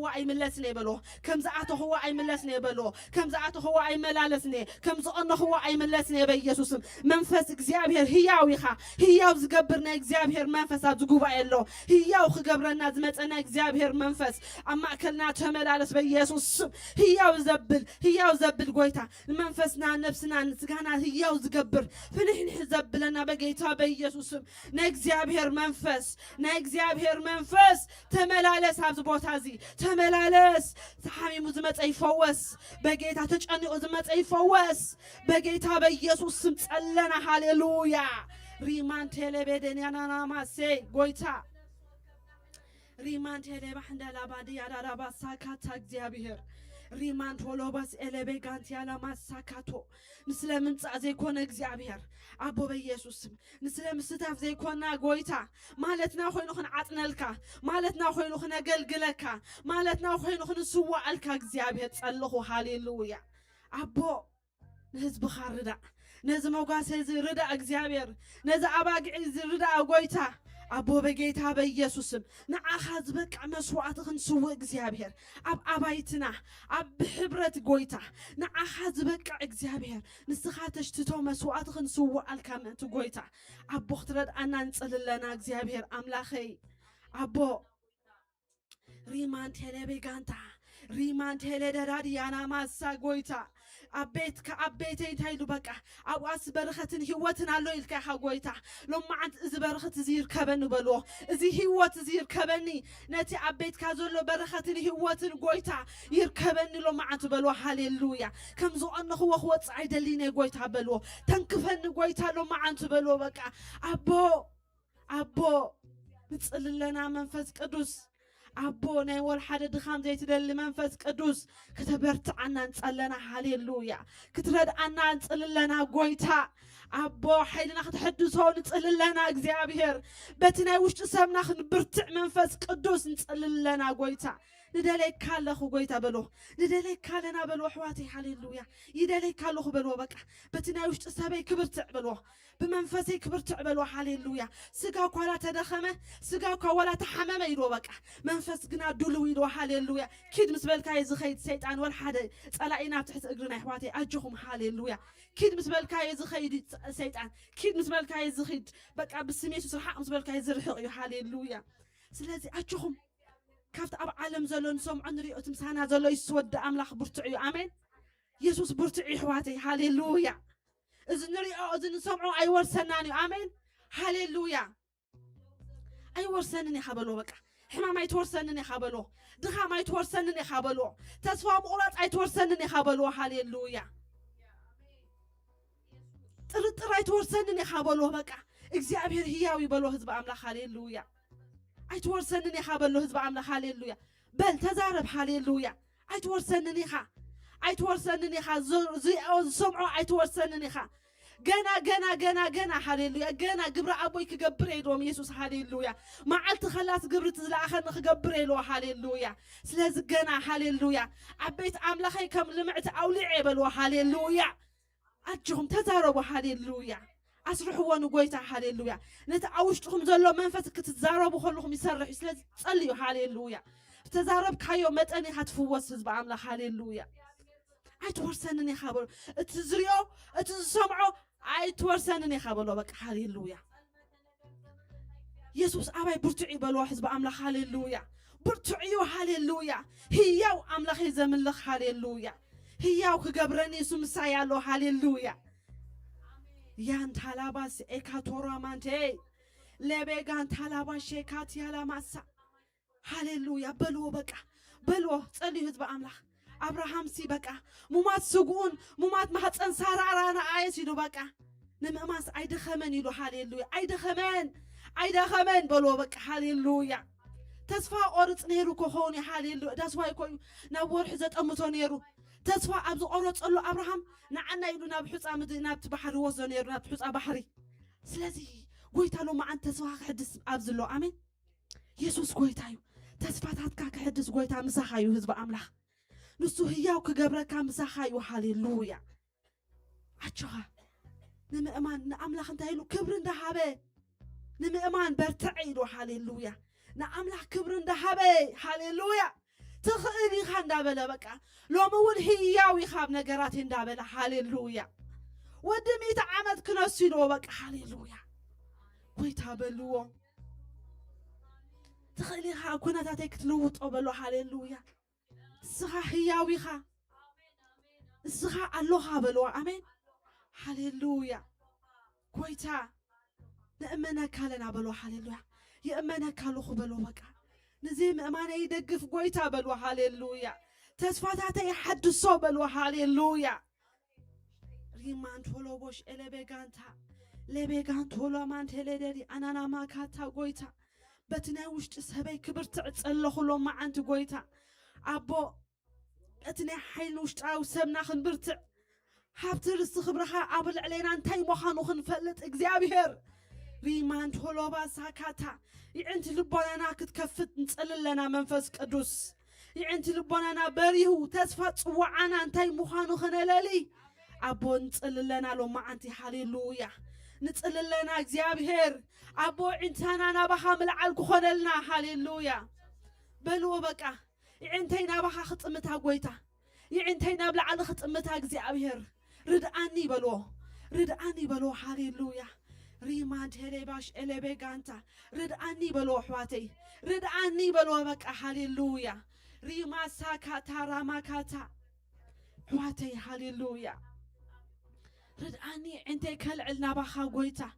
أي ملسني بلو كم زعته هو أي ملسني بلو كم زعته هو أي ملالسني كم زقنا هو أي ملسني بيسوس منفس إجزابير هي ويخا هي وزقبرنا إجزابير منفس أزقوبا إلو هي وخقبرنا زمتنا إجزابير منفس أما أكلنا تملالس بيسوس هي وزبل قويتا المنفسنا نفسنا نسقانا هي وزقبر فنحن حزب لنا بقيتا بيسوس نإجزابير منفس نإجزابير منفس تملالس هابز بوتازي تملالس تحامي مزمت أي فوس بقيتا تجأني أزمت أي فوس بقيتا بيسوس سمتسألنا هاليلويا ريمان تيلي بدن يانا ماسي قويتا ريمان تيلي بحندلا بادي يالا رابا ساكاتا اجزابير ريمان تولو بس إلي بغانت يالا ما ساكاتو نسلم انت زي كون اجزابير أبو بيسوس نسلم ستاف زي كوننا قويتا مالتنا خوي نخن عطنالكا مالتنا خوي نخن قلقلكا مالتنا خوي نخن سوا الكا اجزابير تسألوه هاليلويا أبو نهزب خاردا نهزب موقاس هزي ردا اجزابير نهزب أباقعي زي ردا قويتا أبو بقيتها بيسوسم نعاخذ بك مسوعات خنسوق اجزابير أبايتنا بحبرة قويتا نعاخذ بك اجزابير نستخاتش تتو مسوعات خنسوق الكامن قويتا أبو اخترد أنا نسأل لنا اجزابير أملاخي أبو ريمان تيلي بيغانتا ريمان تيلي درادي أنا ماسا قويتا أبيت كأبيتي تايلو بقى أو أسبرختن هوتنا لو يلقى حقويتا لو ما عند أسبرخت زير كبن بلوه زي هوت زير كبني ناتي أبيت كازولو برختن هوتن قويتا يركبني لو ما عند بلوه هاليلويا كم زو أنه هو صعيد اللي قويتا بلوه تنكفن قويتا لو ما عند بلوه بقى أبو نتسأل لنا منفس قدوس أبو نيول حد دخام زي تدل منفس قدوس كتبرت عنا نسألنا هاليلويا كترد عنا نسألنا قويتا أبو حيلنا خدحدثو نسألنا اجزابير بتنا وش تسمنا خنبرتع منفس قدوس نسألنا قويتا ندلك كاله قويتا بلو ندلك كالنا بلو حواتي هاليلويا يدلك كاله بلو بقى بتنا وش تسابي كبرتع بلو بمنفسي كبرتع بلو هاليلويا سقاك ولا تدخمه سقاك ولا تحممه يلو بقى منفس قنا دلو يلو هاليلويا كيد مسبلك هاي زخيد سيطان والحدا تسألعينا تحت اقرنا حواتي أجهم هاليلويا كيد مسبلك هاي زخيد سيطان كيد مسبلك هاي زخيد بقى بالسمية سرحاء مسبلك هاي زرحق هاليلويا سلازي أجهم كافت أب عالم زلون سمع نريء تمسانا زلو يسود أملاخ برتعي آمين يسوس برتعي حواتي هاليلويا إذن نريء إذن سمعوا أي ورسناني آمين هاليلويا أي ورسنني خبلو بك حما ما يتورسنني خبلو دخا ما يتورسنني خبلو تسفى مقولات أي تورسنني خبلو هاليلويا ترى يتورسنني خبلو بك إجزابير هياوي بلو هزب أملاخ هاليلويا أي تورسنني خبلو هزب أملاخ هاليلويا بل تزارب هاليلويا أي تورسنني خا أي تورسنني خا زي أو سمعوا أي تورسنني خا جنا هاليلويا جنا قبر أبوي كجبر يدوم يسوع هاليلويا ما عالت خلاص قبر تزلع خلنا خجبر يلو هاليلويا سلاز جنا هاليلويا عبيت أملاخي كم لمعت أولي بلو هاليلويا أجهم تزاربوا هاليلويا أسرحوا ونقويتا هاليلويا نتعوشتهم زلوا منفسك تتزاربوا خلوهم يسرحوا سلاز تصليوا هاليلويا تزارب كايو متأني هتفوز حزب أملاخ هاليلويا أي تورسنني خبر تزريو تسمعوا أي تورسنني خبر بك هاليلويا يسوس أبي برتعي بلو حزب أملاخ هاليلويا برتعيو هاليلويا هياو أملاخ زملخ هاليلويا هياو كجبرني سمسايا لو هاليلويا يان تلاباس إكاتورا مانتي لبيجان تلاباس شيكات يلا مسا هاليلويا بلو بك بلو تصلي حزب أملاخ أبراهام سي بقى ممات سجون ممات محط أنصار عرانا عايز يلو بقى نمأماس عيد خمن يلو هاليلويا عيد خمن بلو بقى هاليلويا تسفى أورط نيرو كهوني هاليلويا تسفى يكون نور حزت أمتو نيرو تسفى أبزو أورط قالو أبراهام نعنا يلو نبحث أمدي نبت بحر وزو نيرو نبحث أبحري سلازي قويتالو ما أنت تسفى حدث أبزلو أمين يسوس قويتايو تسفى تاتكا حدث قويتا مساخايو هزب أملاخ نسو هياو كجبرك مساخايو هاليلويا عجوها نمأمان نأملاخ انتهيلو كبرن دهابي نمأمان برتعيلو هاليلويا نأملاخ كبرن دهابي هاليلويا تخيلي خاندا بلا بقى لو مول هياوي خاب نجاراتي ندا بلا هاليلويا ودمي تعمد كنسي لو بقى هاليلويا ويتا بلو تخيلي خا كنا تاتك تلوط أبلو هاليلويا سخا هياوي خا سخا الله بلو أمين هاليلويا ويتا نأمنا كالنا بلو هاليلويا يأمنا كالو خبلو بقى نزيم أمانة يدقف قويتا بلو هاليلويا تسفاتاتي حد الصوب بلو هاليلويا ريمان تولو بوش إلي بيغان تولو مان تلدري أنا ما كاتا قويتا بتنا وشت سبي كبرت أتسألخ لو ما أنت قويتا أبو أتنا حيل وشت أو سبنا خنبرت حابت رستخبرها أبل علينا انتاي مخانو خنفلت إكزيابير ريمان تولو باسا كاتا يعنت لبنانا كتكفت نسأل لنا منفس قدوس يعنت لبنانا بريهو تسفات وعنا انتاي مخانو خنلالي أبو نسأل لنا لو ما أنت هاليلويا نسأل لنا إكزيابير أبو عنتانا نبخا ملعالكو خنلنا هاليلويا بلو بكا يعنتينا بخا خطمتها قويتا يعنتينا بلعال خطمتها إكزيابير ردعني بلو هاليلويا ريمان تهلي باش إلي بيغانتا ردعني بلو حواتي ردعني بلو بك هاليلويا ريما ساكاتا راماكاتا حواتي هاليلويا ردعني انتي كالعلنا بخا قويتا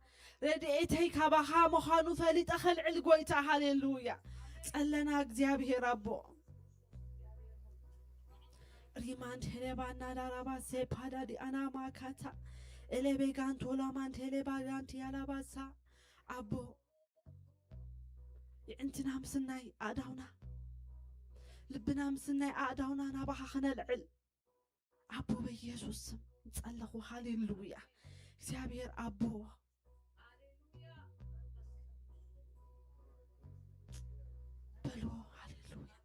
ردئتي كبخا مخانو فليت أخل عل قويتا هاليلويا سألنا اكزيابه ربو ريمان تهلي بانا دارابا سيبادا دي أنا ماكاتا إلي بيغانتو لمان تهلي باغانتي يالا باسا أبو يعنتنا مسناي أداونا لبنا مسناي أداونا نابخا خنا العل أبو بيسوس نسألخو هاليلويا እግዚአብሔር أبو بلو هاليلويا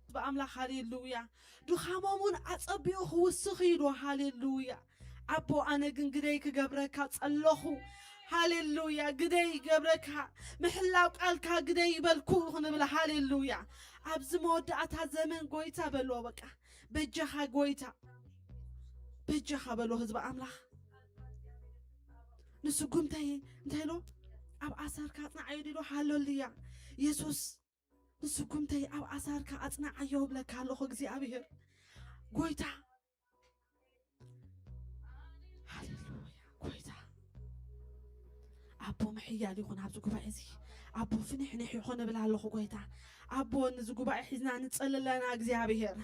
بأملاك هاليلويا دخامون أصبيو هو السخيرو هاليلويا أبو أنا جنقريك جبرك أصلخو هاليلويا قدي جبرك محلاو قالك قدي بالكو خنبلا هاليلويا أبز مودعتها زمن قويتا بلو بكا بجها قويتا بجها بلو هزب أملاك نسو قمتاي انتايلو أب أسار كاتنا عيدلو هالوليا يسوس نسو قمتاي أب أسار كاتنا عيوب لك هالو خقزي أبيهر قويتا هاليلويا قويتا أبو محيالي يخون هابزو قبعيزي أبو فنح نحي يخون بلا هالو قويتا أبو نزو قبعي حزنا نتسأل لنا أكزيابيهر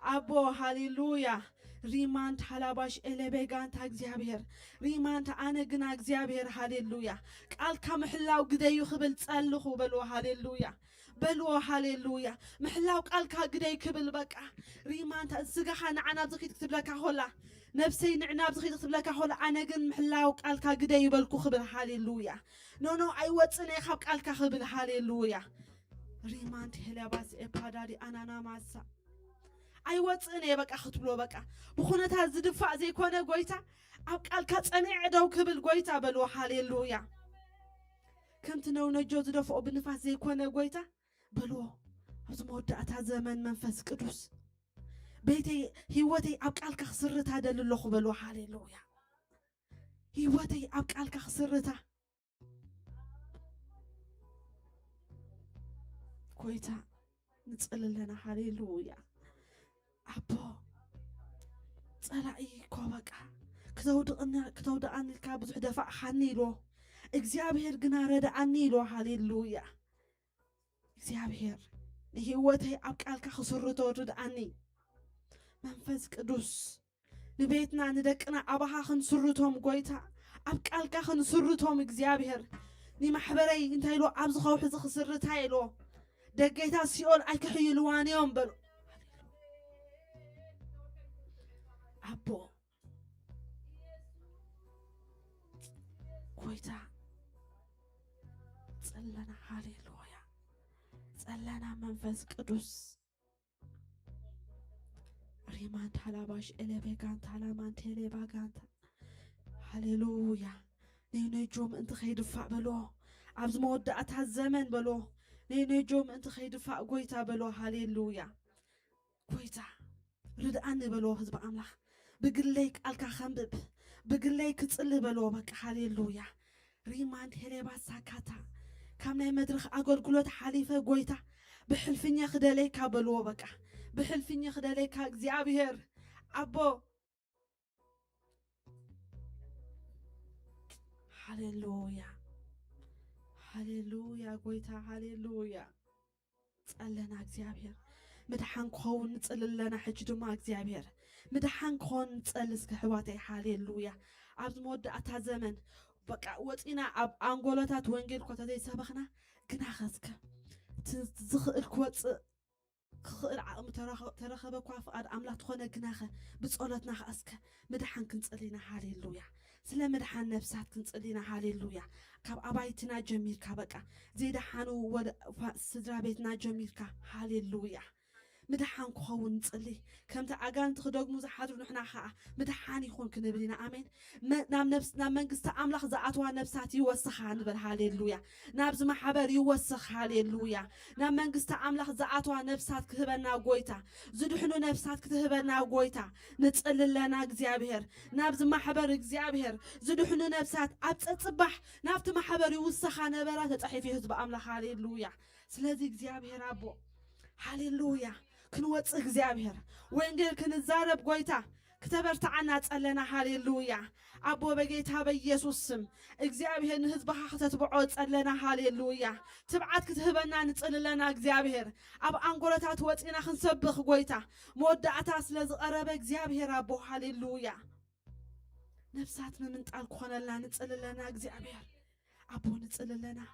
أبو هاليلويا ريمان حلاباش إلي بيغانتا أكزيابيهر ريمان أنا قنا أكزيابيهر هاليلويا قال كمحلاو قدي يخبل تسألخو بلو هاليلويا بلو هاليلويا محلاو قال كقدي كبل بقى ريمان تأسقها نعنا بزخي تكتب لك هولا نفسي نعنا بزخي تكتب لك هولا أنا قن محلاو قال كقدي يبلكو خبل هاليلويا نو أيوة خاب قال كخبل هاليلويا ريمان تهلاباس إباداري أنا ناماسا أيوة بقى خطبلو بقى بخونتها زدفع زي كونه قويتا قال كتصنع عدو كبل قويتا بلو هاليلويا كنت نجو زدفعو بنفاس زي كونه قويتا بلو أزمودعتها زمن منفس قدوس بيتي هيوتي أبقالك خسرتها دللوخ بلو هاليلويا هيوتي أبقالك خسرتها قويتا نتسأل لنا هاليلويا أبو صلاحي كوبك كتود أن الكابز دفع حنيلو إكزيابير جنا رد عنيلو هاليلويا إكزيابير هيوتي أبقالك خسرتو رد عني منفس قدوس نبيتنا ندكنا أبها خنسرتهم قويتا أبقالك خنسرتهم إكزيابير ني محبري انتايلو أبز خوف خسرتايلو دقيتا سيول أكحيلوان يوم بلو أبو كويتا تسألنا هاليلويا تسألنا منفس قدوس ريمان تحلاباش إلي بيغان تحلامان تيلي باغان هاليلويا نيجوم انت خيدفع بلو عبز مودعتها الزمن بلو نيجوم أنت خيد فا قويتا بلو هاليلويا قويتا ردأني بلو هزب أملاخ بقليك ألكا خنبب بقليك تصلي بلو بك هاليلويا ريمان هليبا ساكاتا كامنا مدرخ أقول قلوت حليفة قويتا بحلفين خداليك بلو بك بحلفين خداليك زيابير أبو هاليلويا هاليلويا قويتا هاليلويا تسألنا زيابير مدحان كون نتسأل لنا حجدو ما زيابير مدحان كون نتسألسك حواتي هاليلويا عبد مود أتا زمن بقى وطينا أب أنغولتات وينجيل كوتاتي سبخنا كنا خسك تزخ الكوت خل عم ترخب كواف أملاك تخونا كناخ بتصولتنا خاسك مدحان كنت قلينا هاليلويا سلام مدحان نفسات كنت قلينا هاليلويا كاب أبايتنا جميل كابك زي دحانو ود سدرا بيتنا جميل كا هاليلويا مدحان كون تصلي كم تعجان تخدق مزحاتو نحنا خا مدحان يكون كنبلينا آمين نام نفسنا منقص أملاخ زعاتوا نفساتي يوسخها نبل هاليلويا نابز محبر يوسخ هاليلويا نام منقص أملاخ زعاتوا نفسات كتبنا قويتا زدحنو نفسات كتبنا قويتا نتسأل لنا إجزابير نابز محبر إجزابير زدحنو نفسات أتصبح نافت محبر يوسخها نبلات تحي فيه زب أملاخ هاليلويا سلذي إجزابير أبو هاليلويا كنوت إجزابير وينجر كنزارب قويتا كتبرت عنا تسألنا هاليلويا أبو بقيتها بيسوس سم إجزابير نهزبها حتى تبعود تسألنا هاليلويا تبعت كتهبنا نتسأل لنا إجزابير أب أنقولتها توتينا خنسبخ قويتا مودعتها سلز قرب إجزابير أبو هاليلويا نفساتنا من تقال لنا نتسأل لنا إجزابير أبو نتسأل لنا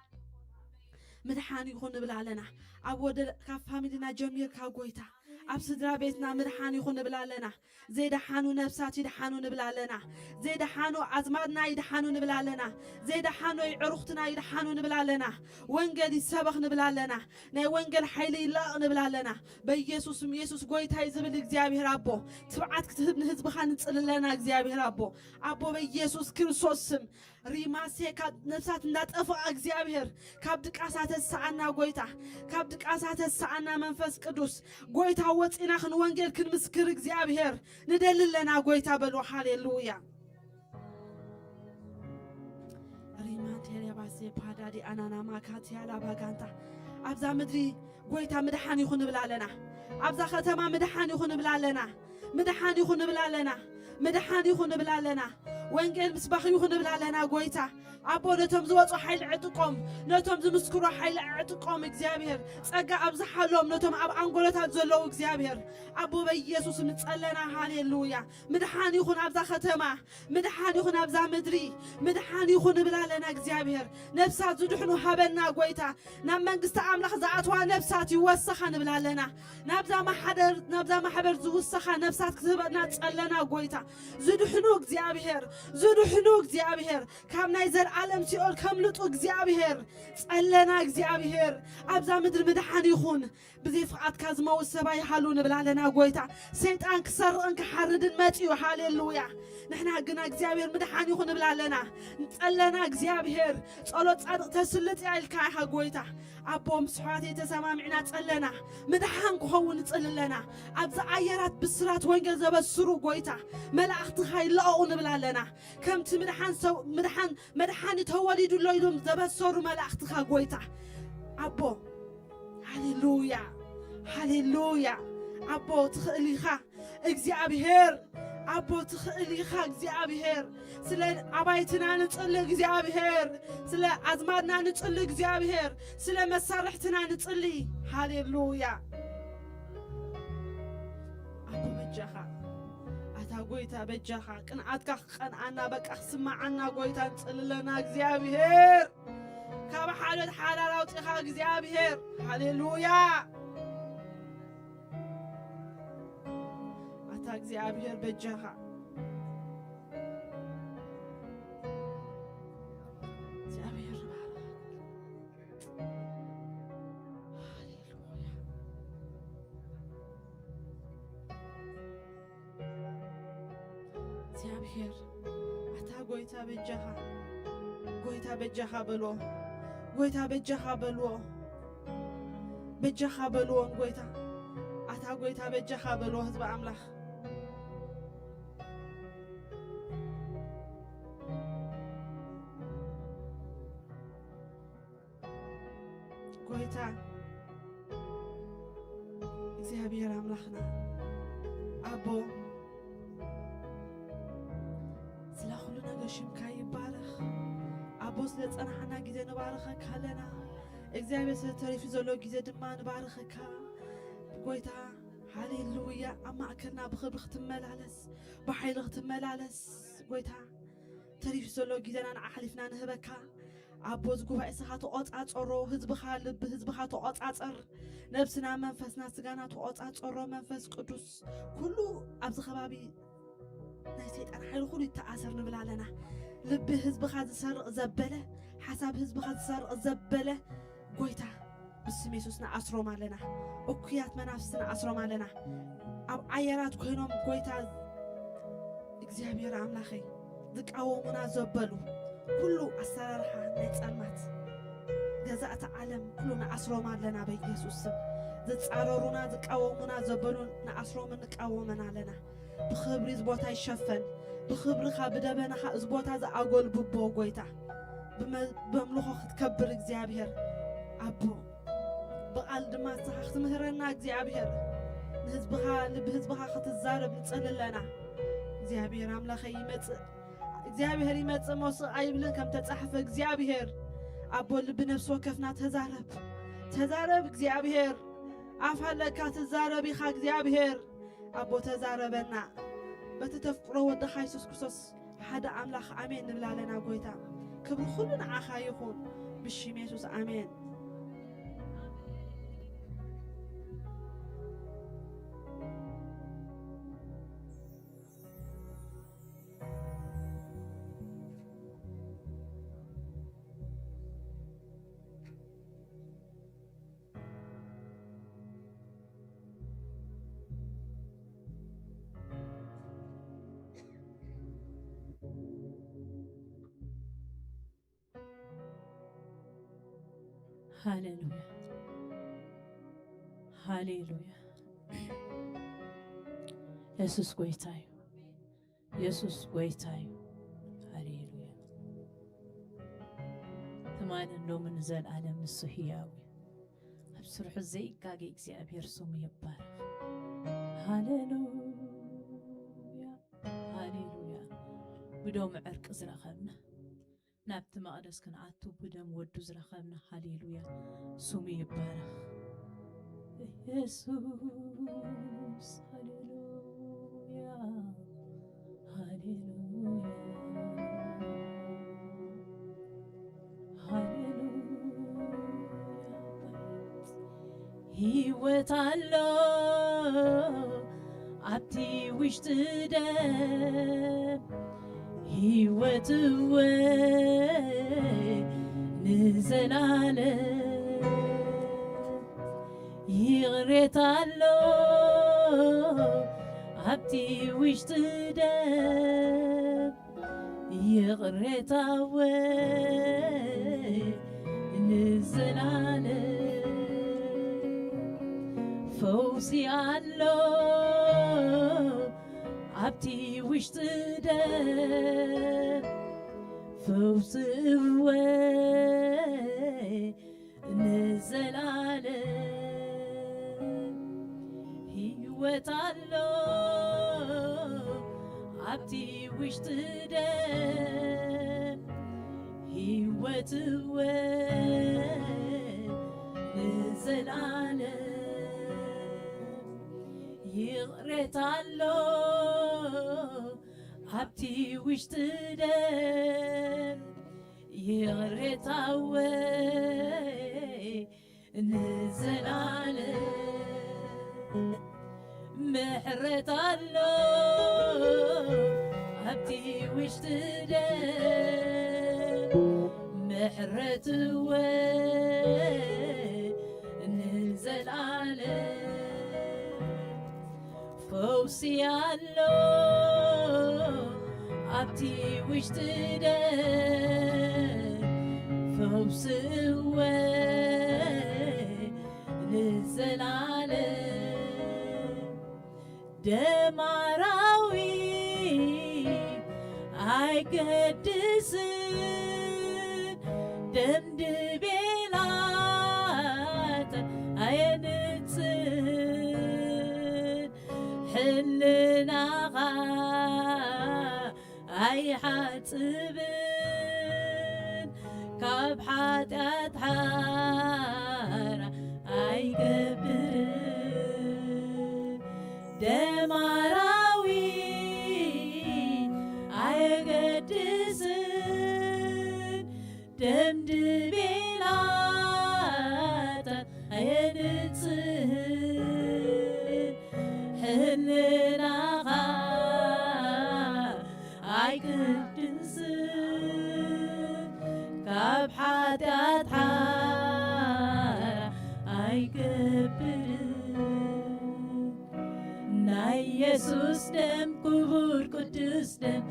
مدحان يخون بلا لنا أبو كفاميلنا جميل كاغويتا أب صدرا بيتنا مدحان يخون بلا لنا زي دحانو نفساتي دحانو نبلا لنا زي دحانو عزمادنا يدحانو نبلا لنا زي دحانو عروختنا يدحانو نبلا لنا وانجل يسبخ نبلا لنا ناي وانجل حيلي لا نبلا لنا بيسوس يسوس غويتا يزبل اغزابير ابو تبعت كتب نهزبخا نصل لنا اغزابير ابو بيسوس كريستوس ريماسيكا نفسات نطفا اغزابير كابدك اسات السعنا غويتا كابدك اسات السعنا منفس قدوس غويتا وصينا خن وانجل كنمسكر اغزابير ندل لنا غويتا بلو هاليلويا ريمان تيري باسي بادادي انانا ماكاتي على باغانتا ابزا مدري غويتا مدحان يخون بلا لنا ابزا ختما مدحان يخون بلا لنا مدحان يخون بلا لنا مدحان يخون بلا لنا وانجل مسبخ يخون بلا لنا غويتا أبو نتوم زوجو حيل عتقوم نتوم زمسكرو حيل عتقوم إجزابير تأجى أبز حلوم نتوم أب أنقولتها زلوا إجزابير أبو بيسوس متسألنا هاليلويا مدحان يخون أبز ختمة مدحان يخون أبز مدري مدحان يخون بلا لنا إجزابير نفسات زدحنو حبنا قويتا نمن قست أملاخ زعتوا نفسات يوسخن بلا لنا نبذا ما حبر زوسخن نفسات كتبنا تسألنا قويتا زدحنو إجزابير كم نايزر عالم سيقول كملتو إجزابير تسألنا إجزابير أبزا مدر مدحان يخون بذي فقط كازما والسبا يحالون بلا لنا قويتا سينت أنك سر أنك حردن ماتيو هاليلويا نحنا قنا إجزابير مدحان يخون بلا لنا نتسألنا إجزابير تقولوا تسلت يالكايها قويتا أبو مسحواتي تسامعنا تسألنا مدحان كهون نتسألنا أبزا عيرات بسرات وينجل زبسرو قويتا ملاخت هاي لاؤون بلا لنا كم مدحان توليدو لويدوم زبسرو ملاخت هاي قويتا أبو هاليلويا أبو تخليخا إجزابير أبو تخليخا إجزابير سلا عبايتنا نتقل إجزابير سلا عزمادنا نتقل إجزابير سلا مسارحتنا نتقلي هاليلويا أبو بجخا أتا قويتا بجخا كن عدك قنعنا بك سمعنا قويتا نتقل لنا إجزابير كاب حالة حالة لو تخا إجزابير هاليلويا أتا إجزابير بجخا إجزابير أتا قويتا بجخا بلو بجخا بلون قويتا أتا قويتا بجخا بلو هزب أملاخ قويتا እግዚአብሔር አምላኽና አቦ ስለ ሁሉ ነገር ሽምካ ይባረኽ አቦ ስለ ጸናሕና ጊዜ ንባረኸካ ኣለና እግዚአብሔር ስለ ተሪፉ ዘሎ ጊዜ ድማ ንባረኸካ ጎይታ ሃሌሉያ ኣብ ማእከልና ብኽብሪ ክትመላለስ ብሓይሊ ክትመላለስ ጎይታ ተሪፉ ዘሎ ጊዜና ንዓሕሊፍና ንህበካ አቦ ዝጉባኤ ስኻ ተቆጻጸሮ ህዝብኻ ልብ ህዝብኻ ተቆጻጸር ነፍስና መንፈስና ስጋና ተቆጻጸሮ መንፈስ ቅዱስ ኩሉ ኣብዚ ከባቢ ናይ ሰይጣን ሓይሊ ኩሉ ይተኣሰር ንብል ኣለና ልብ ህዝብኻ ዝሰርቕ ዘበለ ሓሳብ ህዝብኻ ዝሰርቕ ዘበለ ጎይታ ብስም ኢየሱስ ንኣስሮም ኣለና እኩያት መናፍስቲ ንኣስሮም ኣለና ኣብ ዓየራት ኮይኖም ጎይታ እግዚአብሔር ኣምላኸይ ዝቃወሙና ዘበሉ ኩሉ ኣሰራርሓ ናይ ጸልማት ገዛእቲ ዓለም ኩሉ ንኣስሮም ኣለና በኢየሱስ ስም ዝጻረሩና ዝቃወሙና ዘበሉ ንኣስሮም ንቃወመና ኣለና ብኽብሪ እዚ ቦታ ይሸፈን ብኽብሪኻ ብደበናኻ እዚ ቦታ ዝኣጐልብቦ ጎይታ በምልኾ ክትከብር እግዚአብሔር ኣቦ ብቓል ድማ ንስኻ ክትምህረና እግዚአብሔር ንህዝብኻ ልቢ ህዝብኻ ክትዛረብ ንጽልለና እግዚአብሔር ኣምላኸይ ይመጽእ እግዚአብሔር ይመጽእ መውስቕ ኣይብልን ከም ተጻሕፈ እግዚአብሔር አቦ ልብ ነፍስ ወከፍና ተዛረብ እግዚአብሔር ኣፋለካ ትዛረብ ኢኻ እግዚአብሔር አቦ ተዛረበና በቲ ተፍቅሮ ወድኻ ኢየሱስ ክርስቶስ ሓደ ኣምላኽ ኣሜን ንብል ኣለና ጎይታ ክብሪ ኩሉ ንዓኻ ይኹን ብሽም ኢየሱስ ኣሜን ሃሌሉያ ሃሌሉያ ኢየሱስ ጎይታ እዩ ኢየሱስ ጎይታ እዩ ሃሌሉያ ተማን ሎምን ዘለዓለም ንሱ ህያው ኣብ ስርሑ ዘይጋጌ እግዚአብሔር ስሙ ይባረክ ሃሌሉያ ሃሌሉያ ብዶም ዕርቂ ዝረኸብና نابت مقدس كن عطو بدم ودو زرخبنا هاليلويا سومي يبارك يسوس هاليلويا هاليلويا هاليلويا هيوت الله عبتي وش تدم هيوت نزلالة يغريت الله عبتي وش تدب يغريت نزلالة فوزي الله عبتي وش تدب فوز نزلالم هيوت الله عبتي وش تدب هيوت نزلالم يغريت الله عبتي وش تدب يغريت نزلالم محرت الله عبتي وش تدب محرت نزلالم فوسي الله عبتي وش تدب فوس ለዘላለም ደማራዊ አይገድስን ደምድቤላት አየንጽን ሕልናኻ ኣይሓጽብን ካብ ሓጢአት ሓራ ኣይገብርን ደማራዊ ኣይገድስን ደምድቤላት ኣየንጽን ሕልናኻ ኣይገድስን ካብ ሓጢአት ሓራ ኣይገብርን ናይ ኢየሱስ ደም ክቡር ቅዱስ ደም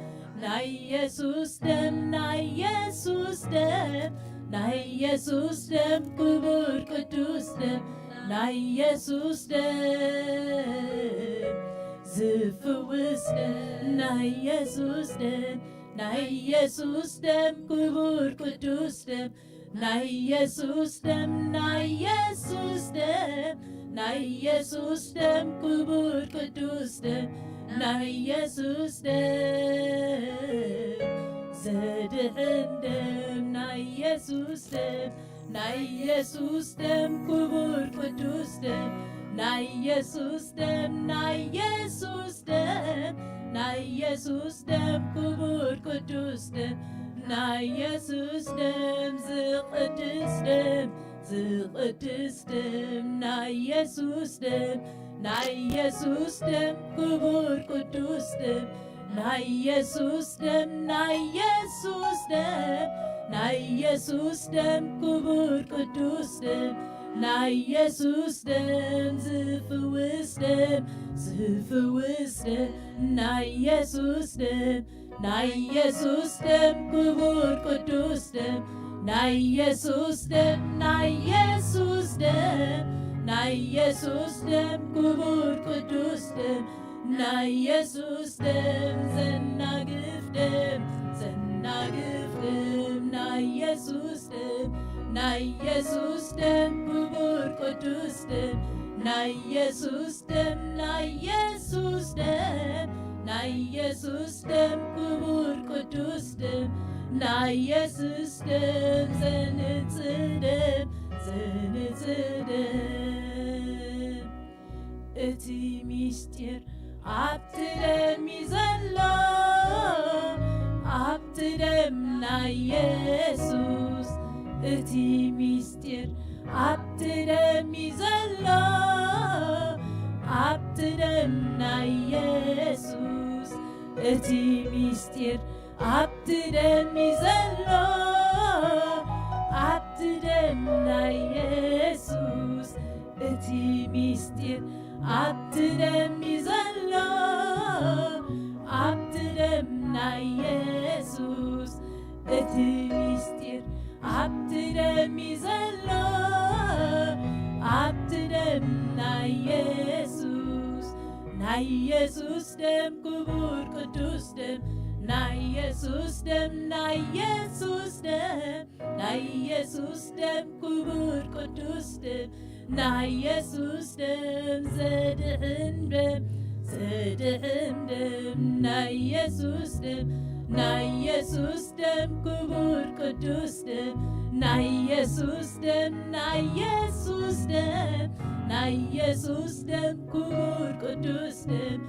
ናይ ኢየሱስ ደም ናይ ኢየሱስ ደም ናይ ኢየሱስ ደም ክቡር ቅዱስ ደም ናይ ኢየሱስ ደም ዝፍውስ ደም ናይ ኢየሱስ ደም ናይ ኢየሱስ ደም ክቡር ቅዱስ ደም ናይ ኢየሱስ ደም ናይ ኢየሱስ ደም ናይ ኢየሱስ ደም ክቡር ቅዱስ ደም ናይ ኢየሱስ ደም ዘድሕን ደም ናይ ኢየሱስ ደም ናይ ኢየሱስ ደም ክቡር ቅዱስ ደም ናይ ኢየሱስ ደም ናይ ኢየሱስ ደም ናይ ኢየሱስ ደም ክቡር ቅዱስ ደም ናይ ኢየሱስ ደም ዝቅድስ ደም ዝቅድስ ደም ናይ ኢየሱስ ደም ናይ ኢየሱስ ደም ክቡር ቅዱስ ደም ናይ ኢየሱስ ደም ናይ ኢየሱስ ደም ናይ ኢየሱስ ደም ክቡር ቅዱስ ደም ናይ ኢየሱስ ደም ዝፍውስ ደም ዝፍውስ ደም ናይ ኢየሱስ ደም ናይ ኢየሱስ ደም ክቡር ቅዱስ ደም ናይ ኢየሱስ ደም ናይ ኢየሱስ ደም ናይ ኢየሱስ ደም ክቡር ቅዱስ ደም ናይ ኢየሱስ ደም ዘናግፍ ደም ዘናግፍ ደም ናይ ኢየሱስ ደም ናይ ኢየሱስ ደም ክቡር ቅዱስ ደም ናይ ኢየሱስ ደም ናይ ኢየሱስ ደም ናይ ኢየሱስ ደም ክቡር ቅዱስ ደም ናይ ኢየሱስ ደም ዘንጽህ ደም ዘንጽህ ደም እቲ ምስጢር ኣብቲ ደም ዘሎ ኣብቲ ደም ናይ ኢየሱስ እቲ ምስጢር ኣብቲ ደም ዘሎ ኣብቲ ደም ናይ ኢየሱስ እቲ ምስጢር ኣብቲ ደም ዘሎ ኣብቲ ደም ናይ ኢየሱስ እቲ ምስጢር ኣብቲ ደም ዘሎ ኣብቲ ደም ናይ ኢየሱስ እቲ ምስጢር ኣብቲ ደም ዘሎ ኣብቲ ደም ናይ ኢየሱስ ናይ ኢየሱስ ደም ክቡር ቅዱስ ደም ናይ ኢየሱስ ደም ናይ ኢየሱስ ደም ናይ ኢየሱስ ደም ክቡር ቅዱስ ደም ናይ ኢየሱስ ደም ዘድሕን ደም ዘድሕን ደም ናይ ኢየሱስ ደም ናይ ኢየሱስ ደም ክቡር ቅዱስ ደም ናይ ኢየሱስ ደም ናይ ኢየሱስ ደም ናይ ኢየሱስ ደም ክቡር ቅዱስ ደም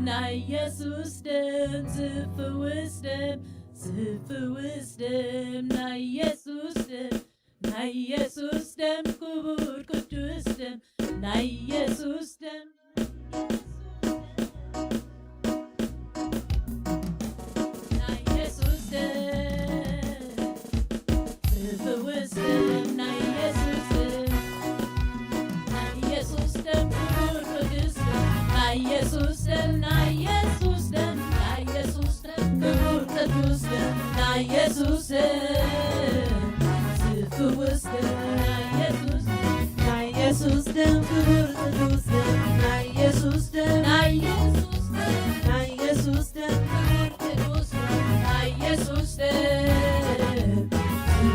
ናይ ኢየሱስ ደም ዝፍውስ ደም ዝፍውስ ደም ናይ ኢየሱስ ደም ናይ ኢየሱስ ደም ክቡር ቅዱስ ደም ናይ ኢየሱስ ደም ናይ ኢየሱስ ደም ዝፍውስ ደም ናይ ኢየሱስ ደም ናይ ኢየሱስ ደም ክቡር ቅዱስ ደም ናይ ኢየሱስ ደም ናይ ኢየሱስ ደም ናይ ኢየሱስ ደም ክቡር ቅዱስ ደም ናይ ኢየሱስ ደም ዝፍውስ ደም ናይ ኢየሱስ ደም ደም ክቡር ቅዱስ ደም ናይ ኢየሱስ ደም ናይ ኢየሱስ ደም ናይ ኢየሱስ ደም ክቡር ቅዱስ ደም ናይ ኢየሱስ ደም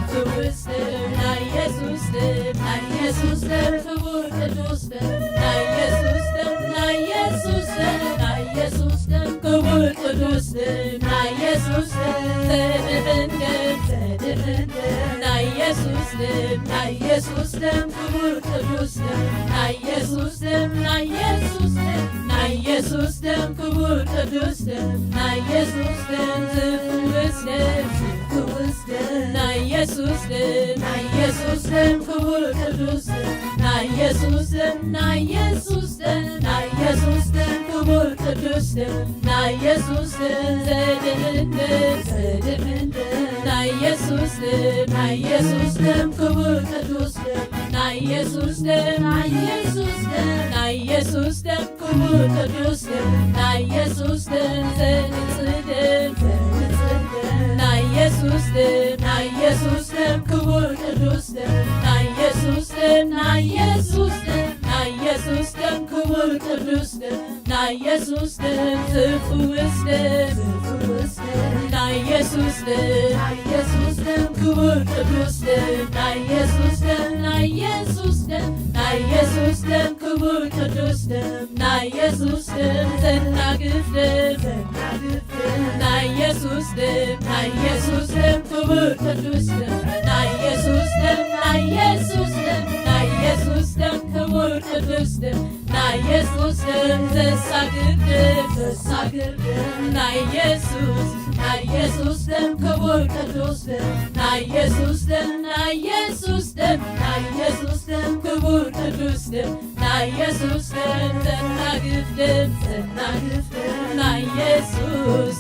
ዝፍውስ ደም ናይ ኢየሱስ ደም ናይ ኢየሱስ ደም ክቡር ቅዱስ ደም ናይ ኢየሱስ ደም ናይ ኢየሱስ ደም ናይ ኢየሱስ ደም ክቡር ቅዱስ ደም ናይ ኢየሱስ ደም ዘድህን ደም ዘድህን ደም ናይ ኢየሱስ ደም ናይ ኢየሱስ ደም ክቡር ቅዱስ ደም ናይ ኢየሱስ ደም ናይ ኢየሱስ ደም ናይ ኢየሱስ ደም ክቡር ቅዱስ ደም ናይ ኢየሱስ ደም ዝፍውስ ደም ዝፍውስ ደም ናይ ኢየሱስ ደም ናይ ኢየሱስ ደም ክቡር ቅዱስ ደም ናይ ኢየሱስ ደም ናይ ኢየሱስ ደም ናይ ኢየሱስ ደም ክቡር ቅዱስ ደም ናይ ኢየሱስ ደም ዘድህን ደም ዘድህን ደም ናይ ኢየሱስ ደም ናይ ኢየሱስ ደም ክቡር ቅዱስ ደም ናይ ኢየሱስ ደም ናይ ኢየሱስ ደም ናይ ኢየሱስ ደም ክቡር ቅዱስ ደም ናይ ኢየሱስ ደም ዘንጽህ ደም ዘንጽህ ደም ናይ ኢየሱስ ደም ናይ ኢየሱስ ደም ክቡር ቅዱስ ደም ናይ ኢየሱስ ደም ናይ ኢየሱስ ደም ናይ ኢየሱስ ደም ክቡር ቅዱስ ደም ናይ ኢየሱስ ደም ዝፍውስ ደም ዝፍውስ ደም ናይ ኢየሱስ ደም ናይ ኢየሱስ ደም ክቡር ቅዱስ ደም ናይ ኢየሱስ ደም ናይ ኢየሱስ ደም ናይ ኢየሱስ ደም ክቡር ቅዱስ ደም ናይ ኢየሱስ ደም ዘናግፍ ደም ዘናግፍ ደም ናይ ኢየሱስ ደም ናይ ኢየሱስ ደም ክቡር ቅዱስ ደም ናይ ኢየሱስ ደም ናይ ኢየሱስ ደም ናይ ኢየሱስ ደም ክቡር ቅዱስ ደም ናይ ኢየሱስ ደም ዘሳግር ደም ዘሳግር ደም ናይ ኢየሱስ ናይ ኢየሱስ ደም ክቡር ቅዱስ ደም ናይ ኢየሱስ ደም ናይ ኢየሱስ ደም ናይ ኢየሱስ ደም ክቡር ቅዱስ ደም ናይ ኢየሱስ ደም ዘናግፍ ደም ዘናግፍ ደም ናይ ኢየሱስ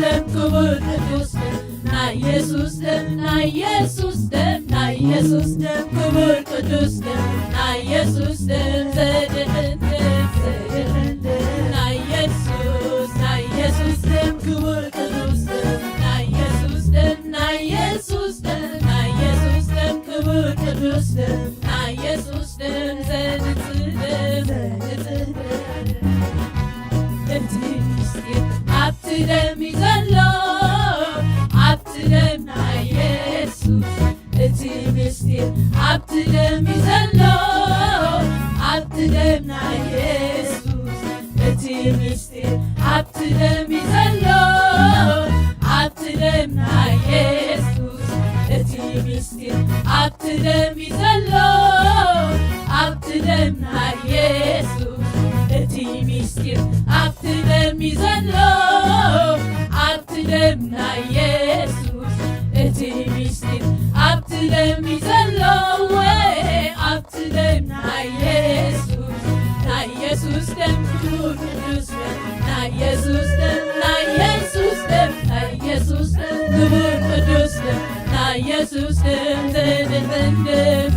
ደም ክቡር ቅዱስ ደም ናይ ኢየሱስ ደም ናይ ኢየሱስ ደም ናይ ኢየሱስ ደም ክቡር ቅዱስ ደም ናይ ኢየሱስ ደም ዘድህን ደም ዘድህን ደም ናይ ኢየሱስ ደም ክቡር ቅዱስ ደም ናይ ኢየሱስ ደም ናይ ኢየሱስ ደም ናይ ኢየሱስ ደም ክቡር ቅዱስ ደም ናይ ኢየሱስ ደም ዘንጽህ ደም ዘንጽህ ደም እቲ ምስጢር ኣብቲ ደም እዩ ዘሎ ኣብቲ ደም ናይ ኢየሱስ እቲ ምስጢር ኣብቲ ደም እዩ ዘሎ ኣብቲ ደም ናይ ኢየሱስ እቲ ምስጢር ኣብቲ ደም እዩ ዘሎ ኣብቲ ደም ናይ ኢየሱስ እቲ ምስጢር ኣብቲ ደም እዩ ዘሎ ኣብቲ ደም ናይ ኢየሱስ እቲ ምስጢር ኣብቲ ደም እዩ ዘሎ ኣብቲ ደም ናይ ኢየሱስ እቲ ምስጢር ኣብቲ ደም እዩ ዘሎ ኣብቲ ደም ናይ ኢየሱስ ናይ ኢየሱስ ደም ክቡር ቅዱስ ደም ናይ ኢየሱስ ደም ናይ ኢየሱስ ደም ናይ ኢየሱስ ደም ክቡር ቅዱስ ደም ናይ ኢየሱስ ደም ዘድህን ደም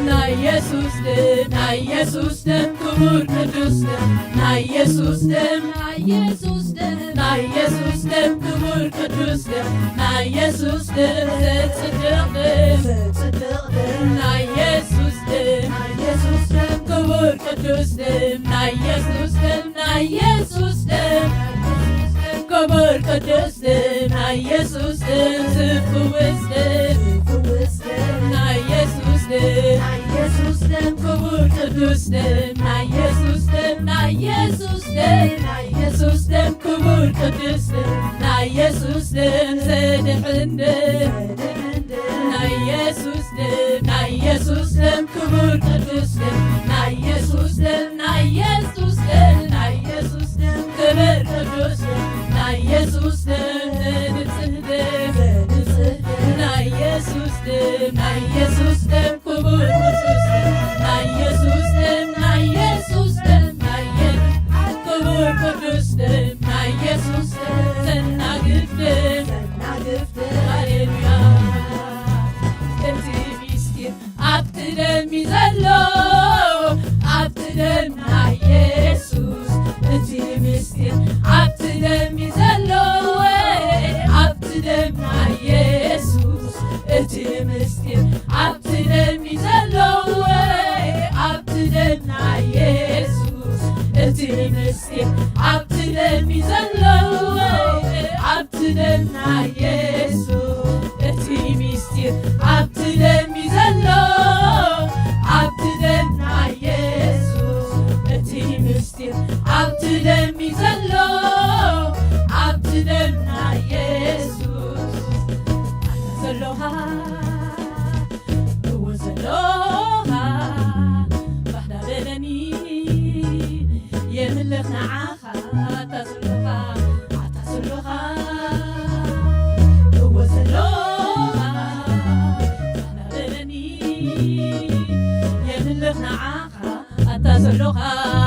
ናይ ኢየሱስ ደም ናይ ኢየሱስ ደም ክቡር ቅዱስ ደም ናይ ኢየሱስ ደም ናይ ኢየሱስ ደም ናይ ኢየሱስ ደም ክቡር ቅዱስ ደም ናይ ኢየሱስ ደም ዘጽድቅ ደም ዘጽድቅ ደም ናይ ኢየሱስ ደም ናይ ኢየሱስ ደም ክቡር ቅዱስ ደም ናይ ኢየሱስ ደም ናይ ኢየሱስ ደም ክቡር ቅዱስ ደም ናይ ኢየሱስ ደም ዝፍውስ ደም ዝፍውስ ደም ናይ ኢየሱስ ደም ናይ ኢየሱስ ደም ክቡር ቅዱስ ደም ናይ ኢየሱስ ደም ናይ ኢየሱስ ደም ናይ ኢየሱስ ደም ክቡር ቅዱስ ደም ናይ ኢየሱስ ደም ዘድህን ደም ናይ ኢየሱስ ደም ናይ ኢየሱስ ደም ክቡር ቅዱስ ደም ናይ ኢየሱስ ደም ናይ ኢየሱስ ደም ናይ ኢየሱስ ደም ክቡር ቅዱስ ደም ናይ ኢየሱስ ደም ዘንጽህ ደም ዘንጽህ ደም ናይ ኢየሱስ ደም ናይ ኢየሱስ ደም ክቡር ቅዱስ ደም ናይ ኢየሱስ ደም ናይ ኢየሱስ ደም ናይ ክቡር ቅዱስ ደም ናይ ኢየሱስ ደም ዘናግፍ ደም ዘናግፍ ደም ሃሌሉያ እቲ ምስጢር ኣብቲ ደም እዩ ዘሎ ምስጢር ኣብቲ ደም ዘሎ ኣብቲ ደምና ኢየሱስ እቲ ምስጢር ኣብቲ ደም ዘሎ ኣብቲ ደምና ኢየሱስ እቲ ምስጢር ኣብቲ ደም ዘሎ ኣብቲ ደምና ኢየሱስ ዘለኻ እወ ዘለኻ ባሕዳበለኒ የምልኽ ንዓኻ ኣታዘለኻ ኣታዘለኻ እወ ዘለኻ ባሕዳበለኒ የምልኽ ንዓኻ ኣታዘለኻ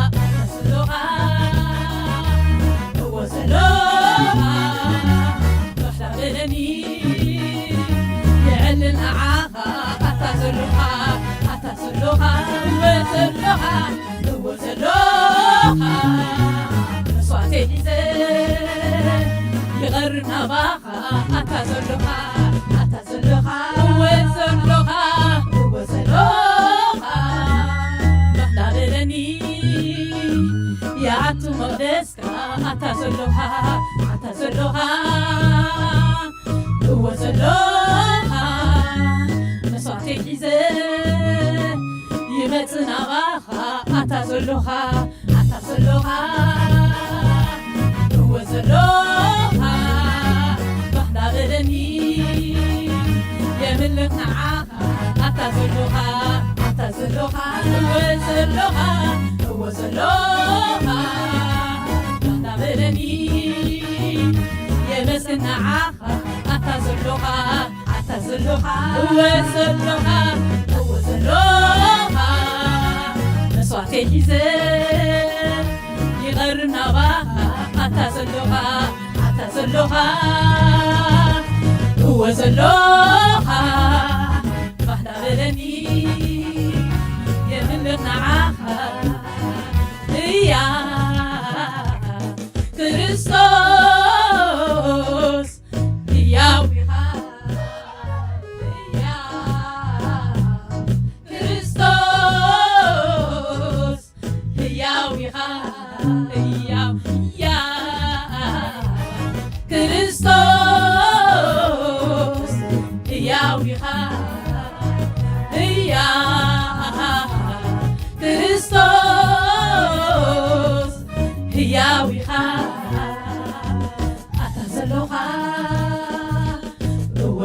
ኣታዘለኻ እወ ዘለኻ ባሕዳበለኒ يعلن عاقا أتازلوها أتازلوها وزلوها وزلوها نصواتي حزين يغرنا باقا أتازلوها أتازلوها وزلوها وزلوها بحدا بلني يا عتو مقدسكا أتازلوها أتازلوها وزلوها مسوعتي حزين يمتنا باخا أتازلوها أتازلوها وزلوها بحدا بلني يملك نعاها أتازلوها أتازلوها وزلوها وزلوها بحدا بلني يمسك نعاها أتازلوها أتازلوها وزلوها وزلوها مسوعتي حزين يغرنا باها أتازلوها أتازلوها وزلوها بحدا بلني يملك نعاها يا كريستوس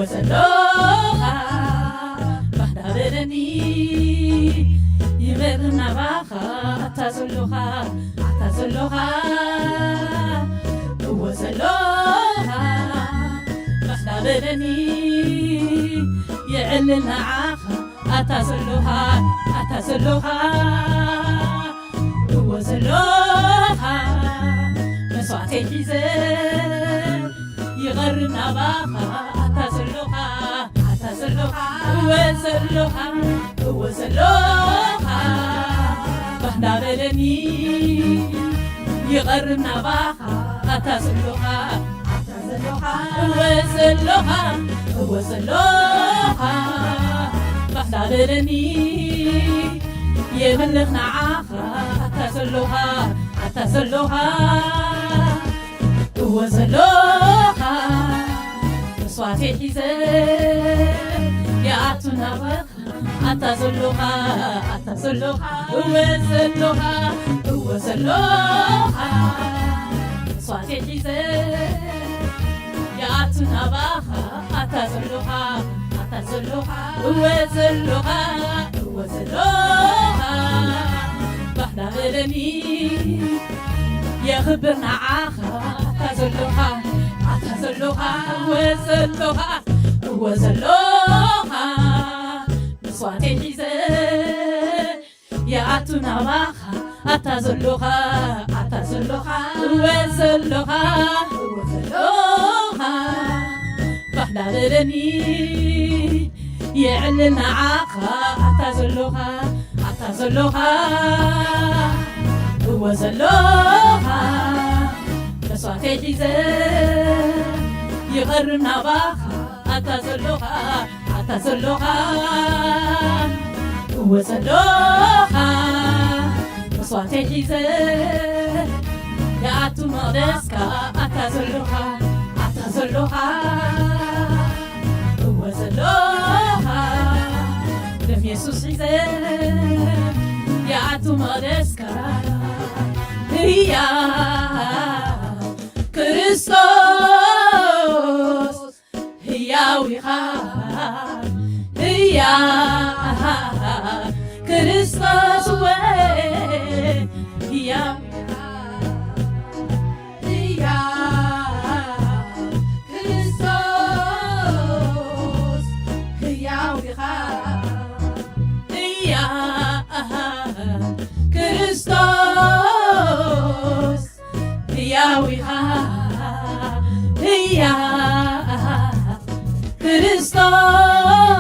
وزلوها بحدا بلني يمرنا باخا أتازلوها أتازلوها وزلوها بحدا بلني يعلنا عاخا أتازلوها أتازلوها وزلوها مسوعتي حزين يغرنا باخا أتازلوها أتازلوها وزلوها وزلوها بحدا بلني يغرنا باخا أتازلوها أتازلوها وزلوها وزلوها بحدا بلني يملك نعاها أتازلوها أتازلوها وزلوها صواتي حزين يا عتنا بخا أتازلوها أتازلوها وزلوها وزلوها صواتي حزين يا عتنا بخا أتازلوها أتازلوها وزلوها وزلوها بحدا بلني يخبرنا عاخا أتازلوها أتازلوها وزلوها وزلوها بصواتي حزين يا عتنا باخا أتازلوها أتازلوها وزلوها وزلوها بحدا بلني يعلن عاخا أتازلوها أتازلوها وزلوها بصواتي حزين يغرنا باخا أتازلوها أتازلوها وزلوها መስዋዕት ሒዘ የኣቱ መቕደስካ ኣታ ዘለኻ እወ ዘለኻ ደም ኢየሱስ ሒዘ የኣቱ መቕደስካ ሕያው ክርስቶስ ሕያው ኢኻ ሕያው ክርስቶስ ሕያው ክርስቶስ ሕያው ኢኻ ክርስቶስ ሕያው ኢኻ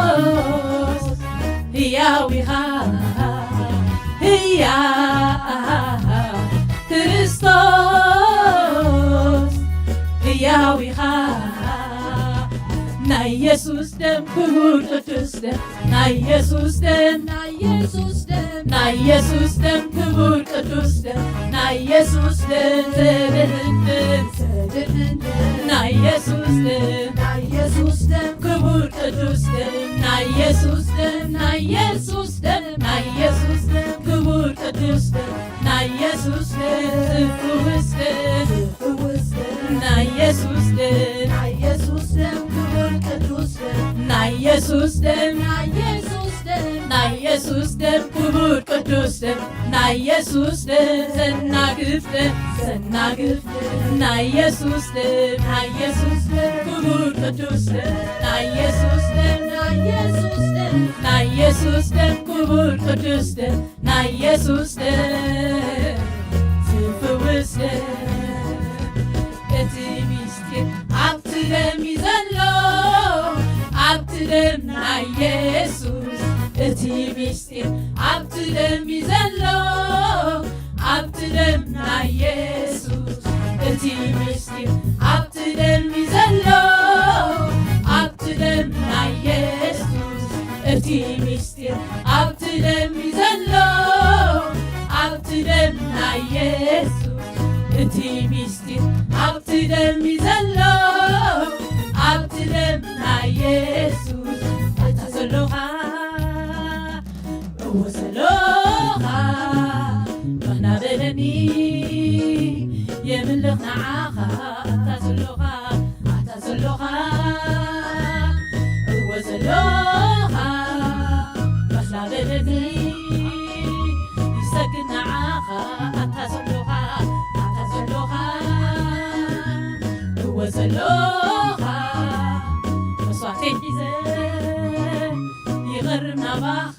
ክርስቶስ ሕያው ኢኻ ክርስቶስ ሕያው ኢኻ ናይ ኢየሱስ ደም ክቡር ቅዱስ ደም ናይ ኢየሱስ ደም ናይ ኢየሱስ ደም ክቡር ቅዱስ ደም ናይ ኢየሱስ ደም ዘድህንን ናይ ኢየሱስ ደም ክቡር ቅዱስ ደም ናይ ኢየሱስ ደም ናይ ኢየሱስ ደም ናይ ኢየሱስ ደም ክቡር ቅዱስ ደም ናይ ኢየሱስ ደም ፍውስ ደም ናይ ኢየሱስ ደም ክቡር ቅዱስ ደም ናይ ኢየሱስ ደም ናይ ኢየሱስ ደም ክቡር ቅዱስ ደም ናይ ኢየሱስ ደም ዘናግፍ ደም ናይ ኢየሱስ ደም ክቡር ቅዱስ ደም ናይ ኢየሱስ ደም ናይ ኢየሱስ ደም ክቡር ቅዱስ ደም ናይ ኢየሱስ ደም ዝፍውስ ደም እቲ ምስጢር ኣብቲ ደም እዩ ዘሎ ኣብቲ ደም ናይ ኢየሱስ እቲ ምስጢር ኣብቲ ደም እዩ ዘሎ ኣብቲ ደም ናይ ኢየሱስ እቲ ምስጢር ኣብቲ ደም እዩ ዘሎ ኣብቲ ደም ናይ ኢየሱስ እቲ ምስጢር ኣብቲ ደም እዩ ዘሎ ኣብቲ ደም ናይ ኢየሱስ እቲ ምስጢር ኣብቲ ደም እዩ ዘሎ ኣብቲ ደም ናይ ኢየሱስ ኣታ ዘለኻ እወ ዘለኻ ባና በለኒ የምልኽ ንዓኻ ኣታ ዘለኻ እወ ዘለኻ ባና በለኒ ይሰግድ ንዓኻ ኣታ ዘለኻ እወ ዘለኻ መስዋዕተይ ሒዘ ይቐርብ ናባኻ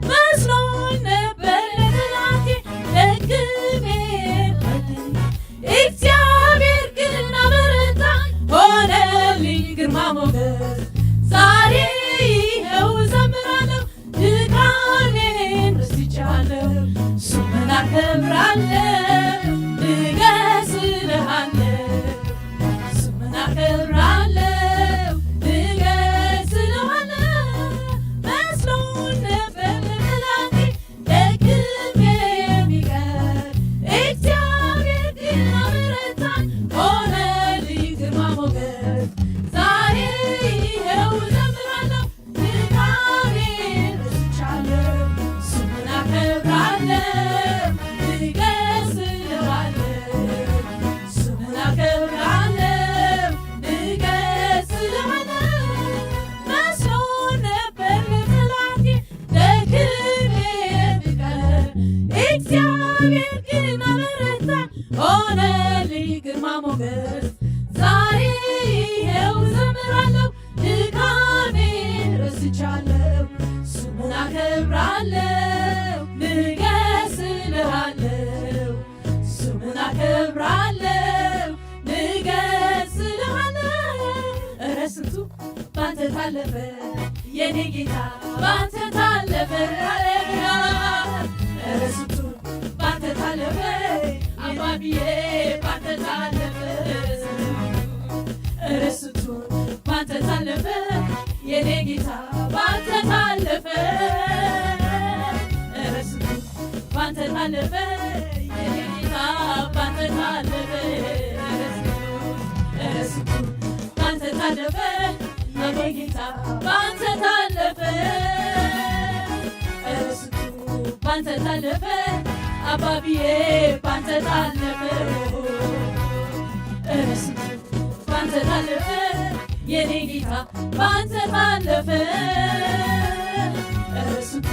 መስሎኝ ነበር ለጠላቴ ደክሜ እግዚአብሔር ግን አበረታኝ ሆነልኝ ግርማ ሞገስ ዛሬ ይኸው እዘምራለሁ ድካሜን ረስቻለሁ ስምህን አከብራለሁ እገስልሃለሁ ስምህን አከብራለሁ እገስልሃለሁ መስሎኝ ነበር ለጠላቴ ደክሜ የሚቀር እግዚአብሔር ግን አበረታኝ ሆነልኝ ግርማ ሞገስ ዛሬ ይኸው እዘምራለሁ ድካሜን ረስቻለሁ ስምህን አከብራለሁ እገስልሃለሁ ስምህን አከብራለሁ እገስልሃለሁ መስሎኝ ነበር ለጠላቴ ደክሜ የሚቀር እግዚአብሔር ግን አበረታኝ ሆነልኝ ግርማ ሞገስ ዛሬ ይኸው እዘምራለሁ ድካሜን ረስቻለሁ ስምህን አከብራለሁ ንገስልሃለሁ ስምህን አከብራለሁ ንገስልሃለሁ ኧረ ስንቱ ባንተ ታለፈ የኔ ጌታ ባንተ ታለፈ ሃሌሉያ ኧረ ስንቱ ባንተ ታለፈ አባብዬ ባንተ ታለፈ ኧረ ስንቱ ባንተ ታለፈ የኔ ጌታ ባንተ ታለፈ ኧረ ስንቱ ባንተ ታለፈ የኔ ጌታ ባንተ ታለፈ እረስቱ ባንተ ታለፈ የኔ ጌታ ባንተ ታለፈ እረስቱ ባንተ ታለፈ አባብዬ ባንተ ታለፈ እረስቱ ባንተ ታለፈ የኔ ጌታ ባንተ ታለፈ እረስቱ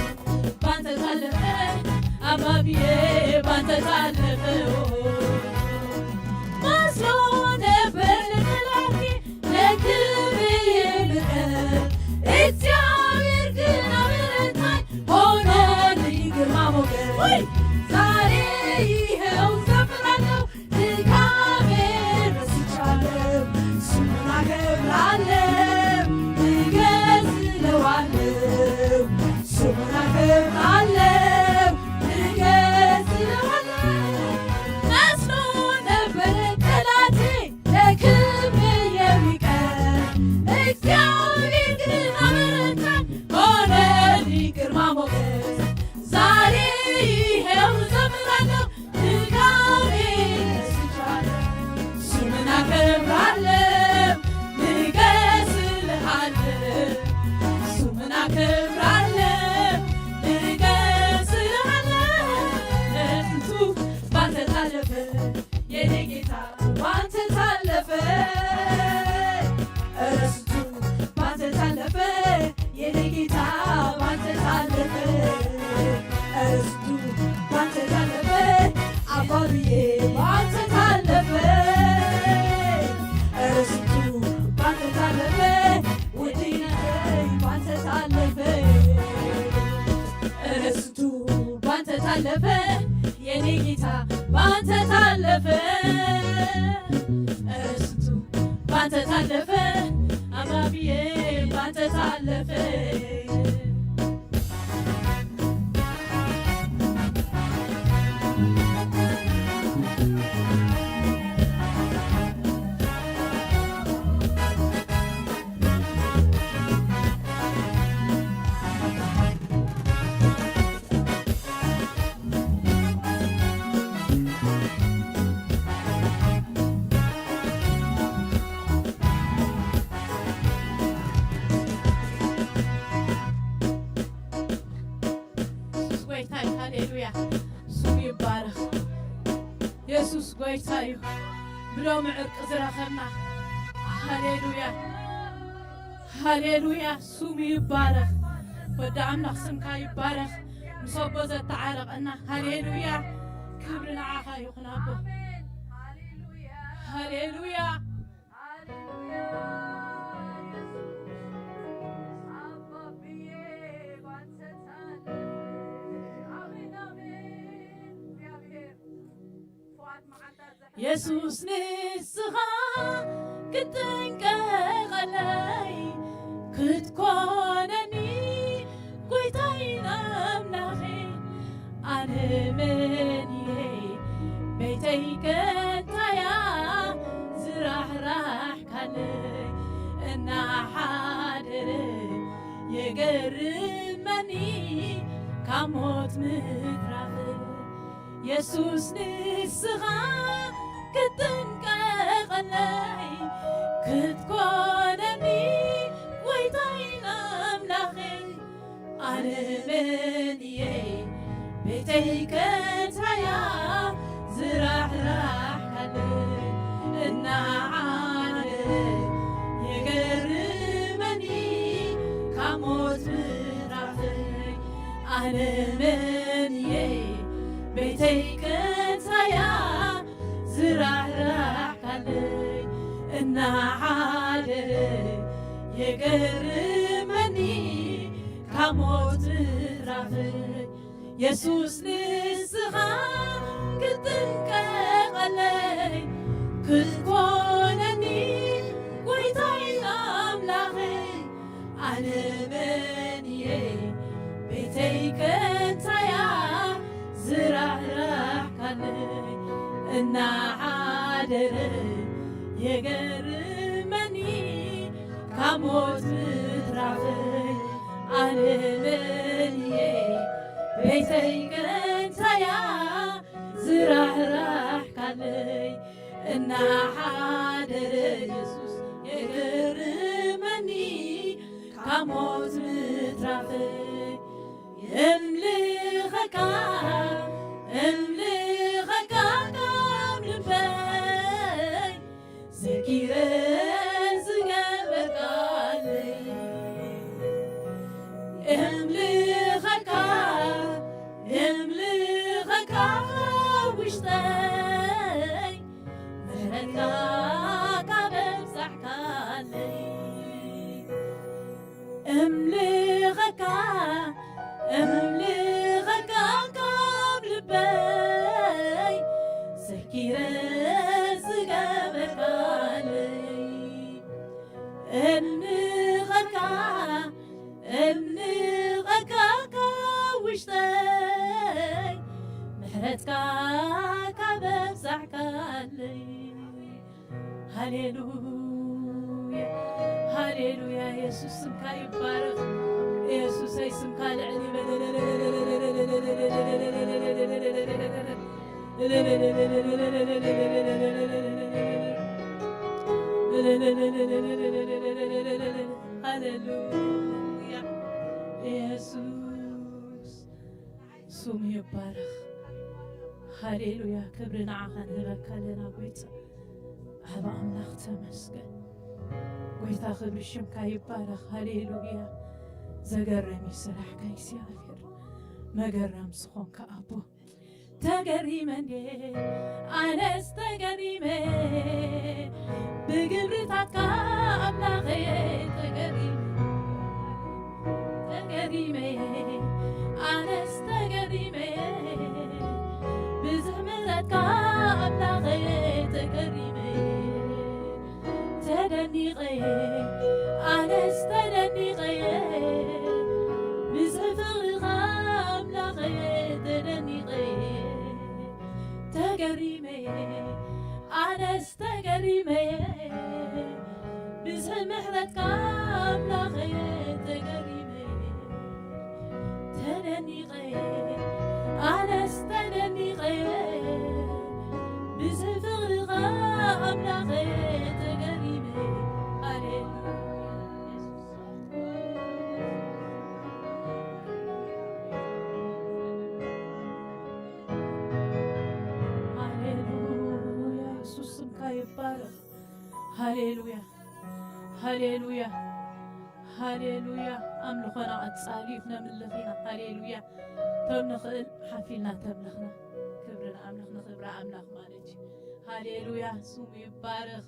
ባንተ ታለፈ አባብዬ ባንተ ታለፈ መስሎ ነበር ለጠላቴ ለክብሬ ብቀር እግዚአብሔር ግን አበረታኝ ሆነልኝ ግርማ ሞገስ ዛሬ ይኸው ዘምራለሁ ድካሜን ረስቻለሁ ስሙን አከብራለሁ እገዝለዋለሁ ስሙን አከብራለሁ ታለፈ የኔ ጌታ ባንተ ታለፈ እረስቱ ባንተ ታለፈ አባብዬ ባንተ ታለፈ ኢየሱስ ጎይታ እዩ ብሎም ዕርቂ ዝረኸብና ሃሌሉያ ሃሌሉያ ስሙ ይባረኽ ወዲ ኣምላኽ ስምካ ይባረኽ ምሰቦ ዘተዓረቐና ሃሌሉያ ክብሪ ንዓኻ ይኹን ኣቦ ሃሌሉያ ኢየሱስ ንስኻ ክትንቀቐለይ ክትኮነኒ ጎይታዬ ኣምላኸ ኣነ መንየ ቤተይ ከንታያ ዝራሕራሕካለይ እናሓደረ የገርመኒ ካብ ሞት ምትራፍ ኢየሱስ ንስኻ ክትንቀቐለይ ክትኮነኒ ጎይታዬ ኣምላኸ ኣነ መንየ ቤተይ ከንታያ ዝራሕራሕካለይ እናዓደረ የገርመኒ ካብ ሞት ምትራፈይ ኣነ መንየ ቤተይ ከንታያ ዝራሕራሕካለይ እናዓደረ የገርመኒ ካብ ሞት ምትራፈይ ኢየሱስ ንስኻ ክትንቀቐለይ ክትኮነኒ ጎይታዬ ኣምላኸ ኣነ መንየ ቤተይ ከንታያ ዝራሕራሕካለይ እናዓደረ የገርመኒ ካብ ሞት ምትራፈይ ኣነ መንየ ቤተይ ከንታያ እናሓደረ ኢየሱስ የገርመኒ ካሞት ምትራፈይ እምልኸካ ካብ ልበይ ዘኪረ ዝገበርካለይ እምልኸካ ውሽጠይ ምሕረትካ ካበብዛሕካለይ እምልኸካ ካብ ልበይ ዘኪረ ዝገበርካለይ እምልኸካ ካብ ውሽጠይ ምሕረትካ ካበብዛሕካለይ ሃሌሉያ ሃሌሉያ ኢየሱስ ስምካ ይባረክ ኢየሱስ ስምካ ልዕል ሃሌሉያ ኢየሱስ ስሙ ይባረክ ሃሌሉያ ክብሪ ንዓኻ ንህበካ ኣለና ጎይታ ኣባ ኣምላኽ ተመስገን ጎይታ ክብሪ ሽምካ ይባረክ ሃሌሉያ ዘገረሚ ስራሕካ እግዚኣብሔር መገረም ዝኾንካ ኣቦ ተገሪመን ኣነስ ተገሪመ ብግብርታትካ ኣምላኸ ተገሪመ ኣነስ ተገሪመ ብዙሕ ምሕረትካ ኣምላኸ ተገሪመ ተደኒቐ ኣነስ ተደኒቐ ብዙሕ ፍቕርኻ ኣምላኸ ተደኒቐ ተገሪመ ኣነስ ተገሪመ ብዙሕ ምሕረትካ ኣምላኸ ተገሪመ ተደኒቐ ኣነስ ተደኒቐ ብዙሕ ፍቕርኻ ኣምላኸ ተገሪመ ሃሌሉያ ኢየሱስ ስምካ ይባረክ ሃሌሉያ ሃሌሉያ ሃሌሉያ ኣምልኾና ቀጻሊፍ ነምልኽና ሃሌሉያ ቶም ንኽእል ሓፊልና ተምልኽና ክብሪ ንኣምላኽ ንኽብሪ ኣምላኽ ማለት እዩ ሃሌሉያ ስሙ ይባረክ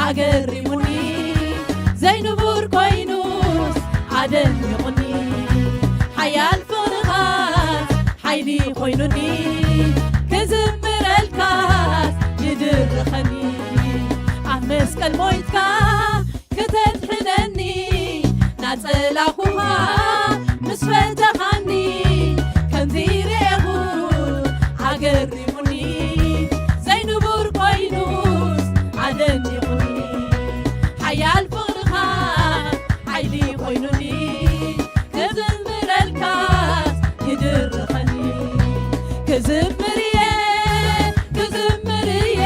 ኣገሪሙኒ ዘይንቡር ኮይኑስ ኣደኒቑኒ ሓያል ፍቕርኻ ሓይሊ ኮይኑኒ ክዝምረልካስ ይድርኸኒ ኣብ መስቀል ሞይትካ ክተድሕነኒ ናጸላኹኻ ምስ ፈተኻኒ ከምዚ ርኤኹ ኣገሪሙኒ ዘይንቡር ኮይኑስ ኣደኒቑኒ ሓያል ፍቕርኻ ሓይሊ ኮይኑኒ ክዝምረልካስ ይድርኸኒ ክዝምር እየ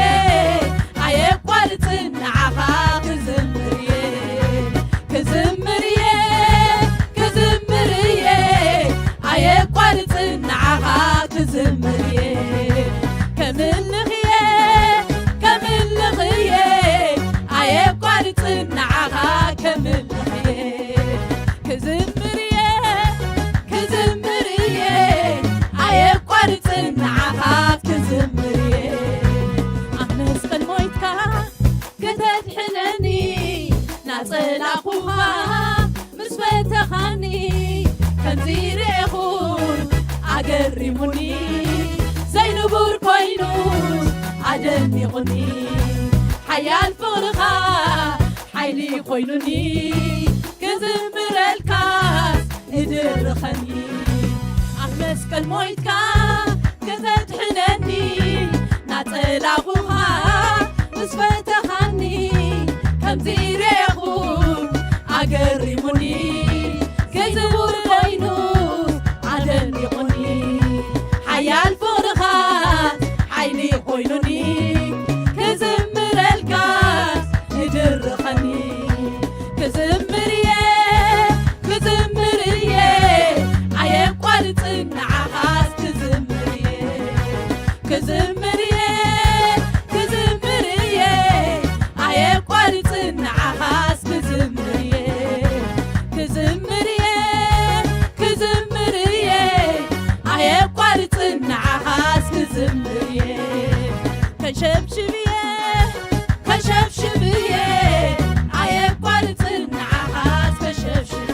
ኣየቋርፅን ንዓኻ ክዝምር እየ ኣየቋርፅን ንዓኻ ክዝምር እየ ከምልኽ እየ ኣየቋርፅን ንዓኻ ከምልኽ እየ ክዝምር እየ ኣየቋርፅን سبحني كنزيريخو عقرموني زي نبور كوينو عدنيغني حيال فغرخا حيلي كوينوني كزمر الكاس ادرخني عمسك المويتكا كزت حنني ناتلاغوها اسفتخني كمزيريخو عقرموني كزبور كوينو عدنيغني حيال فغرخا حيلي كوينوني كزمر الكاس ادرخني كزمريه عيب قالت نعاس كزمريه عيب قالت نعاس كزمريه عيب قالت نعاس كشبشبيه عيب قالت نعاس كشبشبيه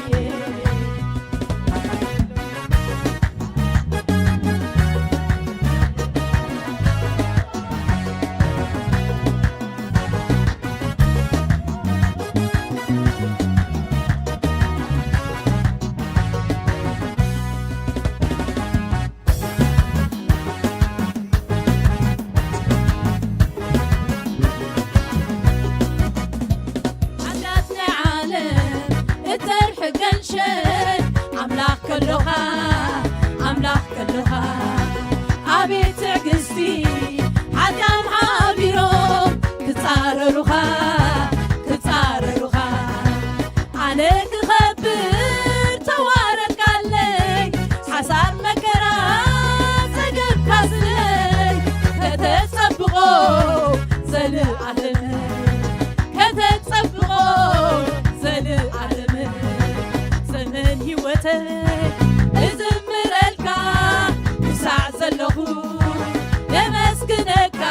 أملاك كلها عبيت عقستي حكام عابيرو كتارروها عليك خبر توارك علي حسار مكرا سقر كاسلي كتتصبغو زل عالمي زمن هيوتي እዝምረልካ ክሳዕ ዘለኹ ከመስግነካ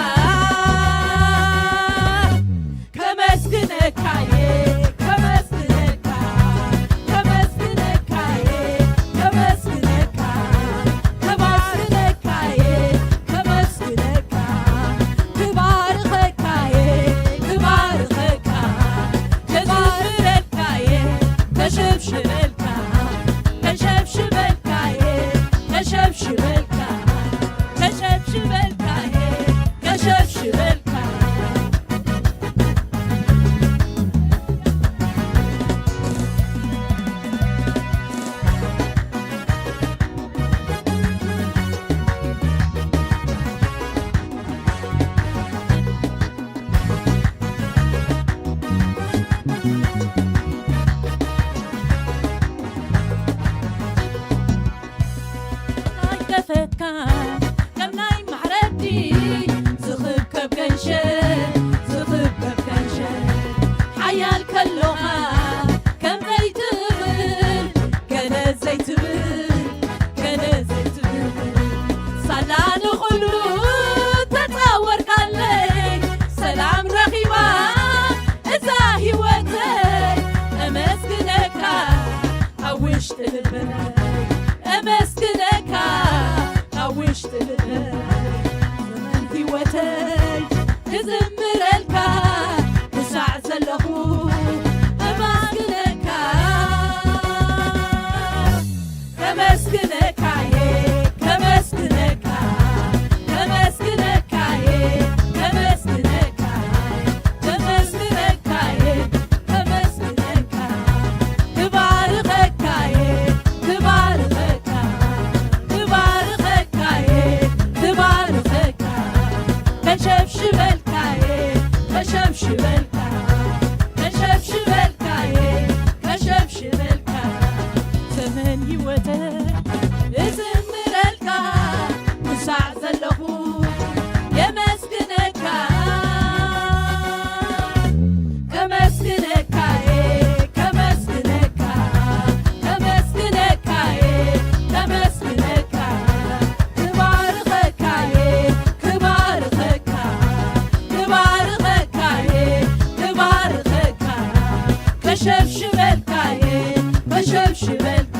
ተሸብሽበልካ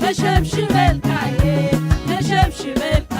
ተሸብሽበልካዬ ተሸብሽበልካ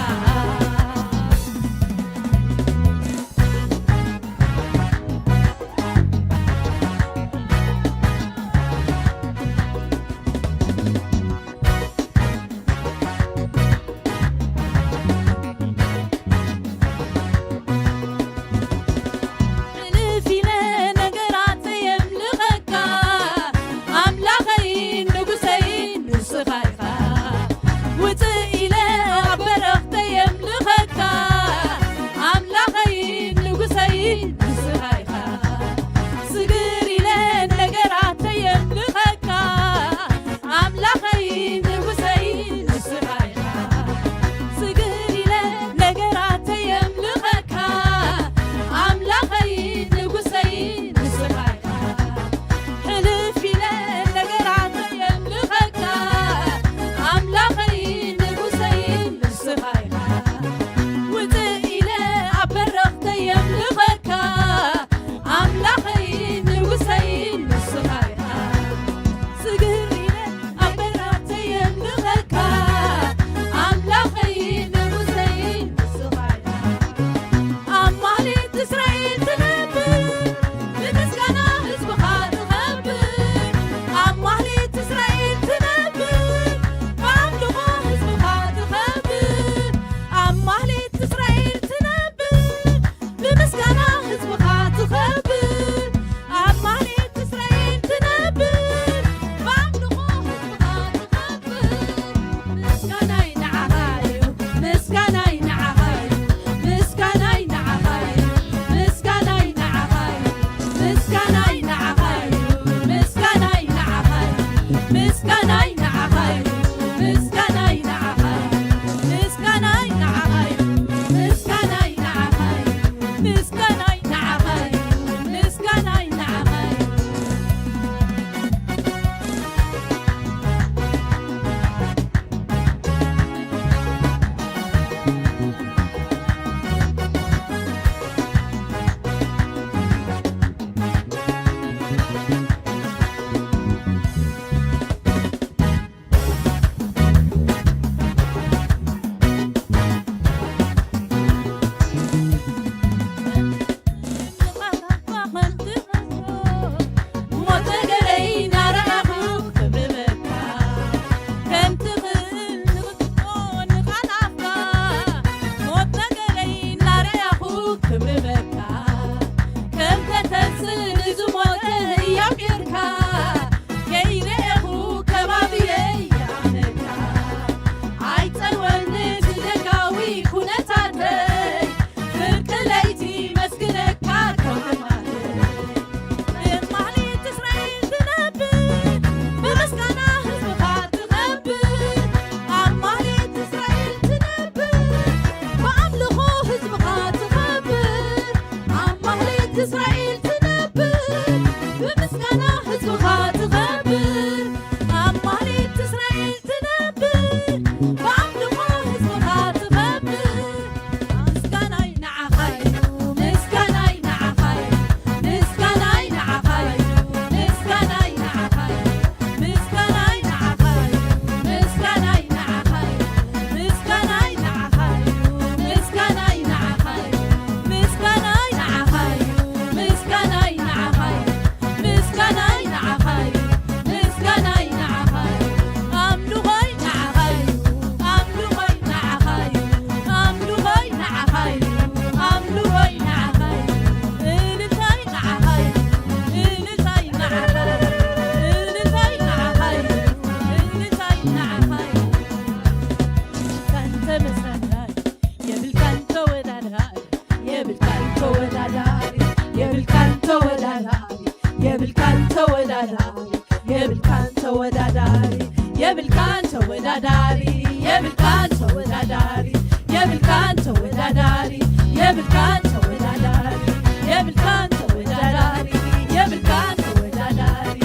የብልካን ተወዳዳሪ የብልካን ተወዳዳሪ የብልካን ተወዳዳሪ የብልካን ተወዳዳሪ የብልካን ተወዳዳሪ የብልካን ተወዳዳሪ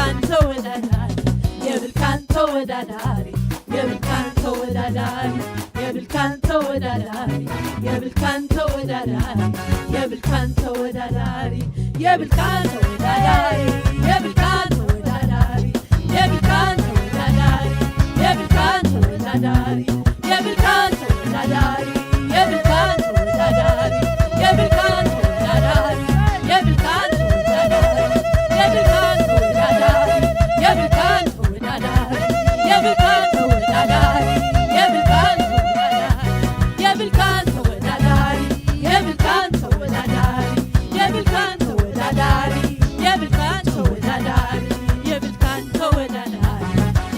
የብልካን ተወዳዳሪ የብልካን ተወዳዳሪ የብልካን ተወዳዳሪ የብልካን ተወዳዳሪ የብልካን ተወዳዳሪ የብልካን ተወዳዳሪ የብልካን ተወዳዳሪ የብልካን ተወዳዳሪ የብልካን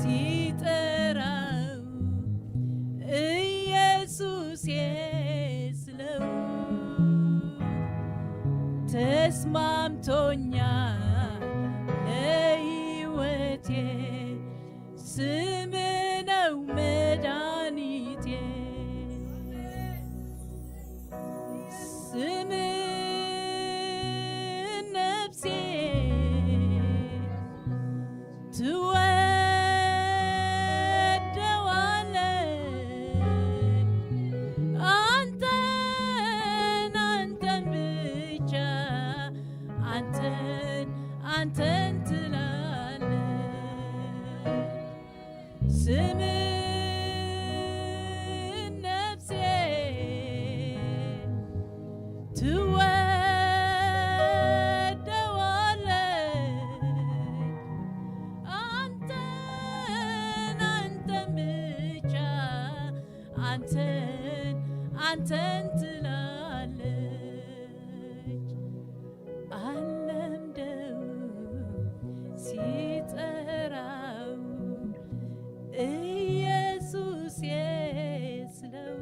ሲጠራው ኢየሱስ ስለው ተስማምቶኛል ለሕይወቴ ስም ነው መድኃኒቴ ስም ነፍሴ አንተን ትላለች ስምህን ነፍሴ ትወደዋለች አንተን ብቻ አንተን ትላለች አለምደው ሲጠራው ኢየሱስ ስለው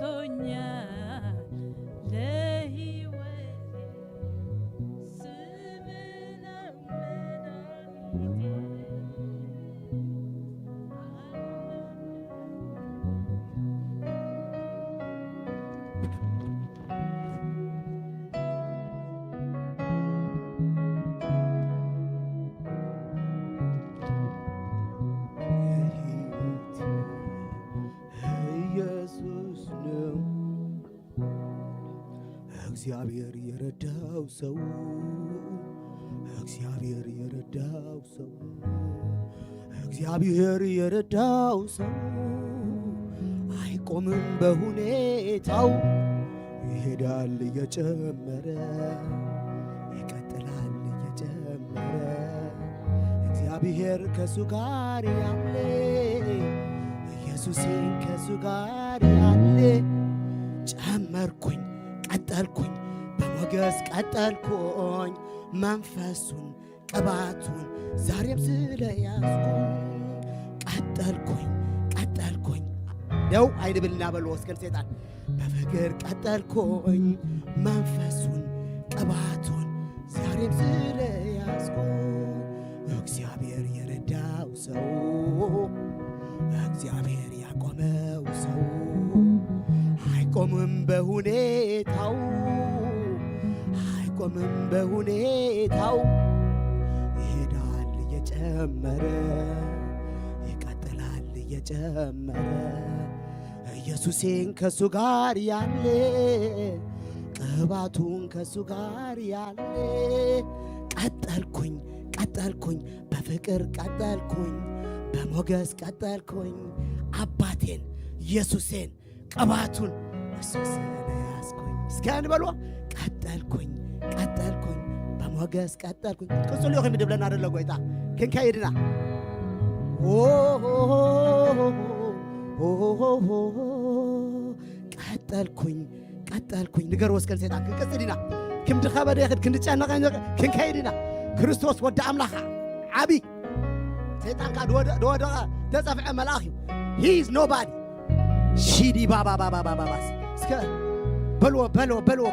ተስማምቶኛል ለሕይወቴ ስም ነው መድኃኒቴ እግዚአብሔር የረዳው ሰው እግዚአብሔር የረዳው ሰው እግዚአብሔር የረዳው ሰው አይቆምም በሁኔታው ይሄዳል እየጨመረ ይቀጥላል እየጨመረ እግዚአብሔር ከሱ ጋር ያለ ኢየሱስን ከሱ ጋር ያለ ጨመርኩኝ ቀጠልኩኝ በሞገስ ቀጠልኩኝ መንፈሱን ቅባቱን ዛሬም ስለያዝኩኝ ቀጠልኩኝ ደው አይንብልና በሎ ወስከን ሰይጣን በፍቅር ቀጠልኩኝ መንፈሱን ቅባቱን ዛሬም ስለያዝኩኝ እግዚአብሔር የረዳው ሰው እግዚአብሔር ያቆመው ሰው አይቆምም በሁኔታው አይቆምም በሁኔታው ይሄዳል እየጨመረ ይቀጥላል እየጨመረ ኢየሱሴን ከሱ ጋር ያለ ቅባቱን ከሱ ጋር ያለ ቀጠልኩኝ በፍቅር ቀጠልኩኝ በሞገስ ቀጠልኩኝ አባቴን ኢየሱሴን ቅባቱን እሱ ስለያዝኩኝ እስካን በሎ ቀጠልኩኝ በሞገስ ቀጠልኩኝ ቅጽሉ ይሁን ምድብለና አይደለ ጎይታ ከንካይድና ቀጠልኩኝ ንገር ወስከን ሰይጣን ክንቀጽዲና ክምድ ኸበደ ይኽድ ክንጫነቀ ክንካይድና ክርስቶስ ወደ አምላኻ ዓቢ ሰይጣን ካ ደወደ ተጸፍዐ መልአኽ እዩ ሂ ኢዝ ኖባዲ ሺዲ ባባባባባባስ እስከ በልዎ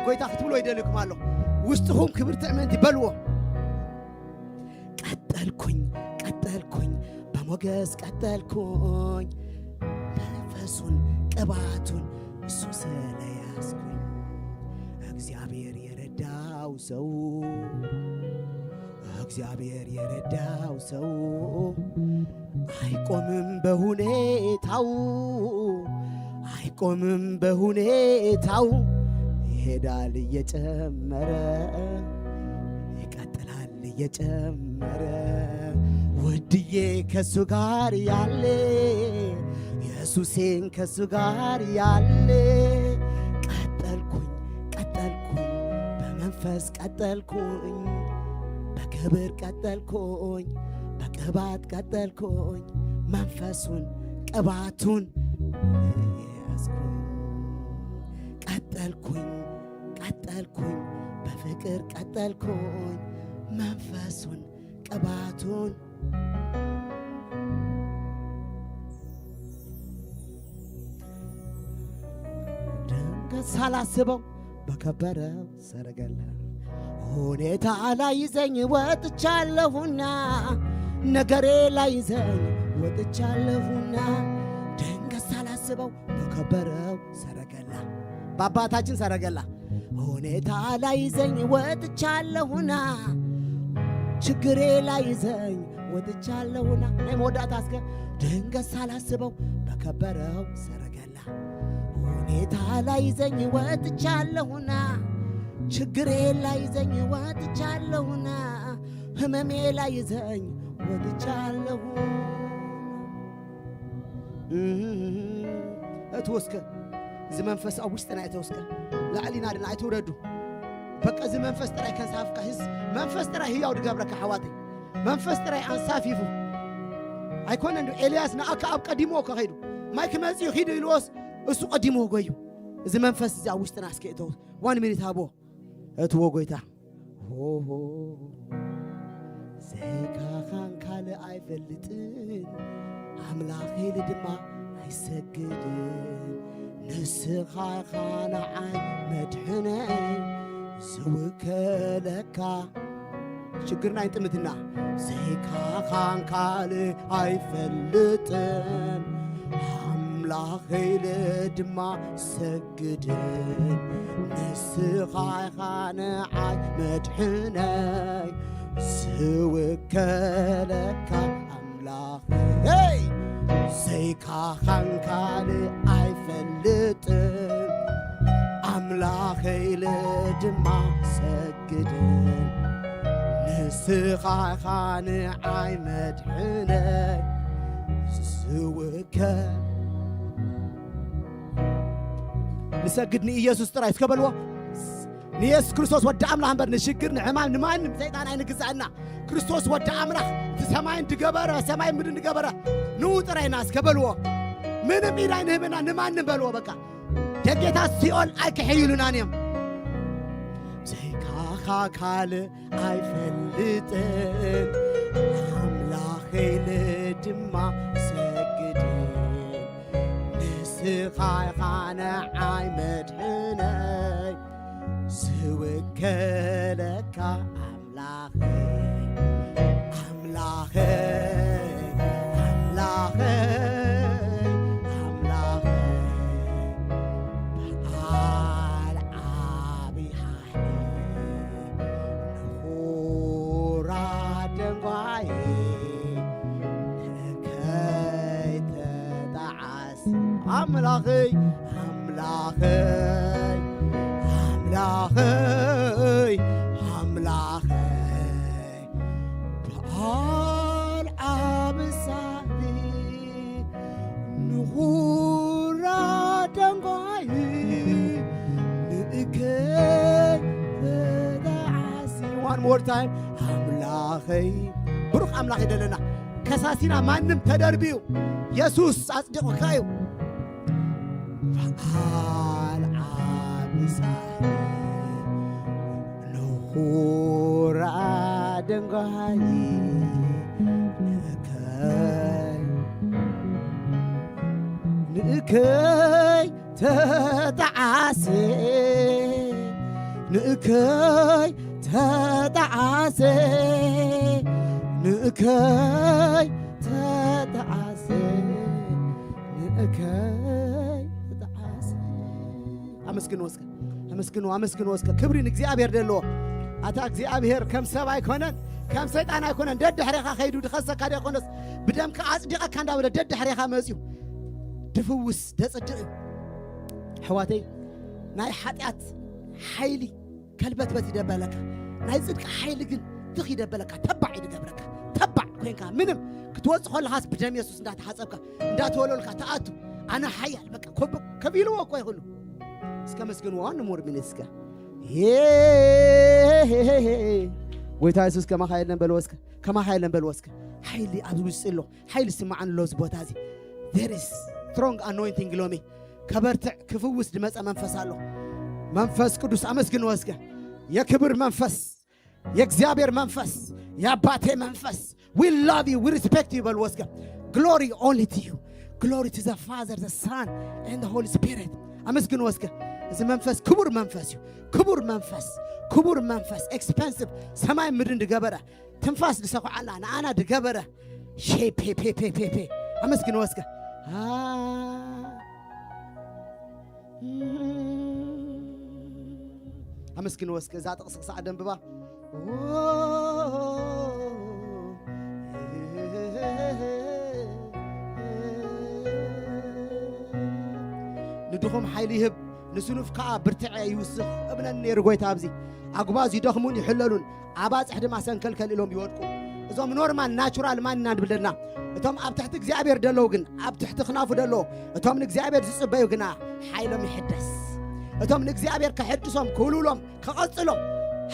ጎይታ ክትብሎ ይደልኩም ኣሎ ውስጥኹም ክብር ትዕምንቲ በልዎ ቀጠልኩኝ በሞገስ ቀጠልኩኝ መንፈሱን ቅባቱን እሱ ስለያዝኩኝ እግዚአብሔር የረዳው ሰው እግዚአብሔር የረዳው ሰው አይቆምም በሁኔታው ይሄዳል እየጨመረ ይቀጥላል እየጨመረ ውድዬ ከሱ ጋር ያለ ኢየሱሴን ከሱ ጋር ያለ ቀጠልኩኝ በመንፈስ ቀጠልኩኝ በክብር ቀጠልኩኝ በቅባት ቀጠልኩኝ መንፈሱን ቅባቱን ያዝኩኝ ቀጠልኩኝ በፍቅር ቀጠልኩኝ መንፈሱን ቅባቱን ድንገት ሳላስበው በከበረው ሰረገላ ሁኔታ ላይ ይዘኝ ወጥቻለሁና ነገሬ ላይ ይዘኝ ወጥቻለሁና ድንገት ሳላስበው በከበረው ሰረገላ በአባታችን ሰረገላ ሁኔታ ላይ ይዘኝ ወጥቻለሁና ችግሬ ላይ ይዘኝ ወጥቻለሁና እኔም ወዳት አስከ ድንገት ሳላስበው በከበረው ሰረገላ ሁኔታ ላይ ይዘኝ ወጥቻለሁና ችግሬ ላይ ይዘኝ ወጥቻለሁና ህመሜ ላይ ይዘኝ ወጥቻለሁ እትወስከ እዚ መንፈስ ኣብ ውሽጥና እትወስከ ላዕሊና ድና ኣይትውረዱ በቃ እዚ መንፈስ ጥራይ ከንሳፍካ ህዝ መንፈስ ጥራይ ህያው ድገብረካ ሓዋተይ መንፈስ ጥራይ አንሳፊፉ ኣይኮነ እንዶ ኤልያስ ንኣካ ኣብ ቀዲሞ ከኸይዱ ማይ ክመፅኡ ኺዱ ኢልዎስ እሱ ቀዲሞ ጎዩ እዚ መንፈስ እዚ ኣብ ውሽጥና እስከ እተው 1 ሚኒት ኣቦ እትዎ ጎይታ ሆሆ ዘይካኻን ካለ ኣይፈልጥን ኣምላኽ ኢሉ ድማ ኣይሰግድን ንስኻ ኢኻ ንዓይ መድሕነይ ዝውከለካ ችግርና ይንጥምትና ዘይካኻን ካለ ኣይፈልጥን ኣምላኽ ኢሉ ድማ ሰግድን ንስኻ ኢኻ ንዓይ መድሕነይ ዝውከለካ ኣምላኸይ ዘይካኻን ካልእ ኣይፈልጥን ኣምላኸይ ድማ ሰግድን ንስኻ ኢኻ ንዓይ መድሕነይ ዝውከል ንሰግድ ንኢየሱስ ጥራይ እስከበልዎ ንኢየሱስ ክርስቶስ ወዲ ኣምላኽ እምበር ንሽግር ንሕማም ንማንም ሰይጣን ኣይንግዛእና ክርስቶስ ወዲ ኣምላኽ እቲ ሰማይን ድገበረ ሰማይ ምድርን ድገበረ ንኡ ጥራይና እስከበልዎ ምንም ኢድ ኣይንህብና ንማንም በልዎ በቃ ደጌታት ሲኦል ኣይክሕይሉናን እዮም ዘይካኻ ካልእ ኣይፈልጥን ኣምላኸይ ድማ ሰግድን ንስኻ ኢኻ ንዓይ መድሕነይ ዝውከለካ ኣምላኸይ ኣምላኸይ ኣምላኸይ ኣምላኸይ በዓል ዓብይ ሓይሊ ንኹራ ደንጓይ ንከይተጣዓስ ኣምላኸይ ኣምላኸይ ኣምላኸይ ኣምላኸይ በዓል ዓብሳሊ ንኹራ ደንጓይ ንእከይ ተጣዓሲ one more time ኣምላኸይ ብሩኽ ኣምላኽ ይደለና ከሳሲና ማንም ተደርቢዩ ኢየሱስ ኣጽድቑካዩ በዓል ዓብሳሊ ንኹራ ደንጓይ ንእከይ ተጣዓሴ ንእከይ ተጣዓሴ ንእከይ ተጣዓሴ ንእከይ ተጣዓሴ ኣመስግን ወስከ ኣመስግን ወስከ ክብሪን እግዚአብሔር ደለዎ ኣታ እግዚአብሔር ከም ሰብ ኣይኮነን ከም ሰይጣን ኣይኮነን ደድሕሪኻ ኸይዱ ድኸሰካ ደይኮነስ ብደምካ ኣጽዲቐካ እንዳበለ ደድሕሪኻ መፅዩ ድፍውስ ደጽድቕ እዩ ሕዋተይ ናይ ሓጢኣት ሓይሊ ከልበትበት ይደበለካ ናይ ጽድቂ ሓይሊ ግን ትኽ ይደበለካ ተባዕ ይድገብረካ ተባዕ ኮይንካ ምንም ክትወፅእ ኸለኻስ ብደም ኢየሱስ እንዳተሓፀብካ እንዳተወለልካ ተኣቱ ኣነ ሓያል በቃ ከቢልዎ እኮ ይኽእሉ እስከ መስግንዎ ንሙር ሚኒትስከ ጎይታ ኢየሱስ ከማኻየለን በልወስከ ከማኻየለን በልወስከ ሓይሊ ኣብ ውሽጢ ኣሎ ሓይሊ ስማዓን ኣሎ ዝቦታ እዚ there is strong anointing ሎሚ ከበርትዕ ክፍውስ ድመፀ መንፈስ ኣሎ መንፈስ ቅዱስ ኣመስግን ወስከ የክብር መንፈስ የእግዚአብሔር መንፈስ የአባቴ መንፈስ we love you we respect you በል ወስከ glory only to you glory to the Father the Son and the Holy Spirit አመስግን ወስከ እዚ መንፈስ ክቡር መንፈስ እዩ ክቡር መንፈስ expensive ሰማይ ምድር እንድገበረ ትንፋስ ድሰኹዓላ ንአና ድገበረ ሼፔ ፔ አመስግን ወስከ አመስግን ወስከ እዛ ጥቅስ ደንብባ ንድኹም ሓይሊ ይህብ ንስኑፍ ከዓ ብርትዐ ይውስኽ እብለን ነይሩ ጎይታ ኣብዚ ኣጉባዝ ይደኽሙን ይሕለሉን ኣባፅሕ ድማ ሰንከልከል ኢሎም ይወድቁ እዞም ኖርማል ናቹራል ማንና ንብለና እቶም ኣብ ትሕቲ እግዚአብሔር ደለዉ ግን ኣብ ትሕቲ ክናፉ ደለዉ እቶም ንእግዚአብሔር ዝጽበዩ ግና ሓይሎም ይሕደስ እቶም ንእግዚአብሔር ከሕድሶም ክውልውሎም ከቐጽሎም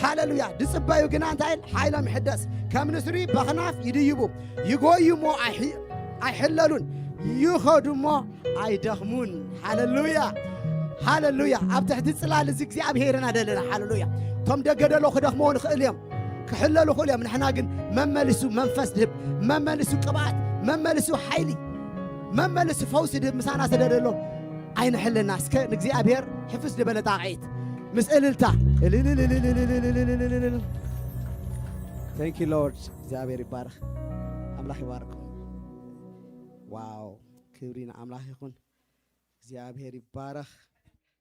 ሃሌሉያ ድጽበዩ ግና እንታይ ሓይሎም ይሕደስ ከም ንስሪ በኽናፍ ይድይቡ ይጎዩ ሞ ኣይሕለሉን ይኸዱ ሞ ኣይደኽሙን ሃሌሉያ ኣብ ትሕቲ ጽላል እዚ እግዚኣብሔርና ደለና ሃሌሉያ እቶም ደገደሎ ክደኽሞዎ ንኽእል እዮም ክሕለሉ ክእል እዮም ንሕና ግን መመልሱ መንፈስ ድህብ መመልሱ ቅብኣት መመልሱ ሓይሊ መመልሱ ፈውሲ ድህብ ምሳና ስደደሎ ኣይንሕልና እስከ ንእግዚአብሔር ሕፍስ ዝበለ ጣቕዒት ምስ እልልታ Thank you Lord እግዚአብሔር ይባረኽ አምላክ ይባረክ ዋው ክብሪና አምላክ ይኹን እግዚአብሔር ይባረኽ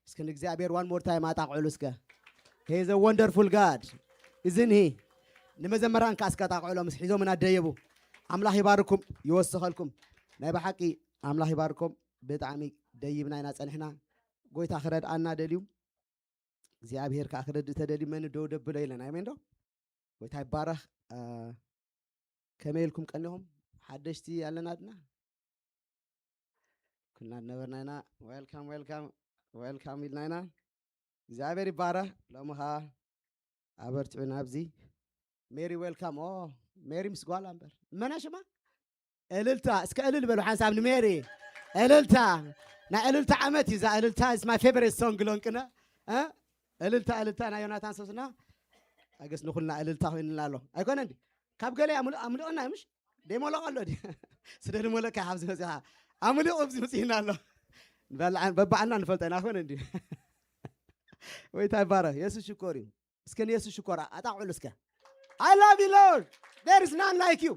እስከ ንእግዚአብሔር one more time አጣቕዕሉ እስከ He is a wonderful God isn't he ንመዘመራን ካስካ ጣቕዕሎም ሕዞምና ደየቡ አምላክ ይባርኩም ይወስኸልኩም ናይ በሓቂ አምላክ ይባርኩም ብጣዕሚ ደይብና ኢና ጸኒሕና ጎይታ ክረድአና ደልዩ እግዚአብሔር ከዓ ክረድእ ተደልዩ መን ደው ደብሎ ኢለና ኣሜን ዶ ጎይታ ይባረኽ ከመይ ኢልኩም ቀኒኹም ሓደሽቲ ኣለና ድና ኩና ነበርና ኢና ዌልካም ኢልና ኢና እግዚአብሔር ይባረኽ ሎሚ ኸ ኣበርትዑና ኣብዚ ሜሪ ዌልካም ሜሪ ምስ ጓላ እምበር መና ሽማ እልልታ እስከ እልል በሉ ሓንሳብ ንሜሪ እልልታ ናይ እልልታ ዓመት እዩ እዛ እልልታ is my favorite song ግሎንቅነ እልልታ ናይ ዮናታን ሰብስና ኣገስ ንኹልና እልልታ ኮይንና ኣሎ ኣይኮነ እንዲ ካብ ገለ ኣምልቕና ምሽ ደይመለቕ ኣሎ ዲ ስለድመለካ ሓብዚ መፅኻ ኣምልቕ ብዚ መፅኢና ኣሎ በባዕልና ንፈልጠ ኢና ኮነ እንዲ ወይታ ይባረኽ የሱስ ሽኮር እዩ እስከ ንየሱስ ሽኮር ኣጣቕዕሉ እስከ I love you Lord there is none like you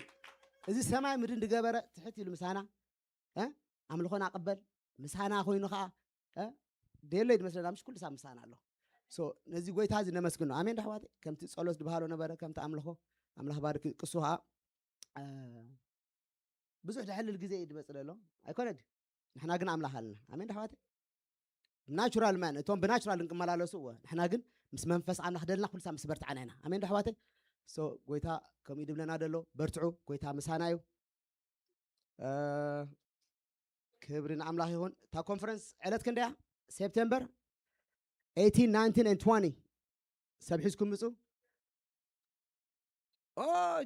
እዚ ሰማይ ምድር እንድገበረ ትሕት ኢሉ ምሳና ኣምልኾና ኣቕበል ምሳና ኮይኑ ከዓ ደሎ ይድመስለና ምሽ ኩሉ ሳብ ምሳና ኣሎ ሶ ነዚ ጎይታ እዚ ነመስግኖ ኣሜን ዳሕዋቴ ከምቲ ጸሎት ድባሃሎ ነበረ ከምቲ ኣምልኾ ኣምላኽ ባርክ ቅሱ ከዓ ብዙሕ ዝሕልል ግዜ ይድመፅለ ኣሎ ኣይኮነድ ንሕና ግን ኣምላኽ ኣለና ኣሜን ዳሕዋቴ ናቹራል ማን እቶም ብናቹራል እንቅመላለሱ ንሕና ግን ምስ መንፈስ ኣምላኽ ደልና ኩሉ ሳብ ምስ በርትዓና ኢና ኣሜን ዳሕዋቴ ሶ ጎይታ ከምኡ ይድብለና ደሎ በርትዑ ጎይታ ምሳና እዩ ክብሪ ንኣምላኽ ይኹን እታ ኮንፈረንስ ዕለት ክንደያ ሴፕቴምበር 18 19 and 20 ሰብሒዝኩም ምፁ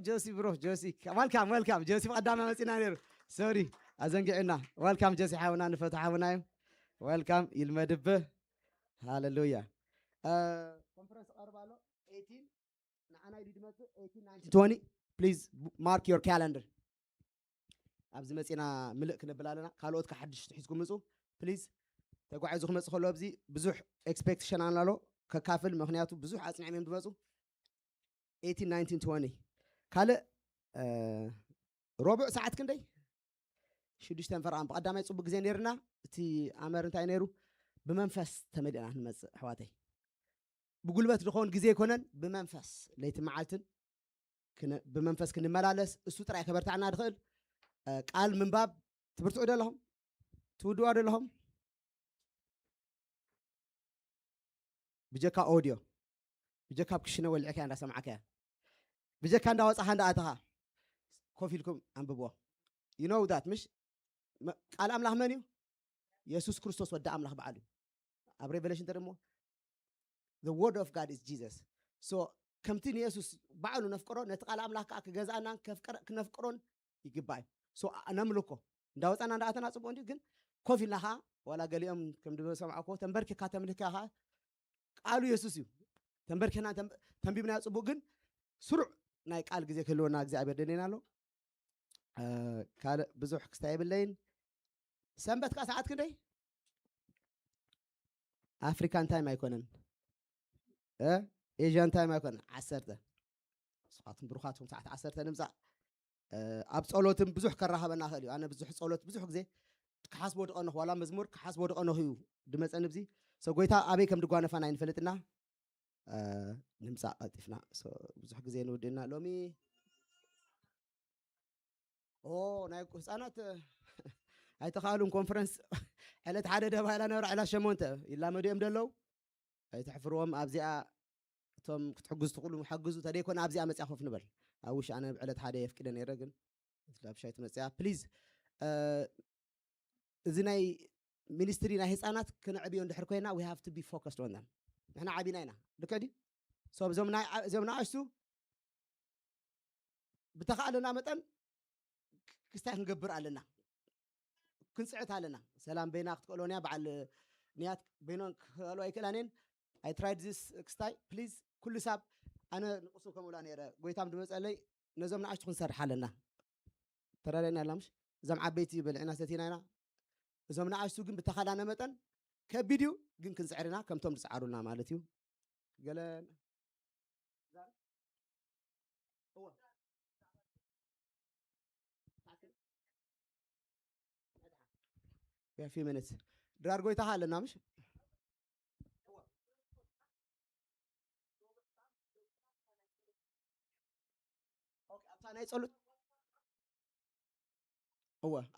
ጆሲ ብሮ ጆሲ ዌልካም ጆሲ ቀዳማ መፂና ነይሩ ሶሪ ኣዘንጊዕና ዌልካም ጆሲ ሓውና ንፈቱ ሓውና እዩ ዌልካም ይልመድብህ ሃሌሉያ ኮንፈረንስ ቀርባሎ 18 ንዓና ይድመፅእ 18 19 please mark your calendar ኣብዚ መፂና ምልእ ክንብል ኣለና ካልኦት ከሓድሽ ትሒዝኩም ምፁ ፕሊዝ ተጓዒዙ ክመፅእ ከሎ ኣብዚ ብዙሕ ኤክስፔክቴሽን ኣሎ ከካፍል ምክንያቱ ብዙሕ ኣፅኒዕም እዮም ዝመፁ 18 19 20 ካልእ ረቡዕ ሰዓት ክንደይ 6 ፈርቓን ብቐዳማይ ፅቡቅ ግዜ ነርና እቲ ኣመር እንታይ ነይሩ ብመንፈስ ተመሊእና ንመፅእ ኣሕዋተይ ብጉልበት ዝኸውን ግዜ ይኮነን ብመንፈስ ለይቲ መዓልትን ብመንፈስ ክንመላለስ እሱ ጥራይ ከበርታዕና ንኽእል ቃል ምንባብ ትብርትዑ ደለኹም ትውድዋ ደለኹም ብጀካ ኦዲዮ ብጀካ ክሽነ ወልዕካ እንዳሰማዓካ ብጀካ እንዳወፃኻ እንዳኣተኻ ኮፍ ኢልኩም አንብቦ you know that مش ቃል ኣምላኽ መን እዩ ኢየሱስ ክርስቶስ ወዲ ኣምላኽ በዓል እዩ ኣብ ሬቨሌሽን ተደሞ the word of God is Jesus so ከምቲ ንኢየሱስ በዓሉ ነፍቅሮ ነቲ ቃል ኣምላኽ ከዓ ክገዛእና ክነፍቅሮን ይግባእ so ነምልኮ እንዳወፃና እንዳኣተና ፅቡቅ እንዲ ግን ኮፍ ኢልና ከዓ ዋላ ገሊኦም ከም ድሰምዓኮ ተንበርኪካ ተምልካ ከዓ ቃሉ ኢየሱስ እዩ ተንበርኪና ተንቢብና ጽቡቅ ግን ስሩዕ ናይ ቃል ግዜ ክህልወና እግዚአብሔር ደኔና ኣሎ ካለ ብዙሕ ክስታይ ብለይን ሰንበት ካ ሰዓት ክንደይ አፍሪካን ታይም አይኮነን ኤዥያን ታይም አይኮነን 10 ስፋቱን ብሩኻቱም ሰዓት 10 ንምፃ ኣብ ጸሎትም ብዙሕ ከራኸበና ኸል እዩ ኣነ ብዙሕ ጸሎት ብዙሕ ግዜ ክሓስቦ ድቐንኹ ዋላ መዝሙር ክሓስቦ ድቐንኹ እዩ ድመፀን ብዚ ሰጎይታ ኣበይ ከም ድጓነፋና ይንፈልጥና ንምፃ ቀጢፍና ብዙሕ ግዜ ንውድና ሎሚ ናይ ህፃናት ኣይተኻሉን ኮንፈረንስ ዕለት ሓደ ደባይላ ነብራ ዕላ ሸሞንተ ይላመዱ እዮም ደለው ኣይትሕፍርዎም ኣብዚኣ እቶም ክትሕግዙ ትኽእሉ ሓግዙ ተደይኮነ ኣብዚኣ መፅያ ኮፍ ንበል ኣብ ውሽጢ ኣነ ብዕለት ሓደ የፍቅደ ነይረ ግን ላብሻይ ትመፅያ ፕሊዝ እዚ ናይ ሚኒስትሪ ናይ ህፃናት ክንዕብዮ እንድሕር ኮይና we have to be focused on them ንሕና ዓቢና ኢና ልከዲ እዞም ናእሽቱ ብተኻእለና መጠን ክስታይ ክንገብር ኣለና ክንፅዕት ኣለና ሰላም በይና ክትከሎንያ በዓል ንያት በይኖን ክኸሎ ኣይክእላንን I tried this ክስታይ ፕሊዝ ኩሉ ሳብ ኣነ ንቁሱ ከምኡላ ነይረ ጎይታም ድመፀለይ ነዞም ናእሽቱ ክንሰርሕ ኣለና ተረዳይና ኣላምሽ እዞም ዓበይቲ በልዕና ሰቲና ኢና እዞም ናእሽቱ ግን ብተኻእላና መጠን ከቢድ እዩ ግን ክንፅዕርና ከምቶም ዝፅዓሩልና ማለት እዩ ገለ We have a few minutes. ድራር ጎይታ ኣለና ምሽ ኣብታ ናይ ጸሎት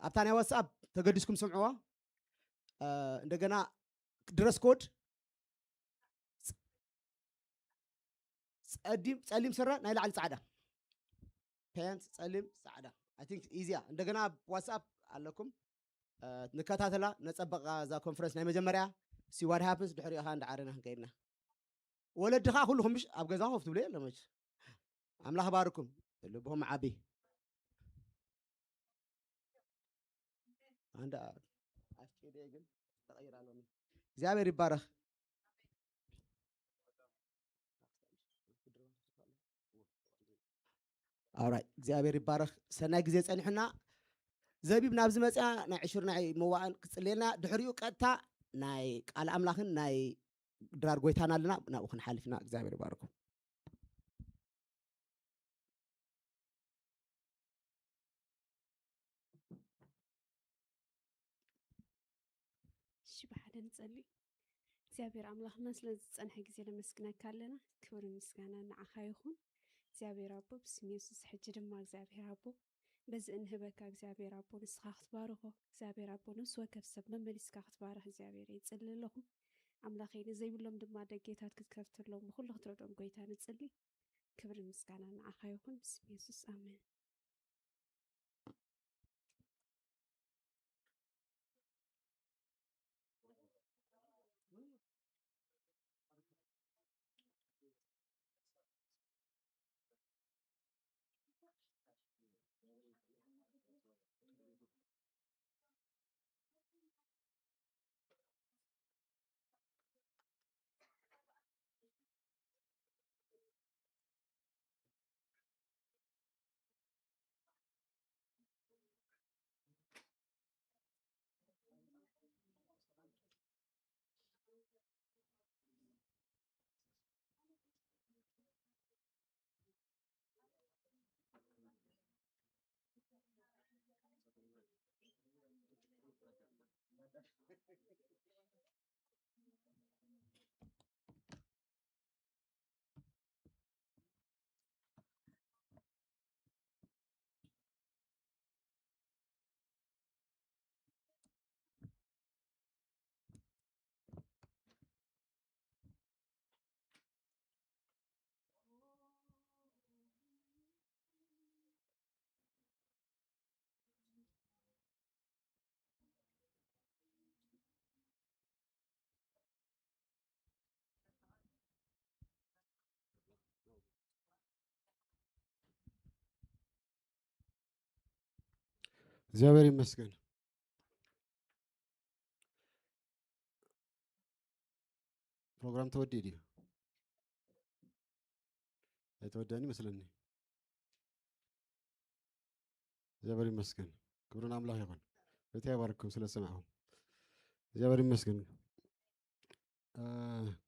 ኣብታ ናይ ዋትስኣፕ ተገዲስኩም ስምዕዋ እንደገና ድረስ ኮድ ጸሊም ስረ ናይ ላዕሊ ጻዕዳ ፓንት ጸሊም ጻዕዳ I think easier እንደገና ዋትስኣፕ ኣለኩም ንከታተላ ነጸበቃ ዛ ኮንፈረንስ ናይ መጀመርያ see what happens ድሕሪኡ ኻ እንዳዓረና ክንከይድና ወለድኻ ኩልኩም ምሽ ኣብ ገዛ ኮፍ ትብሉ የለመች ኣምላኽ ባርኩም ልብኩም ዓቢ አንዳ አፍቄዴ ግን ተቀይራለሁ እግዚአብሔር ይባረክ alright እግዚአብሔር ይባረክ ሰናይ ጊዜ ጸኒሕና ዘቢብ ናብዝ መጽያ ናይ ዕሽር ናይ መዋዕን ክጽልየና ድሕሪኡ ቀጥታ ናይ ቃል ኣምላኽን ናይ ድራር ጎይታና ኣለና ናብኡ ክንሓልፍና እግዚአብሔር ይባርኩ ሽባሓደ ንጸልይ እግዚአብሔር ኣምላኽና ስለዚ ጸንሐ ጊዜ ለመስግነካ ኣለና ክብር ምስጋና ንዓኻ ይኹን እግዚአብሔር አቦ ብስም ኢየሱስ ሕጂ ድማ እግዚአብሔር አቦ በዚ እንህበካ እግዚአብሔር አቦ ንስኻ ክትባርኾ እግዚአብሔር አቦ ንስ ወከፍ ሰብ መመሊስካ ክትባርኽ እግዚአብሔር ይጽልለኹ ኣምላኸይ ንዘይብሎም ድማ ደጌታት ክትከፍትሎም ብኩሉ ክትረዶም ጎይታ ንጽልይ ክብር ምስጋና ንዓኻ ይኹን ብስም ኢየሱስ አሜን እግዚአብሔር ይመስገን ፕሮግራም ተወደደ የተወደኒ መስለኒ እግዚአብሔር ይመስገን ክብሩን አምላክ ይሁን በቴ ያባርኩም ስለሰማሁ እግዚአብሔር ይመስገን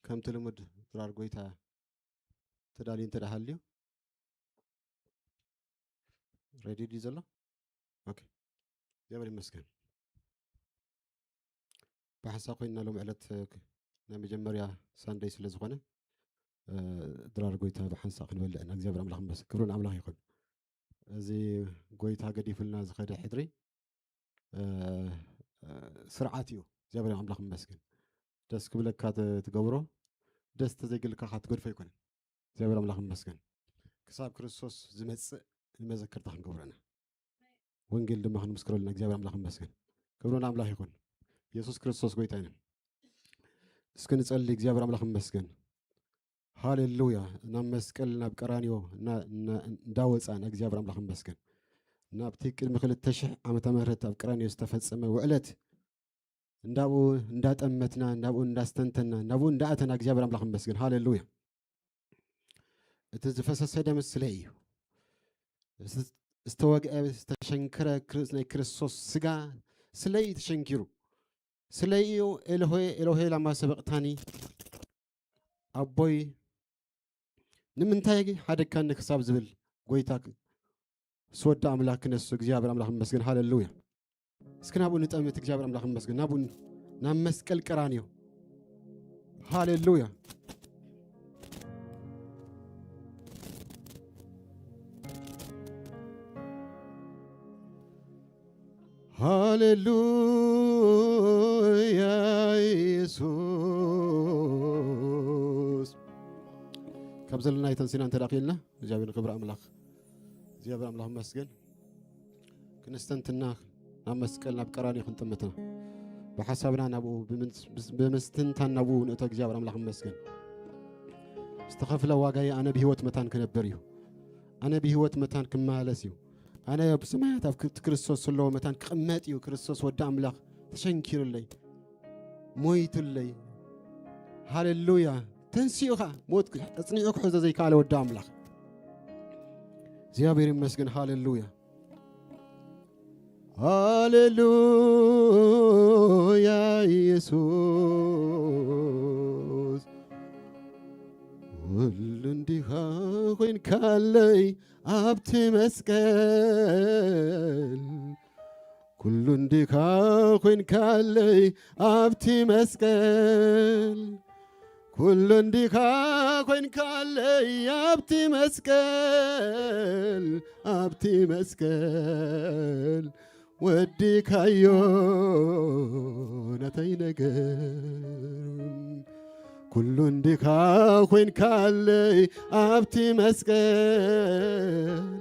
ከም ተለምድ ጥራር ጎይታ ተዳሊን ተዳሃልዩ ሬዲ ዲዘላ ኦኬ እግዚአብሔር ይመስገን በሐሳብ ኮይና ሎም ዕለት መጀመሪያ ሳንዴይ ስለዝኾነ ድራር ጎይታ በሐሳብ ክንበልዕና እግዚአብሔር አምላክ ይመስገን ክብሩን አምላክ ይሁን እዚ ጎይታ ገዲፍልና ዝኸደ ሕድሪ ስርዓት እዩ እግዚአብሔር አምላክ ይመስገን ደስ ክብለካ ትገብሮ ደስ ተዘይግልካ ካትገድፎ ይኮን እግዚአብሔር አምላክ ይመስገን ክሳብ ክርስቶስ ዝመጽእ ንመዘክርታ ክንገብረና ወንጌል ድማ ክንምስክረልና እግዚአብሔር አምላክ ይመስገን ክብሩን አምላክ ይሁን ኢየሱስ ክርስቶስ ጎይታ ነው እስኪ ንጸልይ እግዚአብሔር አምላክ ይመስገን ሃሌሉያ ናብ መስቀል ናብ ቀራንዮ እንዳወፃና እግዚአብሔር አምላክ ይመስገን ናብ ትክክል 2000 ዓመተ ምህረት ኣብ ቀራንዮ ዝተፈጸመ ውዕለት እንዳቡ እንዳጠመትና እንዳቡ እንዳስተንተና እንዳቡ እንዳአተና እግዚአብሔር አምላክ ይመስገን ሃሌሉያ እቲ ዝፈሰሰ ደም ስለይ استوجع استشنكر كريستوس سجا سلي تشنكرو سليو إلهي لما سبق تاني أبوي نمنتاجي هذا كان نكسب زبل قويتك سود أملاك نسوق جابر أملاك مسكين هاللويا سكن أبو نتأمل تجابر أملاك مسكين أبو نمسك الكرانيو هاللويا هاليلويا يسوس كبزلنا يتنسينا أنت راقيلنا جابين خبر أملاك جابر أملاك مسكين كنستنتنا نمسكلنا بقراني خنتمتنا بحسابنا نبو بمستنتنا نبو نتاك جابر أملاك مسكين استخف لو واقعي أنا بهوت متان كنبريو أنا بهوت متان كمالسيو أنا بسمعت أف كريستوس الله متان قمتي وكريستوس ودع أملاك تشنكر لي مويت لي هاللويا تنسيوها موت تصنيعك حزة زي كاله ودع أملاك زيابير مسكن هاللويا هاللويا يسوع ولندها وين كالي أبتي مسكال كل ديكا وين كالي أبتي مسكال كل ديكا وين كالي أبتي مسكال أبتي مسكال وديك أيون أتينجر كل ديكا وين كالي أبتي مسكال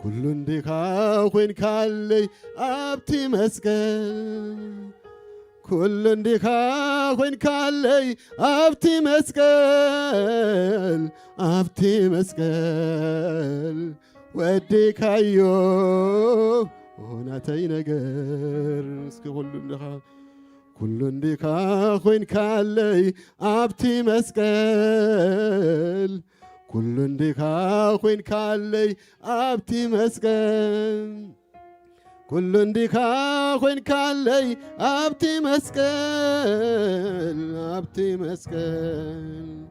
كل ديكا وين كالي أبتي مسكال كل ديكا وين كالي أبتي مسكال أبتي مسكال وديك أيو هنا تينجر كل ديكا كل ديكا وين كالي أبتي مسكال كل ديكا وين كالي أبتي مسكال كل ديكا وين كالي أبتي مسكال أبتي مسكال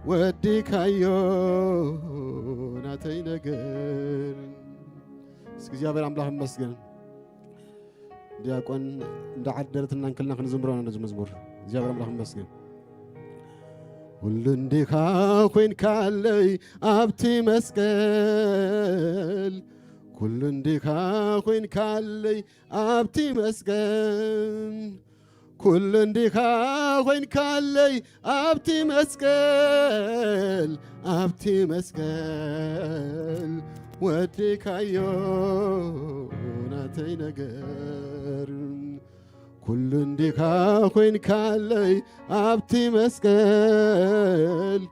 وديك أيون أتينجر እግዚአብሔር አምላክ ይመስገን ዲያቆን እንዳዓደረትና እንከልና ከንዝምሮና እንደዚህ መዝሙር እግዚአብሔር አምላክ ይመስገን ሁሉን ዲካ ኮይን ካለይ አብቲ መስቀል ሁሉን ዲካ ኮይን ካለይ አብቲ መስቀል ሁሉን ዲካ ኮይን ካለይ አብቲ መስቀል አብቲ መስቀል وديكايو ناتي نجر كل ديكا وين كالي أبتي مسكال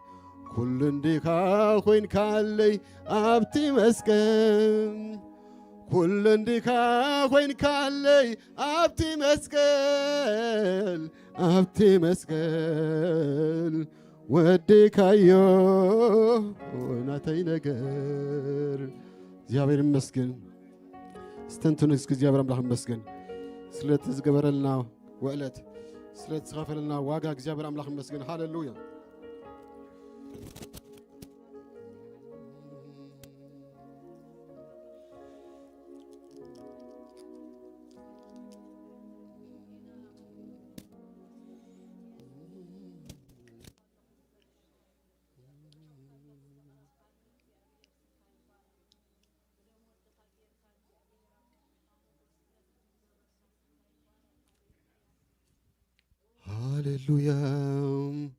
كل ديكا وين كالي أبتي مسكال كل ديكا وين كالي أبتي مسكال أبتي مسكال ወዴካዮ ናተይ ነገር እግዚአብሔር ይመስገን። استنتون اسكزيا برام لهم مسكن سلت زغبرلنا وقلت سلت زغفلنا واقع اكزيا برام لهم مسكن هاليلويا هاليلويا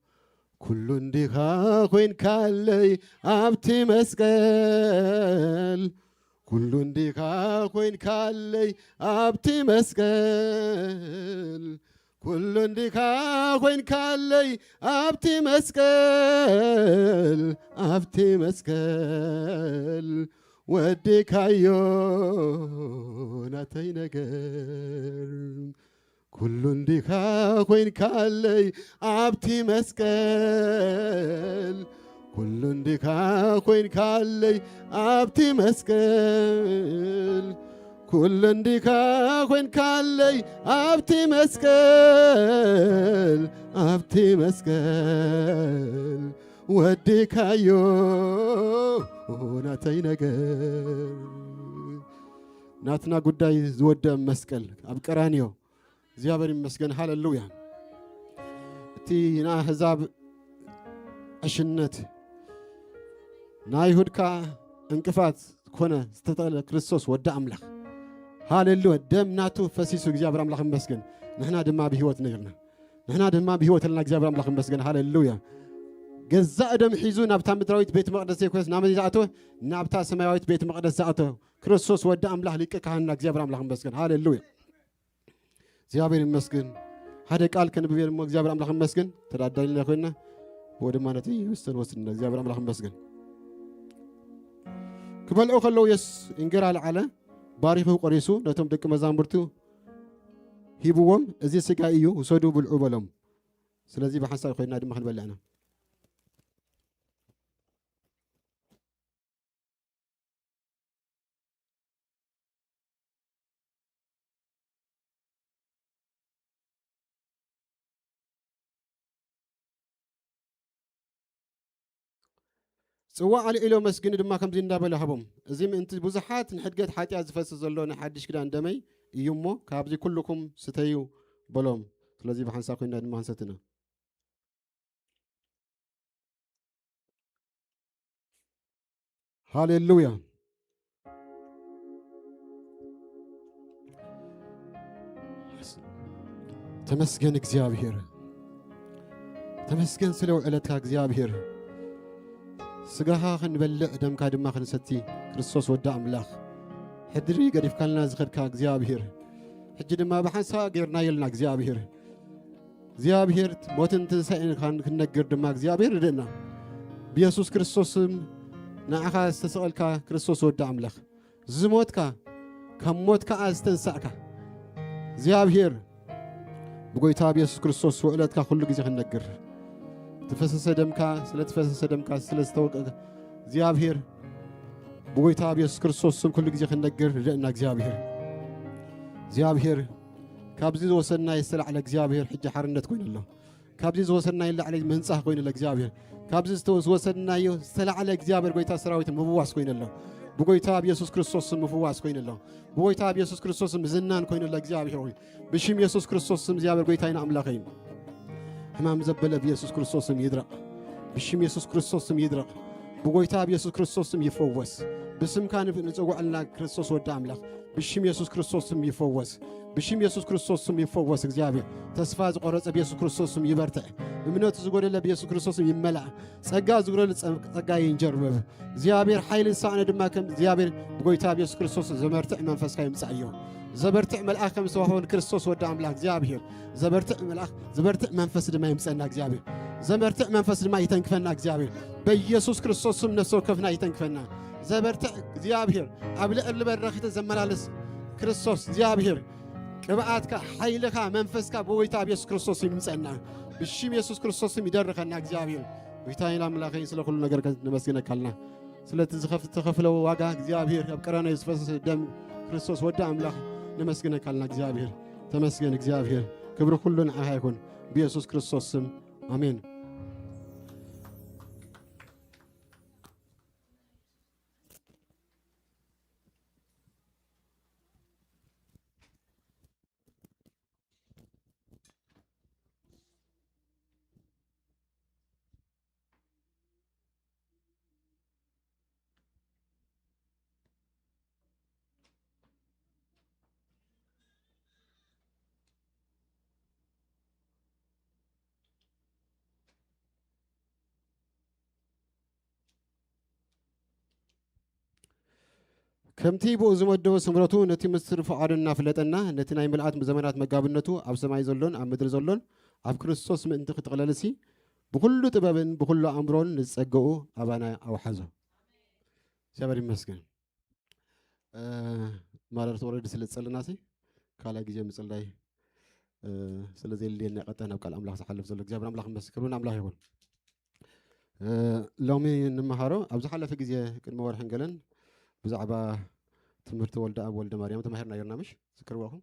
كل انديها وين كالي ابتي مسكال كل انديها وين كالي ابتي مسكال كل انديها وين كالي ابتي مسكال ابتي مسكال وديكايو ناتي نجر كل انديها وين كالي ابتي مسكال كل انديها وين كالي ابتي مسكال كل انديها وين كالي ابتي مسكال ابتي مسكال وديكايو ناتي نجر ناتنا قداي زودم مسكال ابقرانيو እግዚአብሔር ይመስገን ሃሌሉያ እቲና ህዛብ አሽነት ናይሁድካ እንቅፋት ኮነ ዝተጠለ ክርስቶስ ወደ አምላክ ሃሌሉያ ደምናቱ ፈሲሱ እግዚአብሔር አምላክ ይመስገን ንሕና ድማ በህይወት ነርና ንሕና ድማ በህይወት ለና እግዚአብሔር አምላክ ይመስገን ሃሌሉያ ገዛ ደም ሒዙ ናብታ ምድራዊት ቤተ መቅደስ ይኮስ ናመዚ ዛአቶ ናብታ ሰማያዊት ቤተ መቅደስ ዛአቶ ክርስቶስ ወደ አምላክ ሊቀ ካህንና እግዚአብሔር አምላክ ይመስገን ሃሌሉያ እግዚአብሔር ይመስገን ሀደ ቃል ከነብየር ሞ እግዚአብሔር አምላክ ይመስገን ተዳዳሪና ኮይና ወደ ማነቲ ወስን እግዚአብሔር አምላክ ይመስገን ክበልዑ ከለው የስ እንገራ ለዓለ ባሪፉ ቆሪሱ ነቶም ደቅ መዛምርቱ ሂብዎም እዚ ስጋ እዩ ወሰዱ ብልዑ በሎም ስለዚህ በሐሳብ ኮይና ድማ ክንበላና ጽዋ على إلو مسكين دما كم زين دابل هبهم زين أنت بزحات نحدقت حاتي أزفس زلون حدش كده عندمي يومه كابزي كلكم ستيو بلوم لازم بحنساقين دم حنستنا هاليلويا تمسكن እግዚአብሔር تمسكن سلو علتك እግዚአብሔር سجاها خن بلع دم كادم ما خن ستي كريستوس ودا أملاخ حدري قريف كلنا زخر كاك زيابهير حجد ما بحنسا غيرنا يلنا زيابهير زيابهير موتن تنسين خان كنقر دماغ زيابهير ردنا بيسوس كريستوس نعخا استسأل كا كريستوس ودا أملاخ زموت كا كموت كا استنسأك زيابهير بقول تاب يسوس كريستوس وقلت كا كل جزء خنقر تفسس دمك سلتفسس دمك سلستوق እግዚአብሔር በጌታ ኢየሱስ ክርስቶስ ስም ሁሉ ጊዜ ከነገር ለና እግዚአብሔር ካብዚ ወሰና ይስላዕ ለእግዚአብሔር ሕጂ ሓርነት ኮይነሎ ካብዚ ወሰና ይላዕ መንጻህ ኮይነሎ እግዚአብሔር ካብዚ ወሰና ይስላዕ ለእግዚአብሔር ጌታ ሰራዊት ምብዋስ ኮይነሎ በጌታ ኢየሱስ ክርስቶስ ስም ምብዋስ ኮይነሎ በጌታ ኢየሱስ ክርስቶስ ስም ዝናን ኮይነሎ እግዚአብሔር ሆይ በሽም ኢየሱስ ክርስቶስ ስም እግዚአብሔር ጌታዬን አምላኬን حمام زبلة بيسوس كريستوس يدرق بشم يسوس كريستوس يدرق بقويتها بيسوس كريستوس يفوز بسم كان نتوقع لنا كريستوس ودام لك بشم يسوس كريستوس يفوز بشم يسوس كريستوس يفوز እግዚአብሔር ተስፋ ዝቆረጸ በኢየሱስ ክርስቶስ ይበርታ እምነቱ ዝጎደለ በኢየሱስ ክርስቶስ ይመላ ጸጋ ዝጎደለ ጸጋ ይንጀርበብ እግዚአብሔር ኃይል ሳነ ድማ ከም እግዚአብሔር በጎይታ በኢየሱስ ክርስቶስ ዘመርታ መንፈስ ካይምጻዮ زبرتع ملأخ كم سواه كريستوس ودا أملاك زيابير زبرتع ملأخ زبرتع منفس دما يمسنا زيابير زبرتع منفس دما يتنكفنا زيابير بيسوس كريستوس من نسوا كفنا يتنكفنا زبرتع زيابير قبل اللي برخت زملالس كريستوس زيابير كبعاتك حيلك منفسك بويتا بيسوس كريستوس يمسنا بشيم يسوع كريستوس يدرخ أن እግዚአብሔር ويتاين أملاخي سلا كل نجار نمسكنا كلنا سلا تخفلوا واقع እግዚአብሔር يبكرنا يسفس دم كريستوس ودا أملاخ نمسكنا كلنا እግዚአብሔር تمسكنا እግዚአብሔር كبر كلنا عهيكون بيسوع كريستوس آمين. كمتي بوز مدو سمرتو نتي مصر فعالنا فلتنا نتي ناي ملعات زمانات مقابلنتو أب سماي زلون أب مدر زلون أب كريستوس من انتخ تقللسي بكل تبابن بكل أمرون نتسقو أبانا أو حزو سيبري مسكن مالرت ورد سلت سلناسي كالا جيجي مسلاي سلزي اللي نقطنا وقال أملاح سحلف زلك جابر أملاح مسكرون أملاح يقول لومي نمهارو أبز حلف جيجي كن مورحن قلن بزعبا تمرت ولد أب ولد مريم تمهرنا يرنامش سكروهم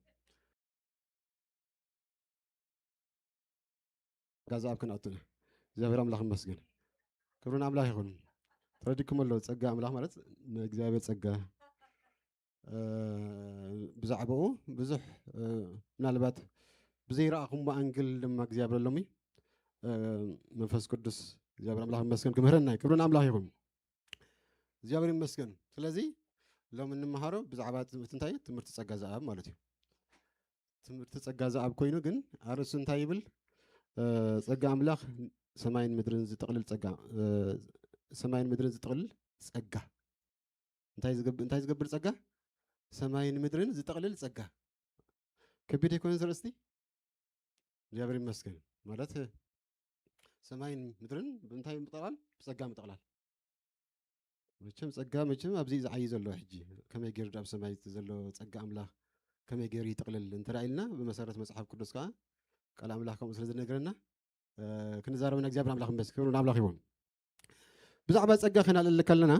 غازا أب كناتنا زابير أملاح مسجن كبرنا أملاح يكون ترديكم الله تسجع أملاح مرت زابير تسجع بزعبه بزح من البات بزيرأهم بأنجل لما زابير لومي منفس قدس زابير أملاح مسجن كبرنا أملاح يكون زابير مسجن سلازي لو من المهارة بزعبات تنتهي تمرت تسجع زعاب مالتي تمرت تسجع زعاب كوينو جن عرس تنتهي بال تسجع أملاخ سماين مدرن زتقلل تسجع سماين مدرن زتقلل تسجع انتهي زقبل تسجع سماين مدرن زتقلل تسجع كبير يكون سرستي زابير مسجن مالته سماين مدرن بنتهي مطلال تسجع مطلال مچم ጸጋ مچم ابزي زعي زلو حجي كما يجير داب سماي زلو ጸጋ املاح كما يجير يتقلل انترايلنا بمسارة مصحف قدس كا قال املاحكم سلازي نغرنا كنزاربنا እግዚአብሔር املاح بس كبرنا املاح يሆን بزعبا ጸጋ خنا لكلنا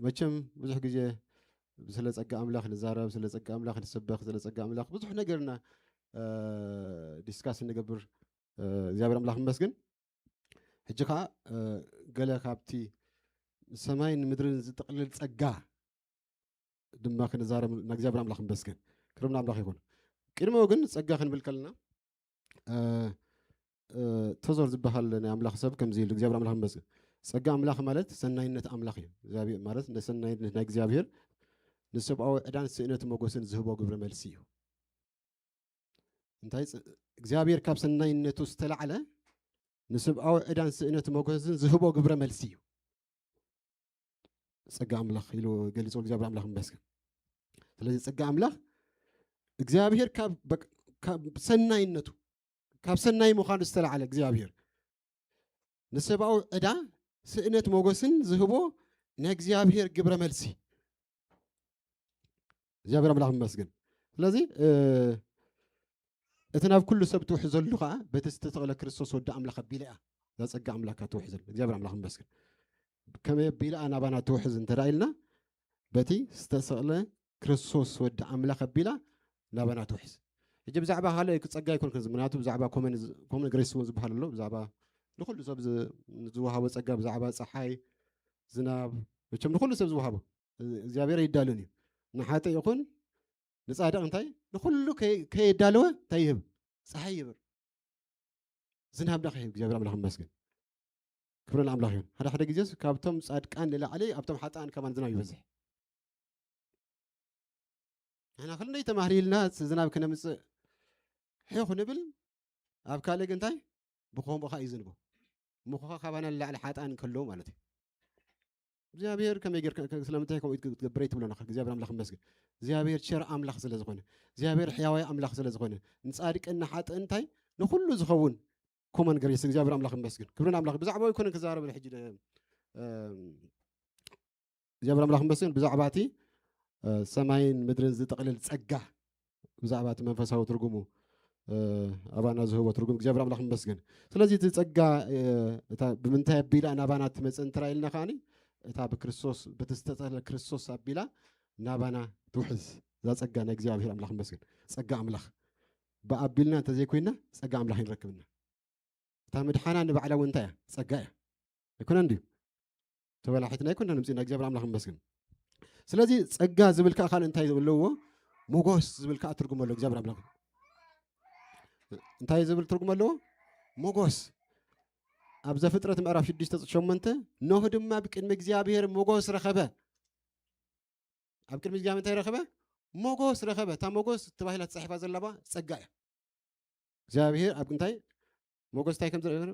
مچم بزح ግዜ ስለ ጸጋ املاح نزارب ስለ ጸጋ املاح نسبخ ስለ ጸጋ املاح بزح ነገርنا ዲስካስ ንገብር እግዚአብሔር املاح مسكن حجي كا ገለ ካብቲ سماين مدرن زتقلل تسقى دما كنزارب نغزابر املاح مسكن كرمنا املاح يكون قدمو ግን تسقى خنبلكلنا تزور زبحال نا املاح سب كم زي غزابر املاح مسكن تسقى املاح مالت سناينت املاح زابي مالت نسناينت نغزابير نسباو ادان سئنت مغوسن زهبو غبر ملسيو انتي غزابير كاب سناينت استلعله نسباو ادان سئنت مغوسن زهبو غبر ملسيو ጸጋ አምላኽ ኢሉ ገሊጾ እግዚአብሔር አምላኽ መስገን ስለዚህ ጸጋ አምላኽ እግዚአብሔር ካብ ሰናይነቱ ካብ ሰናይ ምዃኑ ዝተላዓለ እግዚአብሔር ንሰብኣዊ ዕዳ ስእነት ሞገስን ዝህቦ ንእግዚአብሔር ግብረ መልሲ እግዚአብሔር አምላኽ መስገን ስለዚህ እቲ ናብ ኩሉ ሰብ ትውሕ ዘሉ ከዓ በቲ ዝተተቕለ ክርስቶስ ወዲ ኣምላኽ ኣቢላ እያ ጸጋ ኣምላኽ ትውሕ ዘሉ እግዚአብሔር አምላኽ መስገን كما بيلا أنا بنا توحز انترايلنا بتي استسأل كريستوس ود عملاق بيلا نبنا توحز يجيب زعبا هلا يتصقى يكون كزمناتو زعبا كومن غريسوز بحال الله زعبا لكل سب زوها وتصقى بزعبا صحاي زناب وكم لكل سب زوها زيابير يدالوني نحاتي يكون نصادق انتي لكل كي يدالوه تيهب صحاي يبر زناب داخل زيابير عملاق مسكن كبرنا أملاح يون هذا حدا جيس كابتم صادق أن لا عليه أبتم حتى أن كمان زنا يفزح إحنا خلنا يتمهري الناس زنا بكنا مس حيو خنبل أبكالي جنتاي بخوم بخا يزنبو مخها خبانا لا على حتى أن كلهم مالتي زيابير كم يجر سلامتها كم يتقبريت ولا نخل زيابير أملاح مسك زيابير شر أملاح زلزقونه زيابير حيوي أملاح زلزقونه نصادق أن حتى أنتاي نخلو زخون كومن غريس እግዚአብሔር አምላኽ መስገን ክብርን አምላኽ ብዛዕባው ይኮነ ከዛረብ ለሕጂ እግዚአብሔር አምላኽ መስገን ብዛዕባቲ ሰማይን ምድርን ዝጠቅልል ጸጋ ብዛዕባቲ መንፈሳዊ ትርጉሙ ኣባና ዝህቦ ትርጉም እግዚኣብሔር ኣምላኽ ይመስገን ስለዚ እቲ ፀጋ እታ ብምንታይ ኣቢላ ናባና ትመፅእ እንትራ ኢልና ከዓኒ እታ ብክርስቶስ ብትስተተለ ክርስቶስ ኣቢላ ናባና ትውሕዝ እዛ ፀጋ ናይ እግዚኣብሔር ኣምላኽ ይመስገን ፀጋ ኣምላኽ ብኣቢልና እንተዘይኮይና ፀጋ ኣምላኽ ይንረክብና እታ ምድሓና ንባዕላ እውን እንታይ እያ ፀጋ እያ ኣይኮነን ድዩ ተበላሒትና ኣይኮነን ንምፅና እግዚኣብሔር ኣምላኽ ይመስገን ስለዚ ፀጋ ዝብል ከዓ ካልእ እንታይ ኣለዎ ሞጎስ ዝብል ከዓ ትርጉም ኣለዎ እግዚኣብሔር ኣምላኽ እንታይ ዝብል ትርጉም ኣለዎ ሞጎስ ኣብ ዘፍጥረት ምዕራፍ 6:8 ኖህ ድማ ብቅድሚ እግዚኣብሔር ሞጎስ ረኸበ ኣብ ቅድሚ እግዚኣብሔር እንታይ ረኸበ ሞጎስ ረኸበ እታ ሞጎስ ተባሂላ ተፃሒፋ ዘለባ ፀጋ እያ እግዚኣብሔር ኣብ እንታይ ሞጎስ እንታይ ከም ዝረኸበ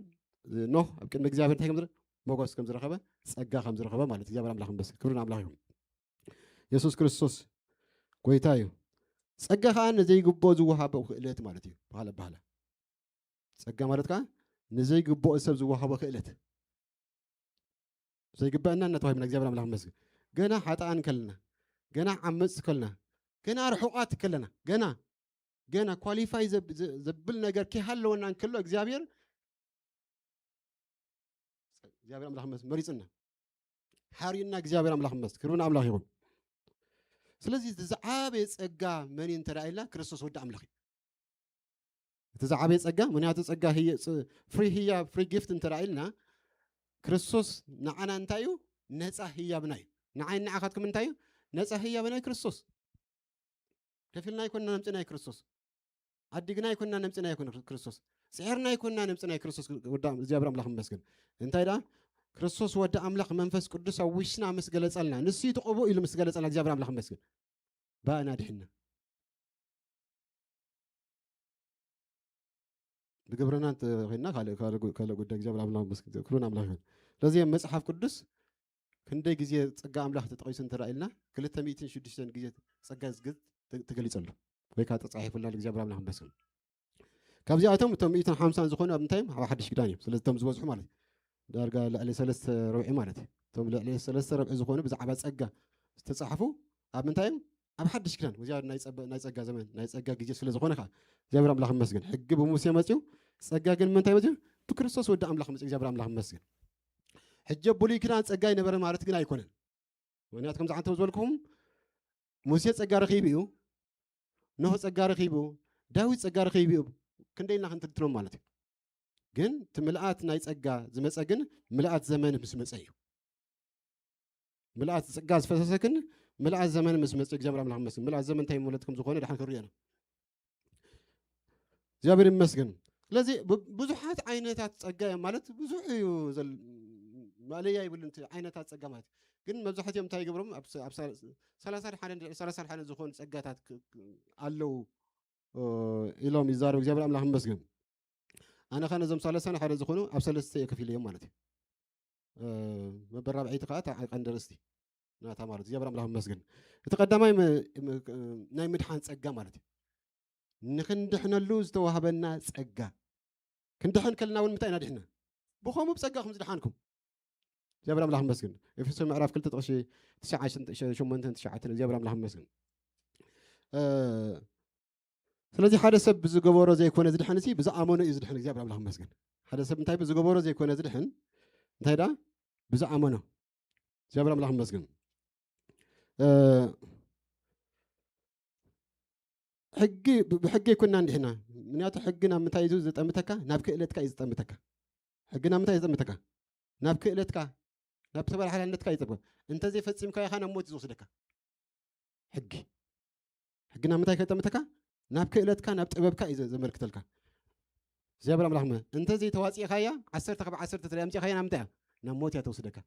ኖህ ኣብ ቅድሚ እግዚኣብሔር እንታይ ከም ዝረኸበ ሞጎስ ከም ዝረኸበ ፀጋ ከም ዝረኸበ ማለት እግዚኣብሔር ኣምላኽ ይመስገን ክብርን ኣምላኽ ይሁን ኢየሱስ ክርስቶስ ጎይታ እዩ ፀጋ ከዓ ንዘይግብኦ ዝወሃቦ ክእለት ማለት እዩ ባህላ ፀጋ ማለት ከዓ ንዘይግብኦ ሰብ ዝወሃቦ ክእለት ዘይግበአና እናተዋሂብና እግዚኣብሔር ኣምላኽ ይመስገን ገና ሓጣን ከለና ገና ዓመፅ ከለና ገና ርሑቃት ከለና ገና ኳሊፋይ ዘብል ነገር ከይሃለወና እንከሎ እግዚአብሔር ኣምላኽ ይመስገን መሪፅና ሓሪና እግዚአብሔር ኣምላኽ ይመስገን ክብርን ኣምላኽ ይሁን ስለዚ ዝዓበየ ፀጋ መን እንተራኢልና ክርስቶስ ወዲ ኣምላኽ እዩ እቲ ዝዓበየ ፀጋ ምክንያቱ ፀጋ ፍሪ ጊፍት እንተራኢልና ክርስቶስ ንዓና እንታይ እዩ ነፃ ህያብና እዩ ንዓይን ንዓኻትኩም እንታይ እዩ ነፃ ህያብና እዩ ክርስቶስ ከፊልና ይኮንና ነምፅና እዩ ክርስቶስ ዓዲግና ይኮንና ነምፅና ይኮን ክርስቶስ ፅዕርና ይኮንና ነምፅና እዩ ክርስቶስ እግዚኣብሔር ኣምላኽ ይመስገን እንታይ ዳ ክርስቶስ ወዲ ኣምላኽ መንፈስ ቅዱስ ኣብ ውሽና ምስ ገለፀልና ንሱ ትቕቡእ ኢሉ ምስ ገለፀልና እግዚኣብሔር ኣምላኽ ይመስገን ባእና ድሕና ብግብርና ኮይና ካልእ ጉዳይ እግዚኣብሔር ኣምላኽ ይመስገን ክብርን ኣምላኽ ይሁን ስለዚ መፅሓፍ ቅዱስ ክንደይ ግዜ ፀጋ ኣምላኽ ተጠቂሱ እንተራኢልና 206 ግዜ ፀጋ ተገሊፀሉ ወይ ከዓ ተፃሒፉልና እግዚኣብሔር ኣምላኽ ይመስገን ካብዚኣቶም እቶም 150 ዝኾኑ ኣብ ምንታይ ኣብ ሓድሽ ኪዳን እዮም ስለዚ እቶም ዝበዝሑ ማለት እዩ ዳርጋ ልዕሊ 3 ረብዒ ማለት እዩ እቶም ልዕሊ 3 ረብዒ ዝኾኑ ብዛዕባ ፀጋ ዝተፃሕፉ ኣብ ምንታይ ኣብ ሓድሽ ኪዳን ወዚያ ናይ ፀጋ ዘመን ናይ ፀጋ ግዜ ስለ ዝኾነ ከዓ እግዚኣብሔር ኣምላኽ ይመስገን ሕጊ ብሙሴ መፅኡ ፀጋ ግን ምንታይ መፅኡ ብክርስቶስ ወዲ ኣምላኽ መፅኡ እግዚኣብሔር ኣምላኽ ይመስገን ሕጂ ብሉይ ኪዳን ፀጋ ይነበረ ማለት ግን ኣይኮነን ምክንያቱ ከምዚ ዓንተ ዝበልኩኹም ሙሴ ፀጋ ረኺቡ እዩ ኖህ ፀጋ ረኺቡ ዳዊት ፀጋ ረኺቡ እዩ ክንደይ ኢልና ክንትንትኖም ማለት እዩ ግን እቲ ምልኣት ናይ ፀጋ ዝመፀ ግን ምልኣት ዘመን ምስ መፀ እዩ ምልኣት ፀጋ ዝፈሰሰ ግን ምልኣት ዘመን ምስ መፀ እግዚኣብሔር ኣምላኽ ይመስገን ምልኣት ዘመን እንታይ ማለት ከም ዝኾነ ድሓን ክሪአና እግዚኣብሔር ይመስገን ስለዚ ብዙሓት ዓይነታት ፀጋ ማለት ብዙሕ እዩ ማለያ ይብል እንት ዓይነታት ፀጋ ማለት ግን መብዛሕትኦም እንታይ ይገብሮም ኣብ 31 ዝኾኑ ፀጋታት ኣለው ኢሎም ይዛረቡ እግዚኣብሔር ኣምላኽ ይመስገን ኣነ ኸ ነዞም 31 ዝኾኑ ኣብ 3 ከፊለ እዮም ማለት እዩ መበል ራብዒቲ ከዓ ቀንዲ ርእስቲ ናታ ማለት እግዚኣብሔር ኣምላኽ ይመስገን እቲ ቀዳማይ ናይ ምድሓን ፀጋ ማለት እዩ ንክንድሕነሉ ዝተዋህበና ፀጋ ክንድሕን ከለና እውን ምንታይ ኢና ድሕና ብኸምኡ ብፀጋ ከም ዝድሓንኩም እግዚኣብሔር ኣምላኽ ይመስገን ኤፌሶን ምዕራፍ 2 ጥቕሲ 9-8 እግዚኣብሔር ኣምላኽ ይመስገን ስለዚ ሓደ ሰብ ብዝገበሮ ዘይኮነ ዝድሕን ሲ ብዝኣመኖ እዩ ዝድሕን እግዚኣብሔር ኣምላኽ ይመስገን ሓደ ሰብ እንታይ ብዝገበሮ ዘይኮነ ዝድሕን እንታይ ዳ ብዝኣመኖ እግዚኣብሔር ኣምላኽ ይመስገን ሕጊ ብሕጊ ይኮንና እንድሕና ምክንያቱ ሕጊ ናብ ምንታይ እዩ ዝጠምተካ ናብ ክእለትካ እዩ ዝጠምተካ ሕጊ ናብ ምንታይ እዩ ዝጠምተካ ናብ ክእለትካ ናብ ተበላሕላነትካ ይፅበ እንተዘይፈፂምካ ኢኻ ናብ ሞት ዝወስደካ ሕጊ ናብ ምንታይ ከይጠምተካ ናብ ክእለትካ ናብ ጥበብካ እዩ ዘመልክተልካ እግዚኣብሔር ኣምላኽ እንተዘይተዋፂእኻያ 10 ተለምፂእኻያ ናብ ምንታይ ናብ ሞት እያ ተወስደካ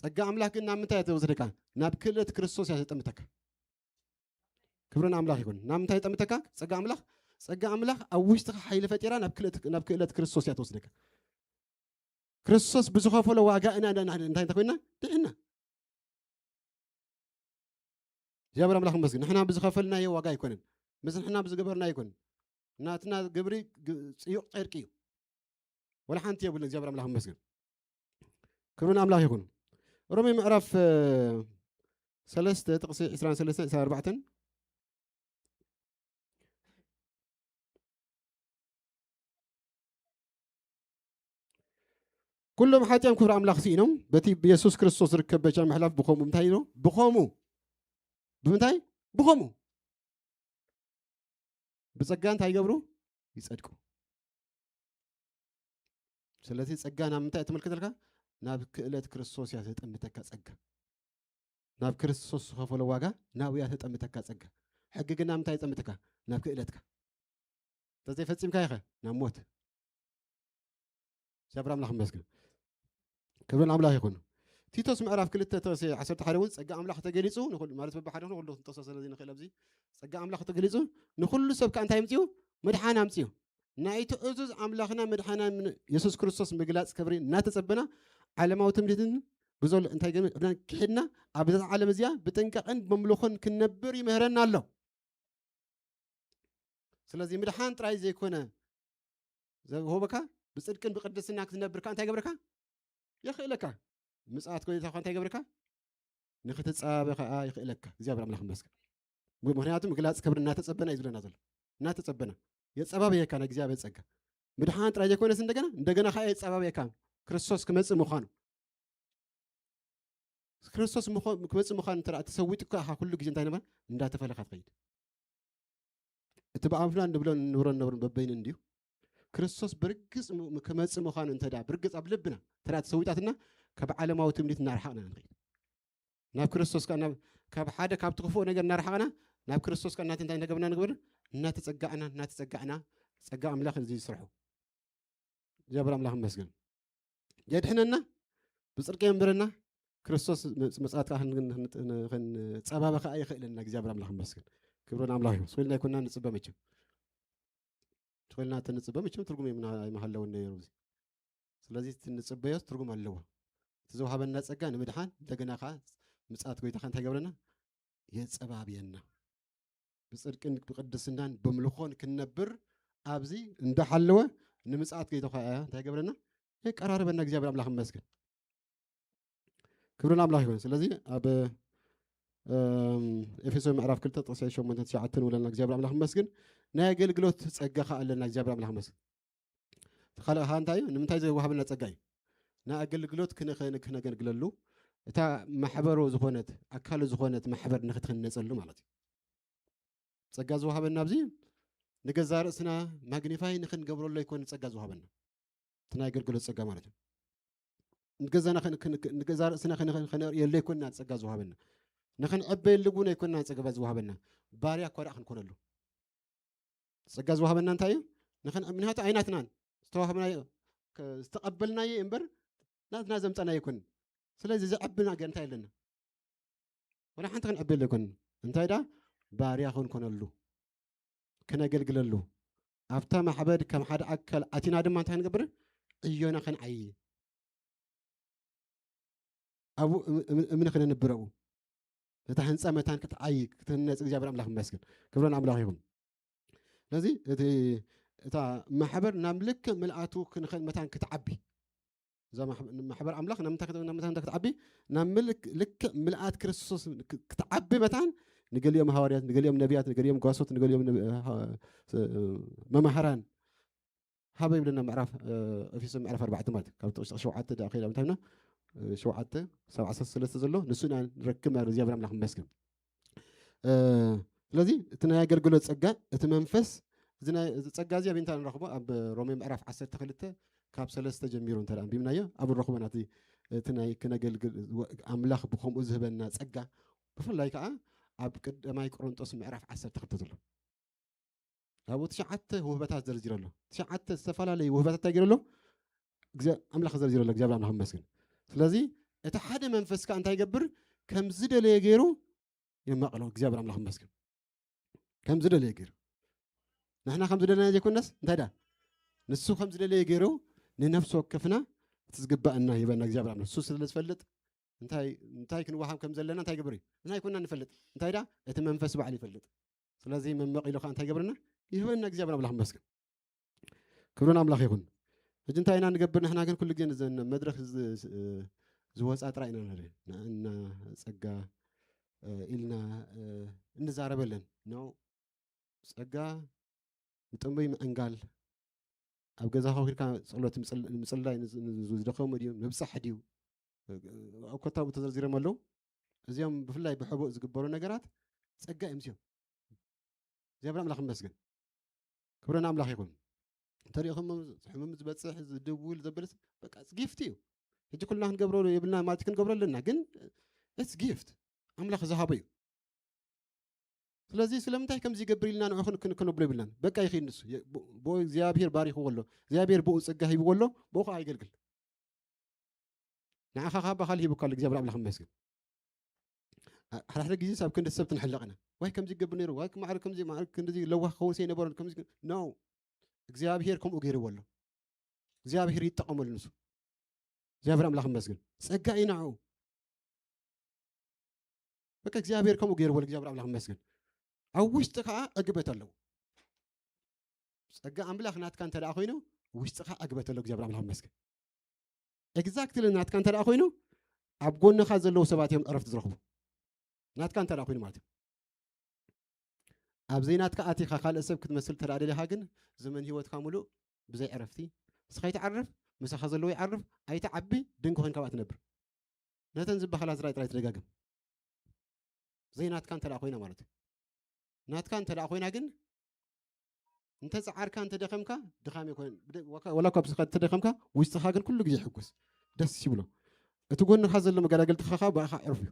ፀጋ ኣምላኽ ግን ናብ ምንታይ እያ ተወስደካ ናብ ክእለት ክርስቶስ እያ ዘጠምተካ ክብርን ኣምላኽ ይኩን ናብ ምንታይ ጠምተካ ፀጋ ኣምላኽ ኣብ ውሽጥኻ ሓይሊ ፈጢራ ናብ ክእለት ክርስቶስ እያ ተወስደካ ክርስቶስ ብዝኸፈሎ ዋጋ ኢና እንታይ እንተኮይና ድሕና እግዚኣብሔር ኣምላኽ ይመስገን ንሕና ብዝኸፈልናዮ ዋጋ ኣይኮነን ምስ ንሕና ብዝገበርና ኣይኮነን ናትና ግብሪ ፅዩቕ ጨርቂ እዩ ወላ ሓንቲ የብሉን እግዚኣብሔር ኣምላኽ ይመስገን ክብርን ኣምላኽ ይኩን ሮሜ ምዕራፍ 3 ጥቕሲ 23-24 كلهم حاتيام كبر أملاخ سينهم بتي بيسوس كريستوس ركب بيشان محلاف بخومو متاينو بخومو بمتاي بخومو بسجان تاي قبرو يصدقوا سلتي سجانا متى تملكت لك ناب كإلة كريستوس يا تأمتك سجا ناب كريستوس خافوا لواجا ناوي تأمتك سجا حققنا متى تأمتك ناب كإلتك تزي فتسيم كايخة نام موت شابرام لهم مسكن كبرنا أملاح يكون تيتوس معرف كل التوسي عشرة حرون سجا أملاح تجلسوا نقول ما رتب بحرون نقول له تصص الذين خلوا بزي سجا أملاح تجلسوا نقول له سب كأنت يمتيو مدحنا أمتيو نايت أزوز أملاخنا مدحنا من يسوع كريستوس مجلس كبرين ناتسبنا على ما وتمدين بزول أنت يجمع بدنا كحنا عبد على مزيا بتنك عند مملوخن كنبري مهرنا الله سلازي مدحان تراي زي كونه زي هو بكا بصدق بقدسنا كنبر كأنت يجبرك يا أخي لك مسأت كويس أنت يجبرك نختت صابخ يا أخي لك زي أبرام لهم بس مهرياتهم مجلس كبرين ناتسبنا يزولنا زول ناتسبنا يتصباب يكان እግዚአብሔር ጸጋ ምድሃን ጥራይ የኮነስ እንደገና ኻይ የጸባብ የካን ክርስቶስ ከመጽ መኻኑ ክርስቶስ ከመጽ መኻኑ ተራ ተሰዊጥካ ሁሉ ጊዜ እንታይ ነበር እንዳተፈለኻት ኸይድ እትባአምፍላ እንደብለን ንብረን በበይን እንዲሁ ክርስቶስ ብርግጽ ከመጽ መኻኑ እንተዳ ብርግጽ አብልብና ተራ ተሰዊጣትና ከበዓለማዊ ትምኒት እናርሓና ንኸይድ ናብ ክርስቶስ ካና ካብ ሓደ ካብ ትኽፎ ነገር እናርሓና ናብ ክርስቶስ ካና እንታይ ነገርና ንግበር እናተጸጋዕና ጸጋ አምላክ እዚ ይስርሑ ጀብር አምላክ መስገን የድሕነና ብጽድቅ የምብረና ክርስቶስ መጽአት ካህን ጸባበ አይኸለና እግዚአብሔር አምላክ መስገን ክብሩን አምላክ ይሁን ስለና ይኩና ንጽበ መቼም ስለና ተንጽበ መቼም ትርጉም የማሐለው ነው ይሩዚ ስለዚህ ትንጽበየስ ትርጉም አለው ተዘውሃበና ጸጋ ንምድሃን እንደገና ካ መጽአት ጎይታ ካንተ ገብረና የጸባብየና بصدقن بقدسنان بملخون كنبر ابزي اندحلوه نمصات كيتو خايا تايغبرنا هي قراربنا እግዚአብሔር አምላክ መስገን ክብሩን አምላክ ይሁን ስለዚህ አብ ኤፌሶን ምዕራፍ 2 ጥቅስ 8 ወለና እግዚአብሔር አምላክ መስገን ናይ አገልግሎት ጸጋ ካለና እግዚአብሔር አምላክ መስገን ተኻለ ሃንታዩ ንምንታይ ዘዋሃብና ጸጋይ ናይ አገልግሎት ክነገለግለሉ እታ ማሕበሩ ዝኾነት አካሉ ዝኾነት ማሕበር ንኽትኸነጸሉ ማለት እዩ ጸጋ ዝዋሃበና ኣብዚ ንገዛ ርእስና ማግኒፋይ ንኽንገብረሉ ይኮን ጸጋ ዝዋሃበና ትናይ አገልግሎት ጸጋ ማለት ነው ንገዛ ርእስና ክነርእየሉ ይኮንና ጸጋ ዝዋሃበና ንኽንዕበየሉ እውን ይኮንና ጸጋ ዝዋሃበና ባርያ እኳ ደኣ ክንኮነሉ ጸጋ ዝዋሃበና እንታይ እዩ ምክንያቱ ዓይናትናን ዝተዋሃብናዮ ዝተቐበልናዮ እምበር ናትና ዘምፀና ይኮን ስለዚ ዝዕብና ገ እንታይ ኣለና ወላ ሓንቲ ክንዕበየሉ ይኮን እንታይ ዳ ባርያ ክንኮነሉ ከነገልግለሉ ኣብታ ማሕበር ከም ሓደ ኣካል ኣቲና ድማ እንታይ ንገብር እዮና ክንዓይ ኣብኡ እምነ ክነንብረኡ እታ ህንፃ መታን ክትዓይ ክትህነፅ እግዚአብሔር ኣምላኽ ይመስገን ክብሮን ኣምላኽ ይኹን ስለዚ እታ ማሕበር ናብ ልክዕ ምልኣቱ መታን ክትዓቢ እዛ ማሕበር ኣምላኽ ናብ ምንታይ ክትዓቢ ናብ ልክዕ ምልኣት ክርስቶስ ክትዓቢ መታን نقوليهم هواريات نقوليهم نبيات نقوليهم قاسوت نقوليهم ممهران هذا يبلنا معرف في سم معرف 4 مات كابتن شوعات داخله متهمنا شوعات 7 3 زلو نسونا نركب مع زياب املاح مسكن ስለዚህ እትና ያገልግሎት ጸጋ እቲ መንፈስ ዝና ጸጋ እዚያ ቢንታ ንረኽቦ ኣብ ሮሜ ምዕራፍ 12 ካብ 3 ጀሚሩ እንተዳን ቢምናዮ ኣብ ንረኽቦና እቲ ናይ ክነገልግል ኣምላኽ ብከምኡ ዝህበና ጸጋ ብፍላይ ከዓ ኣብ ቀዳማይ ቆሮንጦስ ምዕራፍ 12 ዘሎ ኣብኡ ትሽዓተ ውህበታት ዘርዚረሎ ትሽዓተ ዝተፈላለዩ ውህበታት ይገረሎ ኣምላኽ ዘርዚረሎ እግዚአብሔር ኣምላኽ ይመስገን ስለዚ እቲ ሓደ መንፈስ ከዓ እንታይ ይገብር ከም ዝደለየ ገይሩ የማቕሎ እግዚአብሔር ኣምላኽ ይመስገን ከም ዝደለየ ገይሩ ንሕና ከም ዝደለና ዘይኮነስ እንታይ ዳ ንሱ ከም ዝደለየ ገይሩ ንነፍሱ ወከፍና ትዝግባእና ይበና እግዚአብሔር ኣምላኽ ንሱ ስለ ዝፈልጥ እንታይ ክንወሃብ ከም ዘለና እንታይ ይገብር እንታይ ኮንና ንፈልጥ እንታይ ዳ እቲ መንፈስ በዓል ይፈልጥ ስለዚ መመቂሉ ከዓ እንታይ ይገብርና ይህበና እግዚአብሔር ኣምላኽ ይመስገን ክብሩን ኣምላኽ ይኹን ሕጂ እንታይ ኢና ንገብር ንሕና ግን ኩሉ ግዜ መድረክ ዝወፃ ጥራይ ኢና ንርኢ ንአና ጸጋ ኢልና እንዛረበለን ነው ጸጋ ንጥንበይ ምዕንጋል ኣብ ገዛኻ ኺድካ ጸሎት ምጽላይ ዝደኸሙ ድዮም ምብጻሕ ድዩ ኣብ ኮታቡ ተዘርዚሮም ኣለዉ እዚኦም ብፍላይ ብሕቡእ ዝግበሩ ነገራት ጸጋ እዮም እዚኦም እግዚኣብሔር ኣምላኽ ይመስገን ክብረና ኣምላኽ ይኹን እንተሪኢኹም ሕሙም ዝበጽሕ ዝድውል ዘበልስ በቃ ጊፍት እዩ ሕጂ ኩልና ክንገብሮ የብልና ማለት ክንገብሮ ኣለና ግን it's gift ኣምላኽ ዝሃቦ እዩ ስለዚ ስለምንታይ ከምዚ ይገብር ኢልና ንዑኹን ክንብሎ ይብልናን በቃ ይኽእል ንሱ ብኡ እግዚኣብሔር ባሪኽዎ ኣሎ እግዚኣብሔር ብኡ ጸጋ ሂብዎ ኣሎ ብኡ ከዓ ይገልግል ንዓኻ ኸ ባኻል ሂቡካ ኣሎ እግዚኣብሔር ኣምላኽ ይመስገን ሓድሓደ ግዜ ሳብ ክንዲ ሰብ ትንሕለቕና ዋይ ከምዚ ይገብር ነይሩ ዋይ ማዕረ ከምዚ ማዕረ ክንዲ ለዋህ ክኸውን ዘይነበሮ ከምዚ ኖ እግዚአብሔር ከምኡ ገይርዎ ኣሎ እግዚአብሔር ይጠቐመሉ ንሱ እግዚአብሔር ኣምላኽ ይመስገን ጸጋ ይናዑ በቃ እግዚአብሔር ከምኡ ገይርዎ እግዚአብሔር ኣምላኽ ይመስገን ኣብ ውሽጢ ከዓ ዕግበት ኣለዎ ጸጋ ኣምላኽ ናትካ እንተደኣ ኮይኑ ውሽጢኻ ዕግበት ኣሎ እግዚአብሔር ኣምላኽ ይመስገን ኤግዛክትሊ ናትካ እንተደኣ ኮይኑ ኣብ ጎንኻ ዘለዉ ሰባት እዮም ዕረፍቲ ዝረኽቡ ናትካ እንተደኣ ኮይኑ ማለት እዩ ኣብ ዘይናትካ ኣቲኻ ካልእ ሰብ ክትመስል ተደኣ ደሊኻ ግን ዘመን ሂወትካ ሙሉእ ብዘይ ዕረፍቲ እስኻ ይትዓርፍ ምሳኻ ዘለዎ ይዓርፍ ኣይትዓቢ ድንቂ ኮይንካ ብኣ ትነብር ነተን ዝበሃላ ጥራይ ትደጋግም ዘይናትካ እንተደኣ ኮይና ማለት እዩ ናትካ እንተደኣ ኮይና ግን እንተ ጻዓርካ እንተ ደኸምካ ድኻም ይኮን ወላ እኳ ብስኻ ተደኸምካ ውሽጥኻ ግን ኩሉ ግዜ ይሕጉስ ደስ ይብሎ እቲ ጎንኻ ዘሎ መገላገልትኻ በኣኻ ዕርፍ እዩ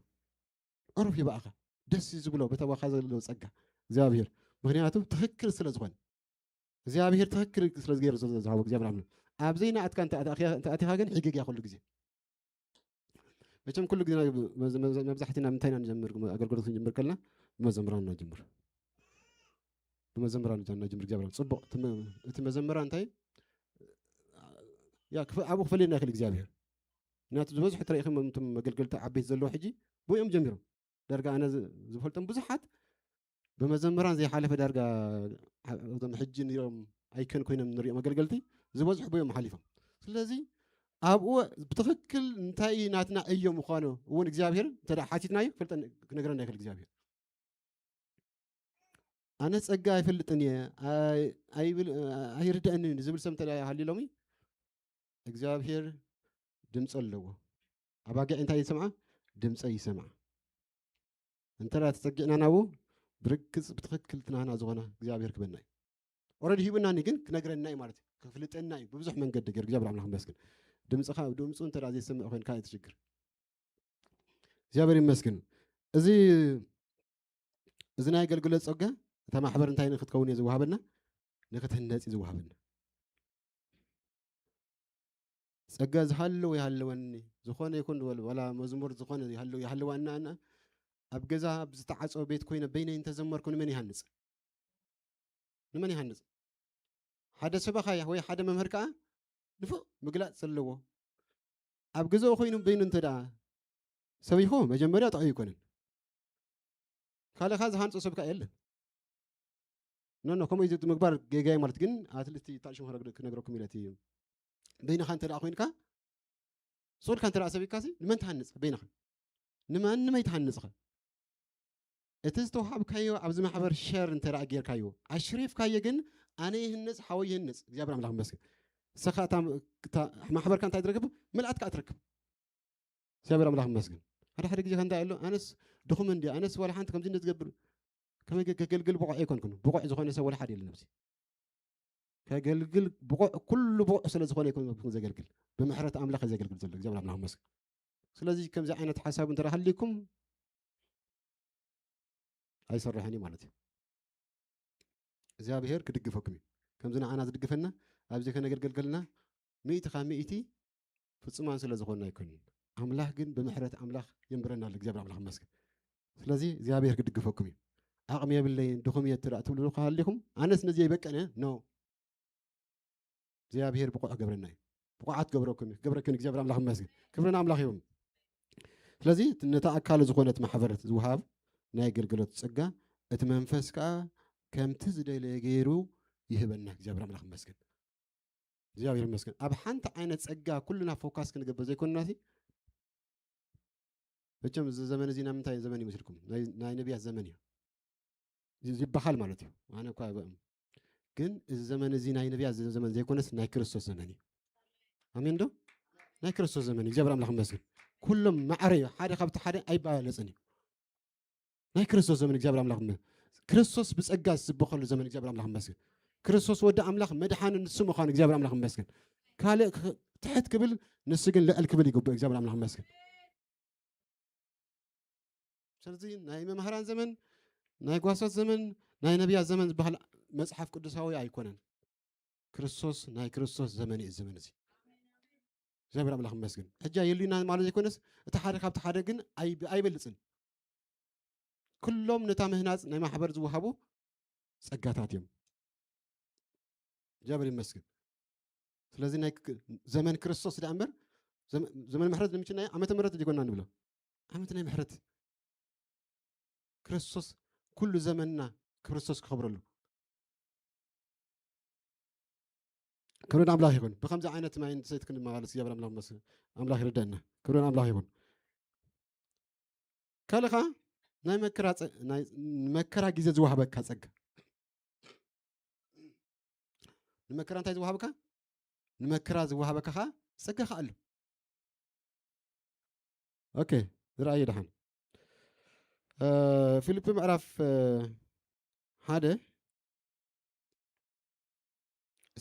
ዕርፍ እዩ በኣኻ ደስ ዝብሎ በተባኻ ዘሎ ጸጋ እግዚአብሔር ምክንያቱ ትክክል ስለ ዝኾነ እግዚአብሔር ትክክል ስለ ዝገይሩ ዝሃቦ እግዚአብሔር ኣምላኽ ኣብ ዘይናእትካ እንተኣቲኻ ግን ሕግግ እያ ኩሉ ግዜ መቸም ኩሉ ግዜ መብዛሕትና ምንታይና ንጀምር ኣገልግሎት ክንጅምር ከለና ብመዘምራን ንጀምር እግዚአብሔር ጽቡቕ እቲ መዘምራ እንታይ ያ ኣብኡ ክፈልየና ይኽእል እግዚአብሔር ምክንያቱ ዝበዝሑ ትረኢኹም እቶም መገልገልቲ ዓበይቲ ዘለዉ ሕጂ ብኦም ጀሚሮም ዳርጋ ኣነ ዝፈልጦም ብዙሓት بمزمران زي حالة درجة محجين يوم أي كان كوينا من ريم قلقلتي زوج حبوي محلفة لذي أبو بتفكر نتاي ناتنا أي يوم مخانو وين إجابير ترى حاتيتنا يو فلت نقرأنا يخلي إجابير أنا سأجاي في الدنيا أي رد أني نزبل سمت لا يحلي لومي إجابير دمس اللو أبغى أنت يسمع دمس أي سمع أنت لا تسجلنا ناو بركز بتخكل تنانا زغنا እግዚአብሔር ክበናይ ኦሬዲ ሂብናኒ ግን ክነግረናይ ማለት ክፍልጠናይ በብዙሕ መንገድ ገር እግዚአብሔር አምላክ ይመስገን ድምጽኻ ድምጹ እንተ ራዚ ሰምዕ ኮይን ካይ ትሽግር እግዚአብሔር ይመስገን እዚ ናይ አገልግሎት ጸጋ እታ ማሕበር እንታይ ንክትከውን ዝወሃበና ንክትህነጽ ዝወሃበና ጸጋ ዝሃለው ይሃለወኒ ዝኾነ ይኩን ወላ መዝሙር ዝኾነ ይሃለዋና አና ኣብ ገዛ ብዝተዓጾ ቤት ኮይነ በይነይ እንተዘመርኩ ንመን ይሃንጽ ሓደ ሰበኻ ወይ ሓደ መምህር ከዓ ንፉእ ምግላጽ ዘለዎ ኣብ ገዛኡ ኮይኑ በይኑ እንተዳ ሰቢኹ መጀመርያ ጥዑ ይኮንን ካልኻ ዝሃንጾ ሰብካ የለን ኖ ከምኡ እዩ ምግባር ጌጋይ ማለት ግን ኣትልቲ ታሽሙ ክነግረኩም ኢለት እዩ በይንኻ እንተዳ ኮይንካ ሶልካ እንተዳ ሰቢካሲ ንመን ትሃንጽ በይንኻ ንመን ትሃንጽኻ እትስተውሃብ ካዮ ኣብዚ ማሕበር ሸር እንተራእ ጌርካዮ ኣሽሪፍ ካየ ግን ኣነ ይህንጽ ሓወይ ይህንጽ እግዚአብሔር ኣምላኽ ይመስገን ሰኻታ ማሕበርካ እንታይ ትረክብ መልኣትካ እትረክብ እግዚአብሔር ኣምላኽ ይመስገን ሓደ ግዜ ከንታይ ኣሎ ኣነስ ድኹም እንዲ ኣነስ ወላ ሓንቲ ከምዚ ዝገብር ከመይ ከገልግል ብቑዕ ኣይኮንኩን ብቑዕ ዝኾነ ሰብ ወላ ሓደ የለን ነብሲ ከገልግል ብቑዕ ኩሉ ብቑዕ ስለ ዝኾነ ኣይኮን ዘገልግል ብምሕረት ኣምላኽ ዘገልግል ዘሎ እግዚአብሔር ኣምላኽ ይመስገን ስለዚ ከምዚ ዓይነት ሓሳብ እንተራሃልኩም ኣይሰርሐኒ ማለት እዩ እግዚአብሔር ክድግፈኩም ከምዝና ኣና ዝድግፈና ኣብዚ ከነገልግል ከለና 100% ፍጹማን ስለ ዝኾነ ኣይኮንን ኣምላኽ ግን ብምሕረት ኣምላኽ የንብረና ኣሎ እግዚአብሔር ኣምላኽ ይመስገን ስለዚ እግዚአብሔር ክድግፈኩም እዩ ኣቕሚ የብለይን ድኹም እየ ትረእ ትብሉ ካሃሊኹም ኣነስ ነዚ ይበቀነ ኖ እግዚአብሔር ብቑዕ ገብረና እዩ ብቑዓት ገብረኩም ገብረክን እግዚአብሔር ኣምላኽ ይመስገን ክብረና ኣምላኽ ይሁን ስለዚ ነታ ኣካል ዝኾነት ማሕበረት ዝውሃብ ናይ አገልግሎት ጸጋ እቲ መንፈስ ከዓ ከምቲ ዝደለየ ገይሩ ይህበና እግዚአብሔር ኣምላኽ ይመስገን እግዚአብሔር ይመስገን ኣብ ሓንቲ ዓይነት ጸጋ ኩልና ፎካስ ክንገብር ዘይኮንናሲ መቸም ዘመን እዚ ምንታይ ዘመን ይመስልኩም ናይ ነቢያት ዘመን እዩ ይበሃል ማለት እዩ ኣነ እኳ ግን እዚ ዘመን እዚ ናይ ነቢያት ዘመን ዘይኮነስ ናይ ክርስቶስ ዘመን እዩ ኣሜን ዶ ናይ ክርስቶስ ዘመን እዩ እግዚአብሔር ኣምላኽ ይመስገን ኩሎም ማዕረ እዩ ሓደ ካብቲ ሓደ ኣይባለፅን እዩ ናይ ክርስቶስ ዘመን እግዚአብሔር ኣምላኽ ክርስቶስ ብጸጋ ዝብኸሉ ዘመን እግዚአብሔር ኣምላኽ ይመስገን ክርስቶስ ወዲ ኣምላኽ መድሓኒ ንሱ ምዃኑ እግዚአብሔር ኣምላኽ ይመስገን ካልእ ትሕት ክብል ንሱ ግን ልዕል ክብል ይግብእ እግዚአብሔር ኣምላኽ ይመስገን ስለዚ ናይ መምሃራን ዘመን ናይ ጓሶት ዘመን ናይ ነቢያት ዘመን ዝበሃል መጽሓፍ ቅዱሳዊ ኣይኮነን ክርስቶስ ናይ ክርስቶስ ዘመን እዩ ዘመን እዚ እግዚአብሔር ኣምላኽ ይመስገን ሕጃ የሉና ማለት ዘይኮነስ እቲ ሓደ ካብቲ ሓደ ግን ኣይበልፅን ኩሎም ነታ ምህናፅ ናይ ማሕበር ዝወሃቡ ጸጋታት እዮም እግዚአብሔር ይመስገን ስለዚ ናይ ዘመን ክርስቶስ ዳ እምበር ዘመን ምሕረት ንምችና ዓመተ ምሕረት ዲኮና ንብሎ ዓመት ናይ ምሕረት ክርስቶስ ኩሉ ዘመንና ክርስቶስ ክኸብረሉ ክብርን ኣምላኽ ይኹን ብከምዚ ዓይነት ማይ ሰይት ክንመላለስ እግዚአብሔር ኣምላኽ ይመስገን ኣምላኽ ይርዳእና ክብርን ኣምላኽ ይኹን ካልኻ ናይ መከራ ግዜ ዝወሃበካ ጸጋ ንመከራ እንታይ ዝወሃበካ ንመከራ ዝወሃበካ ኸ ጸጋ ኸ ኣሎ ኦኬ ዝረአየ ድሓን ፊልጵ ምዕራፍ 1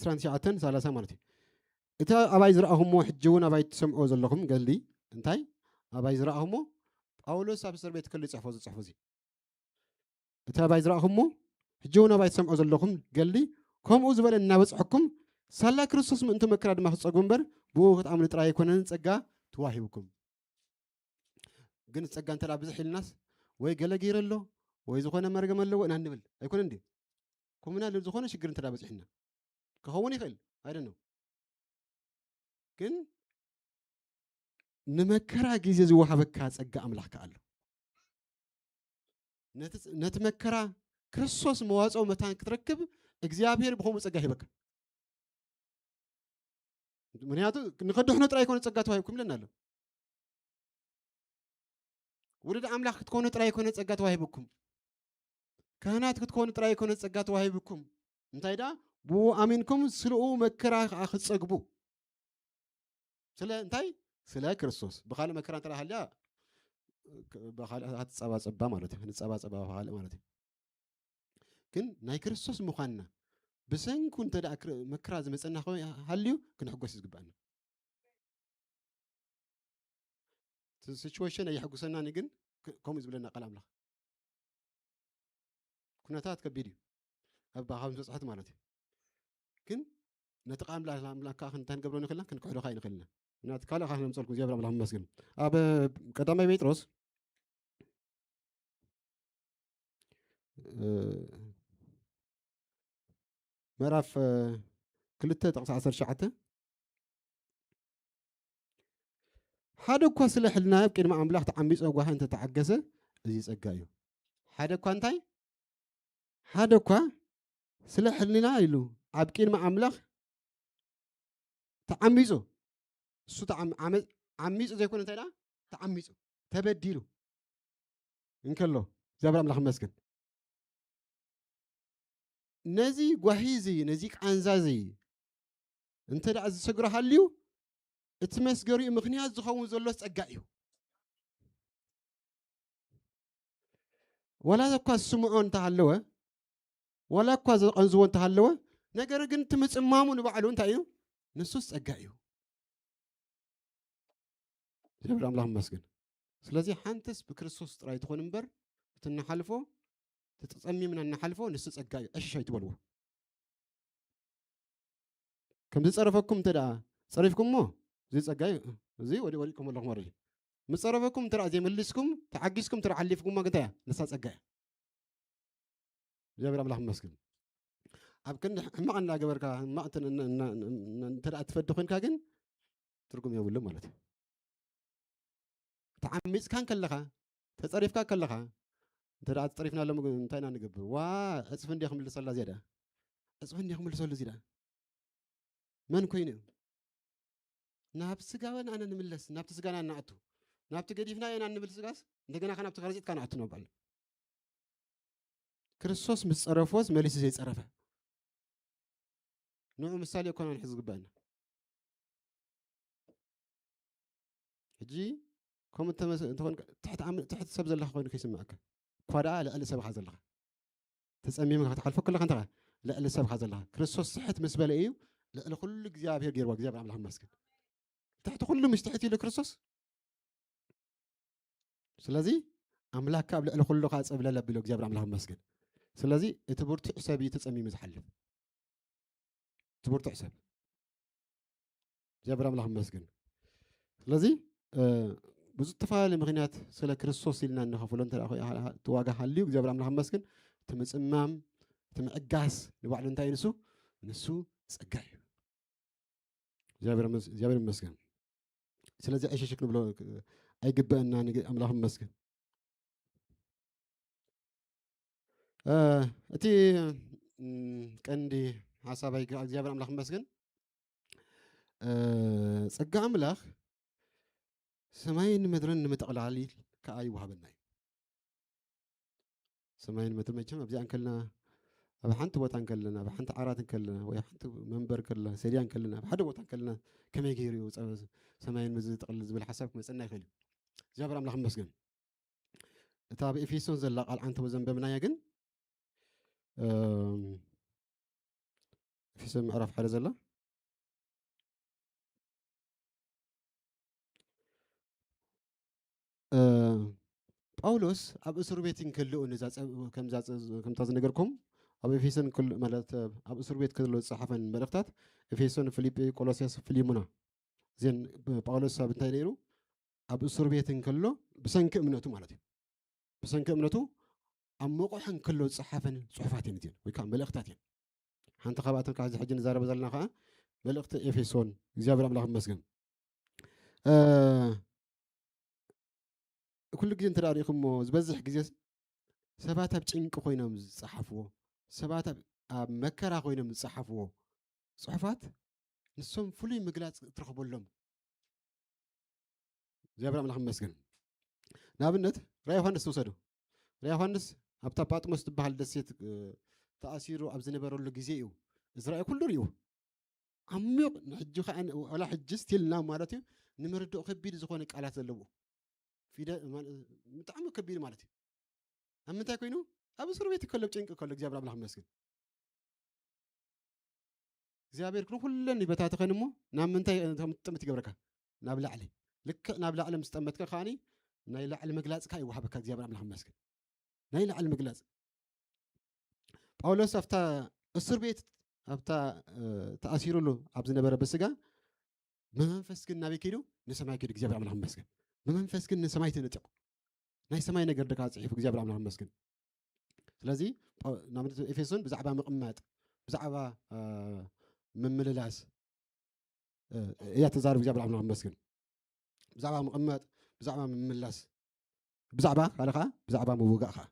29 ማለት እዩ እቲ ኣባይ ዝረአኹሞ ሕጂ እውን ኣባይ ትሰምዖ ዘለኹም ገሊ እንታይ ኣባይ ዝረአኹሞ ጳውሎስ ኣብ እስር ቤት ከሉ ይፅሕፎ ዝፅሕፎ እዚ እቲ ኣባይ ዝረአኹሞ ሕጂ እውን ኣባይ ትሰምዖ ዘለኹም ገሊ ከምኡ ዝበለ እናበፅሐኩም ሳላ ክርስቶስ ምእንቶ መከራ ድማ ክፀጉ እምበር ብኡ ክትኣምኑ ጥራይ ኣይኮነን ጸጋ ተዋሂብኩም ግን ጸጋ እንተዳ ብዙሕ ኢልናስ ወይ ገለ ገይረ ኣሎ ወይ ዝኾነ መርገም ኣለዎ ኢና ንብል ኣይኮነን እንዴ ከምኡና ዝኾነ ሽግር እንተዳ በፂሕና ክኸውን ይኽእል ኣይደን ነው ግን ንመከራ ግዜ ዝወሃበካ ጸጋ ኣምላኽካ ኣሎ ነቲ መከራ ክርስቶስ መዋፅኦ መታን ክትረክብ እግዚአብሔር ብኸምኡ ጸጋ ሂበካ ምክንያቱ ንኸድሕኖ ጥራይ ኮነ ጸጋ ተዋሂብኩም ኢለና ኣሎ ውሉድ ኣምላኽ ክትኮኑ ጥራይ ኮነ ጸጋ ተዋሂብኩም ካህናት ክትኮኑ ጥራይ ኮነ ጸጋ ተዋሂብኩም እንታይ ዳ ብኡ ኣሚንኩም ስለኡ መከራ ከዓ ክትጸግቡ ስለ እንታይ ስለ ክርስቶስ ብኻልእ መከራ እንተዳ ሃልያ ብኻልእ ሃትፀባፀባ ማለት እዩ ንፀባፀባ ብኻልእ ማለት እዩ ግን ናይ ክርስቶስ ምዃንና ብሰንኩ እንተዳ መከራ ዝመፀና ሃልዩ ክንሕጎስ ዝግባአና ሲቹዌሽን ኣይሕጉሰናኒ ግን ከምኡ ዝብለና ቃል ኣምላኽ ኩነታት ከቢድ እዩ ኣብ ባኻብ መፅሓት ማለት እዩ ግን ነቲ ቃል ኣምላኽ ከዓ እንታይ ንገብሮ ንኽእልና ክንክሕዶ ካ ይንኽእልና ምክንያቱ ካልእ ካ ነምፀልኩም እግዚአብሔር ኣምላኽ ይመስገን ኣብ ቀዳማይ ጴጥሮስ ምዕራፍ 2 ጥቕሲ 19 ሓደ እኳ ስለ ሕልና ኣብ ቅድሚ ኣምላኽ ተዓሚፆ ጓህ እንተተዓገሰ እዚ ጸጋ እዩ ሓደ እኳ እንታይ ሓደ እኳ ስለ ሕልና ኢሉ ኣብ ቅድሚ ኣምላኽ ተዓሚፆ እሱ ዓሚፁ ዘይኮነ እንታይ ዳ ተዓሚፁ ተበዲሉ እንከሎ እግዚአብሔር ኣምላኽ ይመስገን ነዚ ጓሂ እዚ ነዚ ቃንዛ እዚ እንተ ደኣ ዝሰግሮ ሃልዩ እቲ መስገሪኡ ምክንያት ዝኸውን ዘሎ ጸጋ እዩ ወላ እኳ ዝስምዖ እንተሃለወ ወላ እኳ ዘቐንዝቦ እንተሃለወ ነገር ግን እቲ ምፅማሙ ንባዕሉ እንታይ እዩ ንሱስ ጸጋ እዩ እግዚአብሔር ኣምላኽ ይመስገን ስለዚ ሓንተስ ብክርስቶስ ጥራይ ትኾን እምበር እቲ እናሓልፎ ተጸሚምና እናሓልፎ ንሱ ጸጋ እዩ ዕሽሽ ኣይትበልዎ ከም ዝፀረፈኩም እንተ ደኣ ፀሪፍኩምሞ እዚ ጸጋ እዩ እዚ ወዲቅኩም ኣለኹም ወረዲ ምስ ፀረፈኩም እንተ ደኣ ዘይመሊስኩም ተዓጊስኩም እንተ ደኣ ሓሊፍኩምሞ እንታይ እያ ንሳ ጸጋ እያ እግዚአብሔር ኣምላኽ ይመስገን ኣብ ክንዲ ሕማቕ እናገበርካ ሕማቕ እንተ ደኣ ትፈዲ ኮይንካ ግን ትርጉም የብሉ ማለት እዩ ተዓሚፅካን ከለኻ ተፀሪፍካ ከለኻ እንተ ደኣ ተፀሪፍና ሎም እንታይ ኢና ንገብር ዋ ዕፅፍ እንዲ ክምልሰላ እዚያ ዕፅፍ እንዲ ክምልሰሉ እዚ ዳ መን ኮይኑ እዩ ናብ ስጋወን ኣነ ንምለስ ናብቲ ስጋና እናኣቱ ናብቲ ገዲፍና ኢና ንብል ስጋስ እንደገና ከ ናብቲ ከረጢትካ ናኣቱ ነባል ክርስቶስ ምስ ፀረፎስ መሊሱ ዘይፀረፈ نوع مثال يكون نحز قبانا هجي كم انت تكون تحت سب زلها خوين كيس معك كوادا لا سب خاز الله تسمي من تحلف كل خنتها لا سب خاز الله كريستوس صحت مسبل ايو لا كل እግዚአብሔር غير እግዚአብሔር አምላክ መስገን تحت كل مش تحت لكريستوس ስለዚህ አምላክ ካብ لا كل خاص ብለ ለብሎ እግዚአብሔር አምላክ መስገን ስለዚህ እትብርቱ ሕሳብ ይተጸሚ መዝሐልፍ ትብርቱ ሕሳብ እግዚአብሔር አምላክ መስገን ስለዚህ ብዙ ተፋለ ምክንያት ስለ ክርስቶስ ይልና እንኸፍሎ እንተ ተዋጋ ሓልዩ እግዚአብሔር አምላክ መስገን ትምጽማም ትምዕጋስ ንባዕሉ እንታይ ንሱ ጸጋይ እግዚአብሔር መስገን ስለዚህ አይሸሽክ ንብሎ አይግበአና አምላክ መስገን እቲ ቀንዲ ሐሳባይ እግዚአብሔር አምላክ መስገን ጸጋ አምላክ ሰማይን ምድርን ንምጥቕላል ከኣይ ወሃበና ሰማይን ምድር መቸም ኣብዚኣ እንከልና ኣብ ሓንቲ ቦታ እንከለና ኣብ ሓንቲ ዓራት እንከለና ወይ ሓንቲ መንበር ከለና ሰድያ እንከለና ኣብ ሓደ ቦታ እንከለና ከመይ ገይሩ ሰማይን ምድር ዝጥቕልል ዝብል ሓሳብ ክመፀና ይኽእል እዩ እግዚአብሔር አምላክ መስገን እታ ኣብ ኤፌሶን ዘላ ቃል ዓንተ ወዘንበብናያ ግን ኤፌሶን ምዕራፍ ሓደ ዘላ ጳውሎስ ኣብ እስር ቤት እንከልኡ ነዛ ከምዛ ዝነገርኩም ኣብ ኤፌሶን ክል ማለት ኣብ እስር ቤት ከሎ ዝፀሓፈን መልእክታት ኤፌሶን ፊልጵ ቆሎስያስ ፊሊሞና እዚን ጳውሎስ ኣብ እንታይ ነይሩ ኣብ እስር ቤት እንከሎ ብሰንኪ እምነቱ ማለት እዩ ብሰንኪ እምነቱ ኣብ መቑሕን ከሎ ዝፀሓፈን ፅሑፋት እየን እዚን ወይ ከዓ መልእክታት እየን ሓንቲ ካብኣተን ካዚ ሕጂ ንዛረበ ዘለና ከዓ መልእክቲ ኤፌሶን እግዚአብሔር አምላክ መስገን ኩሉ ግዜ እንተዳሪኹሞ ዝበዝሕ ግዜ ሰባት ኣብ ጭንቂ ኮይኖም ዝፀሓፍዎ ሰባት ኣብ መከራ ኮይኖም ዝፀሓፍዎ ፅሑፋት ንሶም ፍሉይ ምግላፅ እትረኽበሎም እግዚአብሔር አምላክ መስገን ንኣብነት ራእይ ዮሃንስ ተወሰዱ ራእይ ዮሃንስ ኣብታ ጳጥሞስ ትበሃል ደሴት ተኣሲሩ ኣብ ዝነበረሉ ግዜ እዩ እዚ ራእይ ኩሉ ርዩ ዓሚቕ ንሕጂ ከዓ ዋላ ሕጂ ስቲልና ማለት እዩ ንምርድኦ ከቢድ ዝኾነ ቃላት ዘለዎ ብጣዕሚ ከቢድ ማለት እዩ ኣብ ምንታይ ኮይኑ ኣብ እስር ቤት ከሎ ጭንቂ ከሎ እግዚአብሔር አምላክ መስገን እግዚአብሔር ኩለን ይበታተኸን እሞ ናብ ምንታይ ጥምት ይገብረካ ናብ ላዕሊ ልክዕ ናብ ላዕሊ ምስ ጠመትካ ከዓኒ ናይ ላዕሊ መግላፅካ ይወሃበካ እግዚአብሔር አምላክ መስገን ናይ ላዕሊ መግላፅ ጳውሎስ ኣብታ እስር ቤት ኣብታ ተኣሲሩሉ ኣብ ዝነበረ በስጋ ብመንፈስ ግን ናበይ ከይዱ ንሰማይ ከይዱ እግዚአብሔር አምላክ መስገን ብመንፈስ ግን ንሰማይ ተነጢቑ ናይ ሰማይ ነገር ደካ ፅሒፉ እግዚአብሔር አምላክ መስገን ስለዚ ናብ ኤፌሶን ብዛዕባ ምቕማጥ ብዛዕባ ምምልላስ እያ ተዛርብ እግዚአብሔር አምላክ መስገን ብዛዕባ ምቕማጥ ብዛዕባ ምምላስ ብዛዕባ ካለ ከዓ ብዛዕባ ምውጋእ ከዓ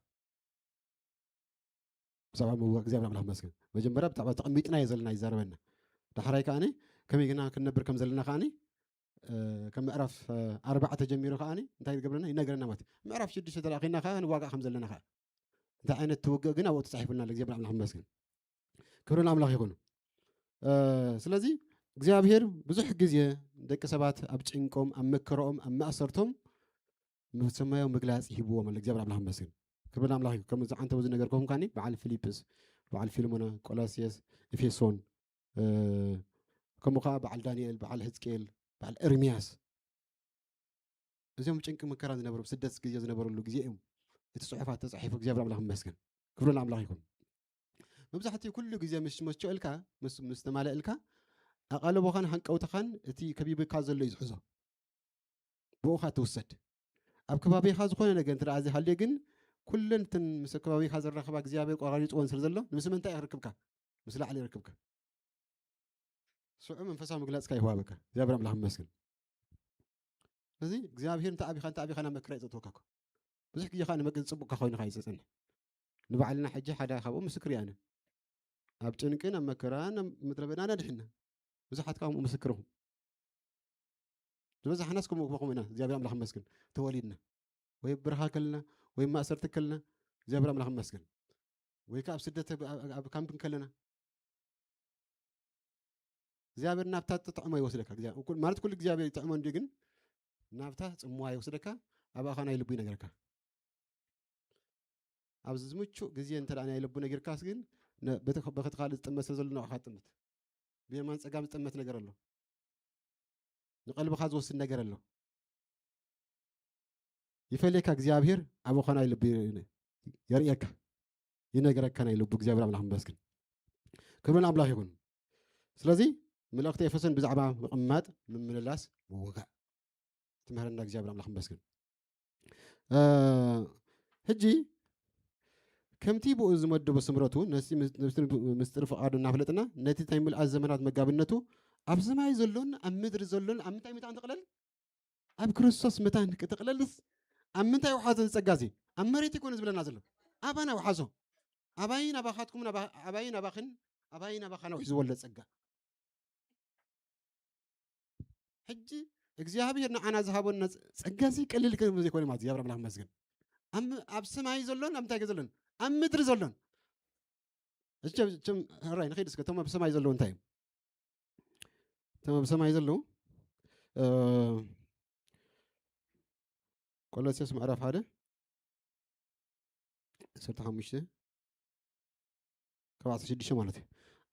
ብዛዕባ ምውጋእ እግዚአብሔር አምላክ መስገን መጀመርያ ብዛዕባ ተቐሚጥና እየ ዘለና ይዛረበና ዳሕራይ ከዓኒ ከመይ ግና ክንነብር ከም ዘለና ከዓኒ ከም ምዕራፍ 4 ተጀሚሩ ከዓኒ እንታይ ይገብረና ይነገረና ማለት ምዕራፍ 6 ተላኺና ከዓ ንዋጋእ ከም ዘለና ከዓ እንታይ ዓይነት ትውግእ ግን ኣብኡ ተፃሒፉልና ለእግዚአብሔር አምላክ መስገን ክብሪ ንኣምላኽ ይኹን ስለዚ እግዚአብሔር ብዙሕ ግዜ ደቂ ሰባት ኣብ ጭንቆም ኣብ መከረኦም ኣብ ማእሰርቶም ሰማያዊ ምግላፅ ይሂብዎም ኣሎ እግዚአብሔር አምላክ መስገን ክብሪ ንኣምላኽ ይኹን ከምዚ ዓንተ ብዙ ነገርኩም ከዓኒ በዓል ፊልጵስ በዓል ፊልሞና ቆላስያስ ኤፌሶን ከምኡ ከዓ በዓል ዳንኤል በዓል ሕዝቅኤል በዓል ኤርምያስ እዚኦም ጭንቂ መከራ ዝነበሩ ስደት ግዜ ዝነበረሉ ግዜ እዮም እቲ ፅሑፋት ተፃሒፉ እግዚአብሔር አምላክ መስገን ክብሪ ንኣምላኽ ይኹን መብዛሕትኡ ኩሉ ግዜ ምስ መቸልካ ምስ ተማልአልካ ኣቓልቦኻን ሃንቀውትኻን እቲ ከቢብካ ዘሎ እዩ ዝሕዞ ብኡኻ ትውሰድ ኣብ ከባቢኻ ዝኾነ ነገር እንትደኣ ዘይሃልዮ ግን ኩለን እተን ምስ ከባቢኻ ዝረኸባ እግዚኣብሔር ቆራሪፅዎን ስለ ዘሎ ንምስ ምንታይ ይርክብካ ምስ ላዕሊ ይርክብካ ስዑ መንፈሳዊ ምግላፅካ ይህዋበካ እግዚአብሔር አምላክ መስገን ስለዚ እግዚአብሔር እንተኣቢኻ ናብ መከራ ይፀጥወካ ብዙሕ ግዜ ከዓ ንመግን ፅቡቕካ ኮይኑካ ይፀፅንሕ ንባዕልና ሕጂ ሓደ ካብኡ ምስክር እያ ኣነ ኣብ ጭንቅን ኣብ መከራን ኣብ ምድረ በዳና ድሕና ብዙሓት ካብኡ ምስክር ኢኹም ዝበዛሕናስ ከምኡ ክበኹም ኢና እግዚአብሔር አምላክ መስገን ተወሊድና ወይ ብርኻ ከለና ወይ ማእሰርቲ ከለና እግዚአብሔር አምላክ መስገን ወይ ከዓ ኣብ ስደት ኣብ ካምፕ ከለና እግዚአብሔር ናብታ ተጥዕሞ ይወስደካ እግዚአብሔር ማለት ኩሉ እግዚአብሔር ይጥዕሞ እንዲ ግን ናብታ ጽምዋ ይወስደካ አባኻ ናይ ልቡ ይነገረካ ኣብዚ ዝምቹ ግዜ እንተዳ ናይ ልቡ ነገርካስ ግን በኸትካል ዝጥመት ዘሎ ንዓኻ ጥመት ብየማን ፀጋም ዝጥመት ነገር ኣሎ ንቀልብኻ ዝወስድ ነገር ኣሎ ይፈልየካ እግዚአብሔር አባኻ ናይ ልቡ የርእየካ ይነገረካ ናይ ልቡ እግዚአብሔር አምላኽ መስግን ክብርን አምላኽ ይሁን ስለዚህ መልእክቲ ኤፌሶን ብዛዕባ ምቕማጥ ምምልላስ ምውጋዕ ትምህርና እግዚአብሔር አምላኽ መስግን ሕጂ ከምቲ ብኡ ዝመደቦ ስምረቱ ነቲ ምስጢር ፍቃዱ እናፍለጥና ነቲ ናይ ምልኣት ዘመናት መጋብነቱ ኣብ ሰማይ ዘሎን ኣብ ምድሪ ዘሎን ኣብ ምንታይ ምታን ትቕለል ኣብ ክርስቶስ ምታን ክትቕለልስ ኣብ ምንታይ ውሓዞ ዝፀጋዚ ኣብ መሬት ይኮነ ዝብለና ዘሎ ኣባና ውሓዞ ኣባይን ኣባኻትኩም ኣባይን ኣባኽን ኣባይን ኣባኻና ውሒዝዎ ዘሎ ፀጋ ሕጂ እግዚአብሔር ንዓና ዝሃበና ፀጋዚ ቀሊል ከም ዘይኮነ ማለት እግዚአብሔር አምላኽ መስገን ኣብ ሰማይ ዘሎን ኣብ ምንታይ ዘሎን ኣብ ምድሪ ዘሎን እችም ራይ ንኸይድ እስከ እቶም ኣብ ሰማይ ዘለው እንታይ እቶም ኣብ ሰማይ ዘለው ቆሎስያስ ምዕራፍ 1 15 ከባቢ 6 ማለት እዩ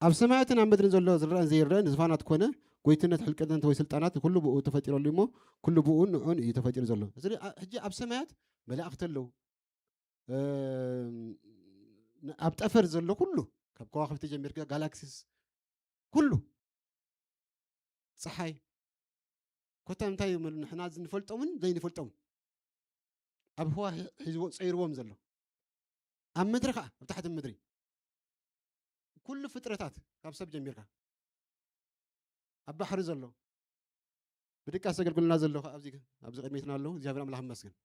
ኣብ ሰማያትን ኣብ ምድርን ዘሎ ዝረአን ዘይረአን ዝፋናት ኮነ ጎይትነት ሕልቀትን ወይ ስልጣናት ኩሉ ብኡ ተፈጢረሉ እሞ ኩሉ ብኡ ንዑን እዩ ተፈጢሩ ዘሎ ሕጂ ኣብ ሰማያት መላእክቲ ኣለው ኣብ ጠፈር ዘሎ ኩሉ ካብ ከዋኽብቲ ጀሚርካ ጋላክሲስ ኩሉ ፀሓይ ኮታ እንታይ ንሕና ዝንፈልጦምን ዘይንፈልጦምን ኣብ ህዋ ሒዝዎ ፀይርዎም ዘሎ ኣብ ምድሪ ከዓ ኣብ ታሕቲ ምድሪ ኩሉ ፍጥረታት ካብ ሰብ ጀሚርካ ኣብ ባሕሪ ዘሎ ብድቃስ ዘገልግሉና ዘሎ ኣብዚ ቅድሚትና ኣለዉ እግዚአብሔር አምላኽ መስገን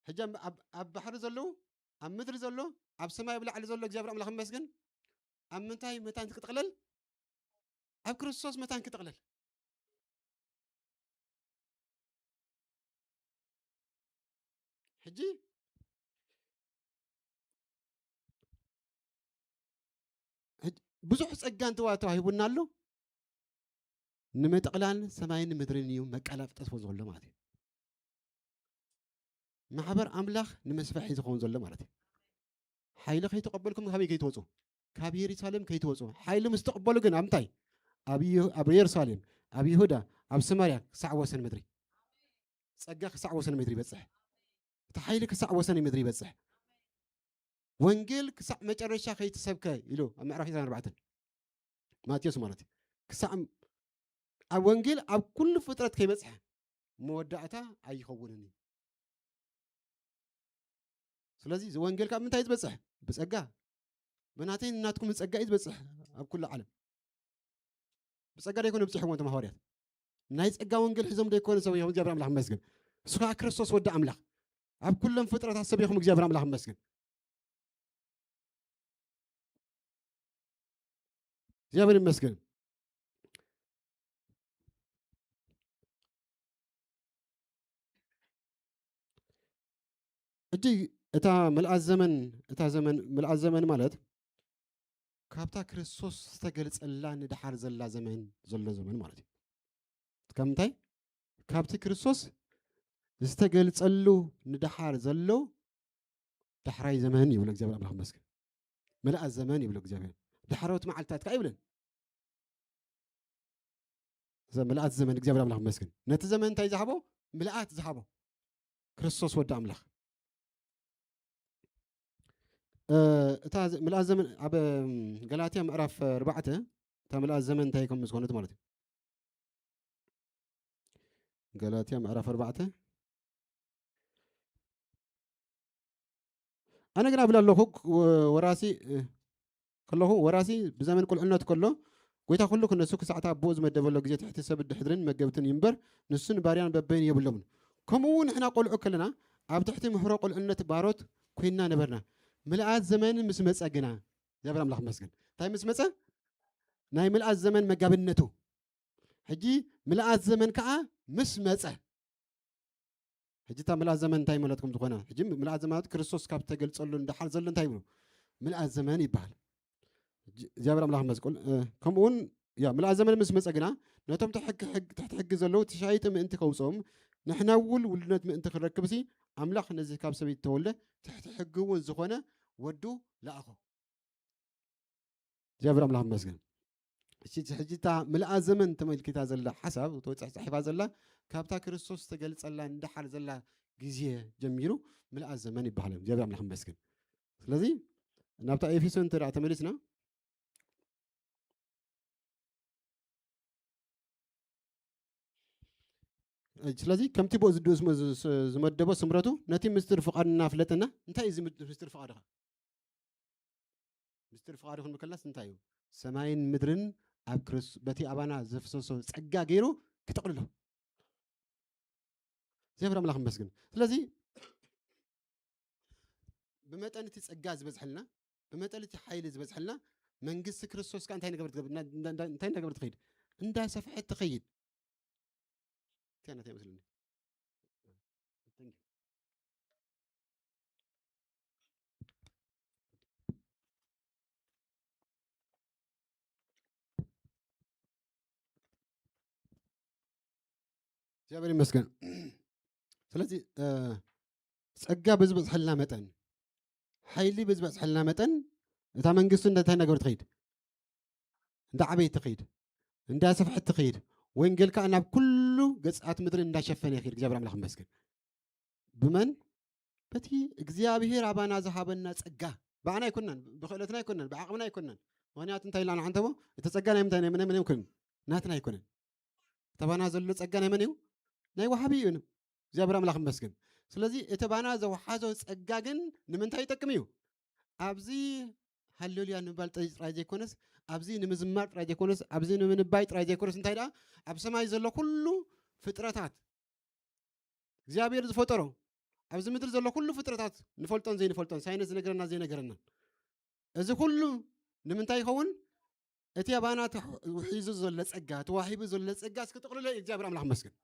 ሕጂ ኣብ ባሕሪ ዘለው ኣብ ምድሪ ዘሎ ኣብ ሰማይ ብላዕሊ ዘሎ እግዚአብሔር አምላኽ መስገን ኣብ ምንታይ መታን ክትቕለል ኣብ ክርስቶስ መታን ክትቕለል ሕጂ ብዙሕ ፀጋ ተዋሂቡና ኣሎ ንመጠቕላል ሰማይን ምድርን እዩ መቃላፍጠት ዘሎ ማለት እዩ ማሕበር ኣምላኽ ንመስፈሒ ዝኸውን ዘሎ ማለት እዩ ሓይሊ ከይተቐበልኩም ካበይ ከይትወፁ ካብ ኢየሩሳሌም ከይትወፁ ሓይሊ ምስ ተቐበሉ ግን ኣብ ምንታይ ኣብ ኢየሩሳሌም ኣብ ይሁዳ ኣብ ሰማርያ ክሳዕ ወሰን ምድሪ ፀጋ ክሳዕ ወሰን ምድሪ ይበፅሕ እቲ ሓይሊ ክሳዕ ወሰን ምድሪ ይበፅሕ ወንጌል ክሳዕ መጨረሻ ከይትሰብከ ኢሉ ኣብ ምዕራፍ 24 ማቴዎስ ማለት እዩ ክሳዕ ኣብ ወንጌል ኣብ ኩሉ ፍጥረት ከይበፅሐ መወዳእታ ኣይኸውንን እዩ ስለዚ እዚ ወንጌል ካብ ምንታይ ዝበፅሕ ብፀጋ ብናተይን እናትኩም ፀጋ እዩ ዝበፅሕ ኣብ ኩሉ ዓለም ብፀጋ ደይኮነ ብፅሕዎ እቶም ሃዋርያት ናይ ፀጋ ወንጌል ሒዞም ደይኮነ ሰብ ይኹም እግዚአብሔር አምላኽ መስገን እሱ ከዓ ክርስቶስ ወዲ ኣምላኽ ኣብ ኩሎም ፍጥረታት ሰብ ይኹም እግዚአብሔር አምላኽ መስገን እግዚአብሔር ይመስገን እጂ እታ ምልኣት ዘመን ማለት ካብታ ክርስቶስ ዝተገልፀላ ንድሓር ዘላ ዘመን ዘሎ ዘመን ማለት እዩ ከምንታይ ካብቲ ክርስቶስ ዝተገልፀሉ ንድሓር ዘሎ ዳሕራይ ዘመን ይብሎ እግዚአብሔር አምላኽ መስገን ምልኣት ዘመን ይብሎ እግዚአብሔር ድሓሮት መዓልታት ከዓ ይብለን ምልኣት ዘመን እግዚአብሔር አምላኽ መስገን ነቲ ዘመን እንታይ ዝሃቦ ምልኣት ዝሃቦ ክርስቶስ ወዲ ኣምላኽ እታ ምልኣት ዘመን ኣብ ገላትያ ምዕራፍ 4 እታ ምልኣት ዘመን እንታይ ከም ዝኾነት ማለት እዩ ገላትያ ምዕራፍ 4 ኣነ ግን ኣብላ ኣለኹ ወራሲ ብዘመን ቁልዕነት ከሎ ጎይታ ኩሉ ክነሱ ክሳዕታ ኣብኡ ዝመደበሎ ግዜ ትሕቲ ሰብ ድሕድርን መገብትን ይንበር ንሱን ባርያን በበይን የብሎምን ከምኡ ንሕና ቆልዑ ከለና ኣብ ትሕቲ ምሕሮ ቁልዕነት ባሮት ኮይንና ነበርና ምልኣት ዘመን ምስ መፀ ግና እግዚአብሔር አምላኽ መስገን እንታይ ምስ መፀ ናይ ምልኣት ዘመን መጋብነቱ ሕጂ ምልኣት ዘመን ከዓ ምስ መፀ ሕጂ እታ ምልኣት ዘመን እንታይ ማለትኩም ዝኾነ ሕጂ ምልኣት ዘመን ክርስቶስ ካብ ተገልፀሉ እንዳሓር ዘሎ እንታይ ይብሉ ምልኣት ዘመን ይበሃል እግዚአብሔር ኣምላኽ መስቀል ከምኡውን ያ ምልኣ ዘመን ምስ መፀ ግና ነቶም ትሕቲ ሕጊ ዘለዉ ትሻይጥ ምእንቲ ከውፅኦም ንሕና እውን ውልድነት ምእንቲ ክንረክብሲ ኣምላኽ ነዚ ካብ ሰበይቲ ተወልደ ትሕቲ ሕጊ እውን ዝኾነ ወዱ ለኣኾ እግዚአብሔር ኣምላኽ መስገን ሕጂ እታ ምልኣ ዘመን ተመልኪታ ዘላ ሓሳብ ተወፅሕ ፃሒፋ ዘላ ካብታ ክርስቶስ ተገልፀላ እንዳሓር ዘላ ግዜ ጀሚሩ ምልኣ ዘመን ይበሃል እግዚአብሔር ኣምላኽ መስገን ስለዚ ናብታ ኤፌሶን እንተደኣ ተመሊስና ስለዚ ከምቲ ብኡ ዝመደቦ ስምረቱ ነቲ ምስጢር ፍቓድ እናፍለጠና እንታይ እዩ ምስጢር ፍቓድ ኸ ምስጢር ፍቓድ ይኹን ምከላስ እንታይ እዩ ሰማይን ምድርን ኣብ ክርስቶስ በቲ ኣባና ዘፍሰሶ ጸጋ ገይሩ ክጠቕልሎ እግዚአብሔር ኣምላኽ መስግን ስለዚ ብመጠን እቲ ጸጋ ዝበዝሐልና ብመጠን እቲ ሓይሊ ዝበዝሐልና መንግስቲ ክርስቶስ ካ እንታይ ነገር ትኸይድ እንዳሰፍሐት ትኸይድ كانت يمثلني እግዚአብሔር ይመስገን ስለዚህ ጸጋ ብዝበዝሐልና መጠን ሓይሊ ብዝበዝሐልና መጠን እታ መንግስቱ እንታይ ነገር ትኸይድ እንዳዓበየት ትኸይድ እንዳሰፍሐት ትኸይድ ወንጌል ከዓ ናብ ኩሉ ገጻት ምድሪ እንዳሸፈነ ይኸይድ እግዚአብሔር ኣምላኽ ይመስገን ብመን በቲ እግዚአብሔር ኣባና ዝሃበና ጸጋ ባዕና ኣይኮነን ብኽእለትና ኣይኮነን ብዓቕምና ኣይኮነን ምክንያቱ እንታይ ኢልና ንሓንተቦ እቲ ጸጋ ናይ ምንታይ ናይ መን ይኮን ናትና ኣይኮነን ተባና ዘሎ ጸጋ ናይ መን እዩ ናይ ወሃቢ እዩ እግዚአብሔር ኣምላኽ ይመስገን ስለዚ እቲ ባና ዘወሓዞ ጸጋ ግን ንምንታይ ይጠቅም እዩ ኣብዚ ሃሌሉያ ንምባል ጥራይ ዘይኮነስ ኣብዚ ንምዝማር ጥራይ ዘይኮነስ ኣብዚ ንምንባይ ጥራይ ዘይኮነስ እንታይ ደኣ ኣብ ሰማይ ዘሎ ኩሉ ፍጥረታት እግዚአብሔር ዝፈጠሮ ኣብዚ ምድሪ ዘሎ ኩሉ ፍጥረታት ንፈልጦን ዘይንፈልጦን ሳይንስ ነገረና ዘይነገረና እዚ ኩሉ ንምንታይ ይኸውን እቲ ኣባና ሒዙ ዘሎ ጸጋ ተዋሂቡ ዘሎ ጸጋ እስክጥቕልሎ እግዚአብሔር ኣምላኽ ይመስገን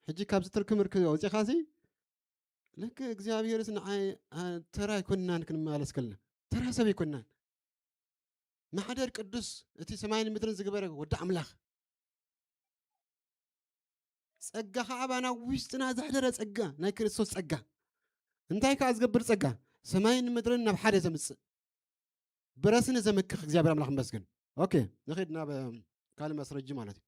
ሕጂ ካብዚ ትርክም ርክብ ወፂኻሲ لك እግዚአብሔር ንዓይ ተራ ይኮናን ክንመላለስ ከለና ተራ ሰብ ይኮናን ማሕደር ቅዱስ እቲ ሰማይን ምድርን ዝግበረ ወዲ ኣምላኽ ጸጋ ከዓ ባና ውሽጥና ዘሕደረ ጸጋ ናይ ክርስቶስ ጸጋ እንታይ ከዓ ዝገብር ጸጋ ሰማይን ምድርን ናብ ሓደ ዘምጽእ ብረስን ዘመክኽ እግዚአብሔር ኣምላኽ ይመስገን ኦኬ ንኸይድ ናብ ካልእ መስረጂ ማለት እዩ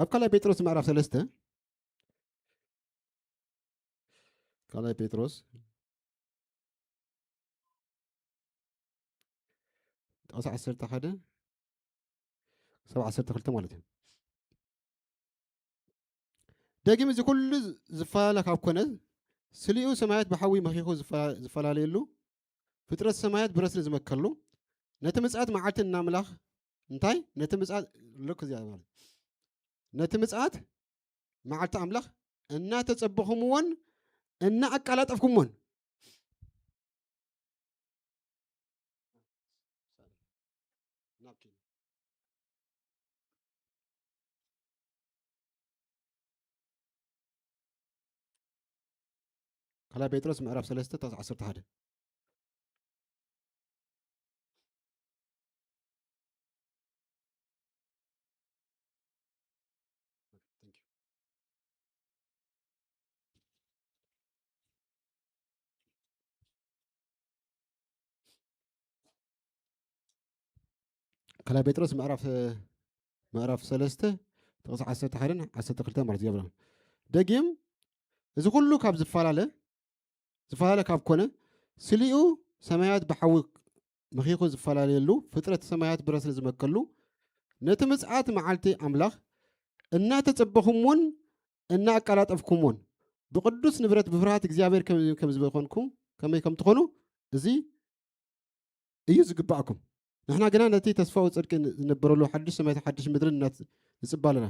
ኣብ ካልኣይ ጴጥሮስ ምዕራፍ 3 ካልኣይ ጴጥሮስ ጣዕሳ 11 ሰብዓ 12 ማለት እዩ ደጊም እዚ ኩሉ ዝፈላለ ካብ ኮነ ስሊኡ ሰማያት ብሓዊ መኺኹ ዝፈላለየሉ ፍጥረት ሰማያት ብረስሊ ዝመከሉ ነቲ ምጽኣት መዓልቲ እናምላኽ እንታይ ነቲ ምጽኣት ልክ እዚኣ ማለት ነቲ ምጽኣት መዓልቲ ኣምላኽ እናተጸበኹምዎን እናኣቃላጠፍኩምዎን ካልኣይ ጴጥሮስ ምዕራፍ 3 ጣዕሳ 11 ካልኣይ ጴጥሮስ ምዕራፍ 3 ጣዕሳ 11 12 ማለት እዩ ደጊም እዚ ኩሉ ካብ ዝፈላለ ካብ ኮነ ስሊኡ ሰማያት ብሓዊ መኺኹ ዝፈላለየሉ ፍጥረት ሰማያት ብረስሊ ዝመከሉ ነቲ ምጽኣት መዓልቲ ኣምላኽ እናተጸበኹምዎን እናኣቃላጠፍኩምዎን ብቅዱስ ንብረት ብፍርሃት እግዚአብሔር ከም ዝበኾንኩም ከመይ ከም ትኾኑ እዚ እዩ ዝግባአኩም ንሕና ግና ነቲ ተስፋዊ ጽድቂ ዝነበረሉ ሓድሽ ሰማያት ሓድሽ ምድርን ንጽባለና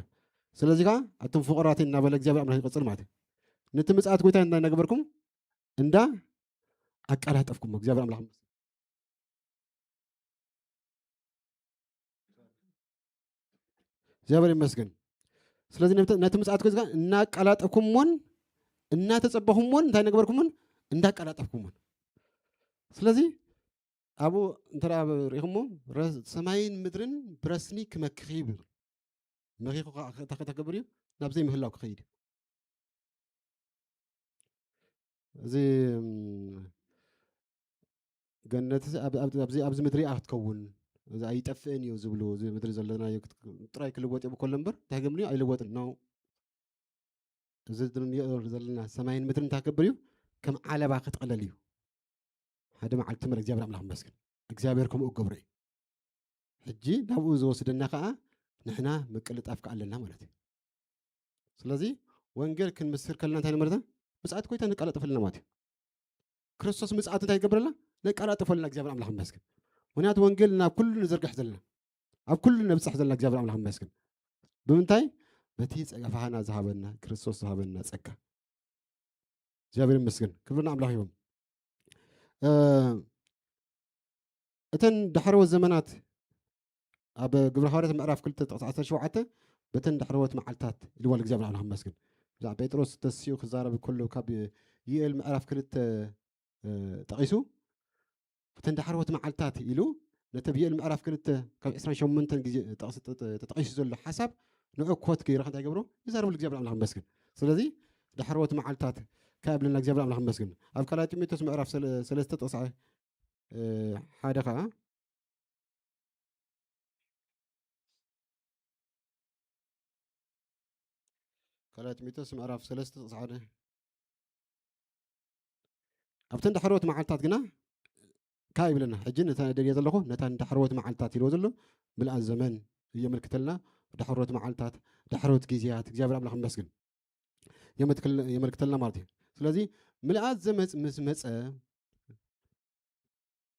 ስለዚ ከዓ ኣቶም ፍቑራት እናበለ እግዚአብሔር ኣምላኽ ይቕጽል ማለት እዩ ነቲ ምጽኣት ጎይታ እንታይ እናገበርኩም እንዳ ኣቃላጠፍኩም እግዚአብሔር ኣምላኽ እግዚአብሔር ይመስገን። ስለዚህ ነቲ ምጽኣት ከዚጋ እናቀላጠፍኩሞን እናተጸበኹሞን እንታይ ነገበርኩሞን እንዳቀላጠፍኩሞን። ስለዚህ ኣብኡ እንተራ ሪኢኹሞ ሰማይን ምድርን ብረስኒ ክመክኽ ይብል መኺኹ ተገብር እዩ ናብ ዘይምህላው ክኸይድ እዚ ገነት ኣብዚ ምድሪ ክትከውን እዚ ኣይጠፍእን እዩ ዝብሉ እዚ ምድሪ ዘለናዮ ጥራይ ክልወጥ እዩ ብኮሎ እምበር እንታይ ገብኒ ኣይልወጥን ነው። እዚ ንሪኦ ዘለና ሰማይን ምድርን እንታይ ክገብር እዩ ከም ዓለባ ክትቕለል እዩ። ሓደ መዓልቲ ትመር እግዚኣብሔር ኣምላኽ ይመስገን እግዚኣብሔር ከምኡ ገብሮ እዩ። ሕጂ ናብኡ ዝወስደና ከዓ ንሕና ምቅልጣፍ ኣለና ማለት እዩ። ስለዚ ወንጌል ክንምስር ከለና እንታይ ንመርታ ምጽኣት ኮይታ ነቃላጥፈልና ማለት እዩ። ክርስቶስ ምጽኣት እንታይ ይገብረልና ነቃላጥፈልና እግዚኣብሔር ኣምላኽ ይመስገን። ምክንያቱ ወንጌል ናብ ኩሉ ንዝርግሕ ዘለና ኣብ ኩሉ ነብፅሕ ዘለና እግዚኣብሔር ኣምላኽ ይመስገን። ብምንታይ በቲ ፀጋፋና ዝሃበና ክርስቶስ ዝሃበና ጸጋ እግዚአብሔር ይመስገን። ክብርና ኣምላኽ ይሁን። እተን ዳሕረወት ዘመናት ኣብ ግብረ ሐዋርያት ምዕራፍ 2:17 በተን ዳሕረወት መዓልታት ኢልዋል እግዚአብሔር ኣምላኽ ይመስገን። ብዛዕባ ጴጥሮስ ተሲኡ ክዛረብ ከሎ ካብ ይኤል ምዕራፍ 2 ጠቂሱ በተን ዳሕረወት መዓልታት ኢሉ ነቲ ብይኤል ምዕራፍ 2 ካብ 28 ግዜ ተጠቂሱ ዘሎ ሓሳብ ንዑ ኮት ገይሩ እንታይ ገብሮ ይዛረበሉ እግዚአብሔር ኣምላኽ ይመስገን። ስለዚ ዳሕረወት መዓልታት كابلنا እግዚአብሔር ኣምላኽ ይመስገን። ኣብ ካልኣይ ጢሞቴዎስ ምዕራፍ 3 ጥቕስ ሓደ ከዓ ካልኣይ ጢሞቴዎስ ምዕራፍ 3 ጥቕስ ሓደ ኣብተን ዳሕረወት መዓልታት ግና ካ ይብለና ሕጂ ነታ ደልየ ዘለኹ ነታን ዳሕረወት መዓልታት ኢልዎ ዘሎ ምልኣት ዘመን የመልክተልና ዳሕረወት መዓልታት ዳሕረወት ግዜያት እግዚአብሔር ኣምላኽ ይመስገን የመልክተልና ማለት እዩ። ስለዚህ ምልኣት ዘመን ምስ መፀ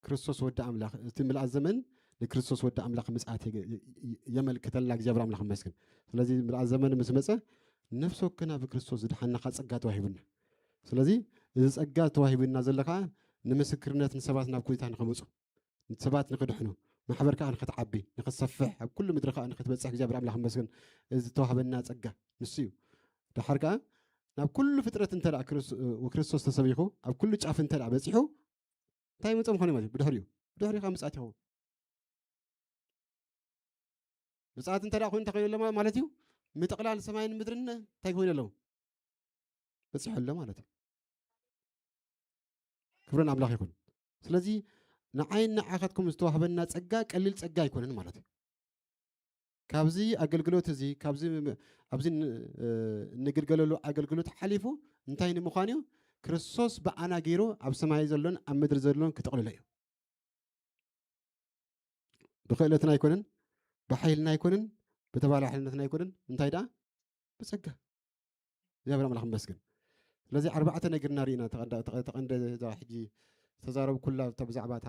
ክርስቶስ ወዲ ኣምላኽ እቲ ምልኣት ዘመን ንክርስቶስ ወዲ ኣምላኽ ምጽኣት የመልክተልና እግዚአብሔር ኣምላኽ ይመስገን። ስለዚህ ምልኣት ዘመን ምስ መፀ ነፍሲ ወከና ብክርስቶስ ዝድሓናኻ ጸጋ ተዋሂብና። ስለዚህ እዚ ጸጋ ተዋሂብና ዘሎ ከዓ ንምስክርነት ንሰባት ናብ ኩይታ ንኸመፁ ሰባት ንኽድሕኑ ማሕበር ከዓ ንኽትዓቢ ንኽትሰፍሕ ኣብ ኩሉ ምድሪ ከዓ ንኽትበፅሕ እግዚአብሔር ኣምላኽ ይመስገን። እዚ ተዋህበና ጸጋ ንሱ እዩ። ድሓር ከዓ ናብ ኩሉ ፍጥረት እንተዳ ክርስቶስ ተሰቢኹ ኣብ ኩሉ ጫፍ እንተዳ በፂሑ እንታይ መፅኦም ኾነ ማለት እዩ ብድሕሪኡ ብድሕሪኡ ከዓ ምጽኣት ይኸውን። ምጽኣት እንተዳ ኮይኑ እንታይ ኮይኑ ኣሎ ማለት እዩ ምጥቕላል ሰማይን ምድርን እንታይ ኮይኑ ኣለዎ በፂሑ ኣሎ ማለት እዩ። ክብረን ኣምላኽ ይኹን። ስለዚ ንዓይን ንዓኻትኩም ዝተዋህበና ጸጋ ቀሊል ጸጋ ኣይኮነን ማለት እዩ። ካብዚ ኣገልግሎት እዚ ካብዚ ኣብዚ ንግልገለሉ ኣገልግሎት ሓሊፉ እንታይ ንምዃን እዩ ክርስቶስ ብኣና ገይሩ ኣብ ሰማይ ዘሎን ኣብ ምድሪ ዘሎን ክጠቕልሎ እዩ። ብክእለትና ኣይኮነን ብሓይልና ኣይኮነን ብተባላሕነትና ኣይኮነን እንታይ ደኣ ብጸጋ እግዚአብሔር ኣምላኽ ይመስገን። ስለዚ 4 ነገርና ርኢና ተቐንደ ሕጂ ተዛረቡ ኩላ ብዛዕባ እታ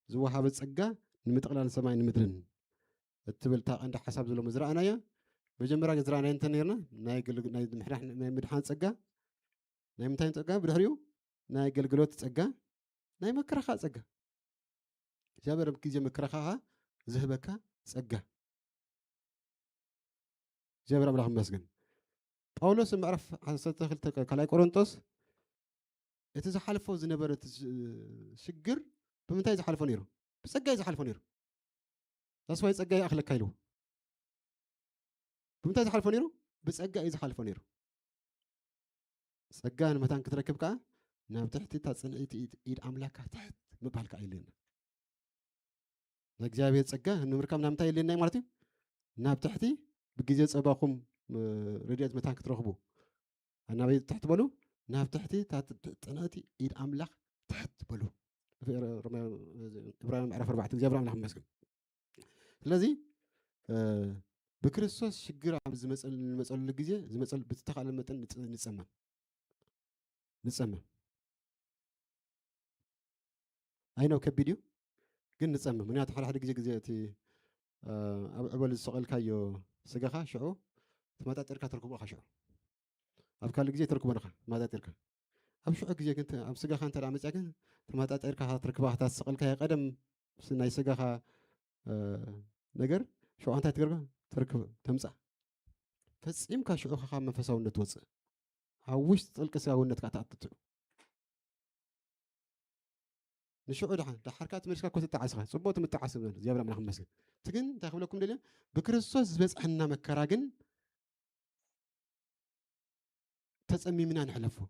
ዝወሃበ ጸጋ ንምጥቕላል ሰማይን ምድርን እትብል ቀንዲ ሓሳብ ዘሎ ዝረኣናያ መጀመርያ ዝረኣናዮ እንተ ነርና ናይ ምድሓን ጸጋ ናይ ምንታይ ጸጋ ብድሕሪኡ ናይ ኣገልግሎት ጸጋ ናይ መከራኻ ጸጋ እግዚአብሔር ኣብ ግዜ መከራኻ ዝህበካ ጸጋ እግዚአብሔር ኣምላኽ ይመስገን። ጳውሎስ ምዕራፍ 12 ካልኣይ ቆሮንጦስ እቲ ዝሓልፎ ዝነበረ ሽግር ብምንታይ ዝሓልፎ ነይሩ ብጸጋ እዩ ዝሓልፎ ነይሩ። ተስፋይ ጸጋ ይኣኽለካ ኢልዎ ብምንታይ ዝሓልፎ ነይሩ ብጸጋ እዩ ዝሓልፎ ነይሩ። ጸጋ ንመታን ክትረክብ ከዓ ናብ ትሕቲ እታ ጽንዒት ኢድ ኣምላክካ ትሕት ምባል ከዓ የለና። ናይ እግዚኣብሔር ጸጋ ንምርካብ ናብ ምንታይ የለና ማለት እዩ ናብ ትሕቲ ብግዜ ፀባኹም ረድኤት መታን ክትረኽቡ ናበይ ትሕት በሉ ናብ ትሕቲ ጽንዕቲ ኢድ ኣምላኽ ትሕት በሉ። ዕብራውያን ምዕራፍ 4 እግዚአብሔር ኣምላኽ ይመስገን። ስለዚ ብክርስቶስ ሽግር ኣብ ዝመፀሉ ግዜ ዝመፀሉ ብዝተኻእለ መጠን ንፀመም ኣይነው ከቢድ እዩ ግን ንፀመም። ምክንያቱ ሓደ ግዜ እቲ ኣብ ዕበል ዝሰቐልካዮ ስጋኻ ሽዑ ተመጣጢርካ ትረክቦ ኢኻ ሽዑ ኣብ ካልእ ግዜ ትረክቦ ኢኻ ተመጣጢርካ ኣብ ሽዑ ግዜ ግን ኣብ ስጋኻ እንተዳ መፅያ ግን ተመጣጢርካ ትረክባ እታ ዝሰቐልካዮ ቀደም ናይ ስጋኻ ነገር ሽዑ እንታይ ትገብር تركب تمسح فصيم كشعو خا منفساو نتوص عوش طلق ساونت كاتاتت نشعو ده حركات مشكا كنت تعسخ صبوت متعسب زيابنا من خمسه تكن تاخلكم دليل بكريستوس بصحنا مكراغن تصميمنا نحلفو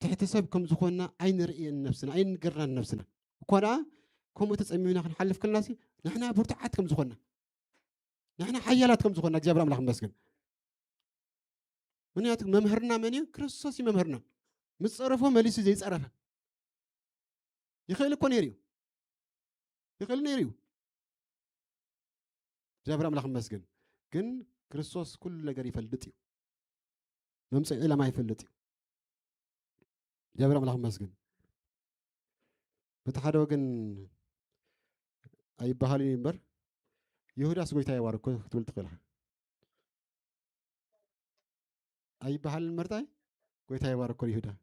تحتسب كم زخونا عين رئي نفسنا عين قرنا نفسنا وكنا كم تصميمنا نحلف كل ناس نحنا برتعات كم زخونا نحنا حيالات كم زخونا زيابنا من خمسه من ياتك ممهرنا مني كريستوس ممهرنا متصرفه مليس زي يتصرفه يخيل كون يريو يخيل نيريو جابر املاح مسكن كن كريستوس كل لغير يفلطيو ممص الى ما يفلطيو جابر املاح مسكن بتحد وغن اي بحالي نمبر يهودا سغويتا يواركو تقول تقولها اي بحال مرتاي غويتا يواركو يهودا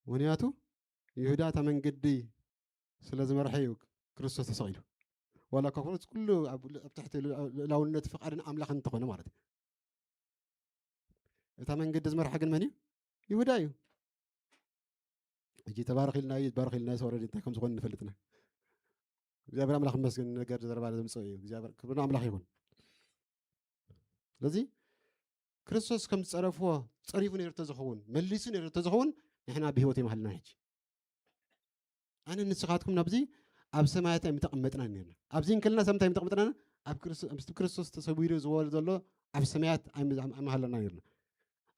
ونياتو يهودا تمنقدي سلاز مرحيو كريستوس تسغيلو ولا كفرت كله تحت لو نتفقدنا املاح انتقنا مالتي تمنقد زمر حق المني يهودايو اجي تبارك لنا يتبارك لنا سوري انت كم زغون نفلتنا እግዚአብሔር አምላክ ይመስገን ነገር ዘርባለ ዘምጽው እግዚአብሔር ክብርና አምላክ ይሁን ስለዚህ ክርስቶስ ከም ጸረፎ ጸሪፉ ነር ተዝኸውን መልሱ ነር ተዝኸውን ንሕና በህይወት ይማልና ሂጅ አነ ንስኻትኩም ናብዚ ኣብ ሰማያት አይምተቀመጥና ነርና ኣብዚን ከልና ሰምታ አይምተቀመጥና ኣብ ክርስቶስ ተሰዊሩ ዝወል ዘሎ ኣብ ሰማያት አይማሃለና ነርና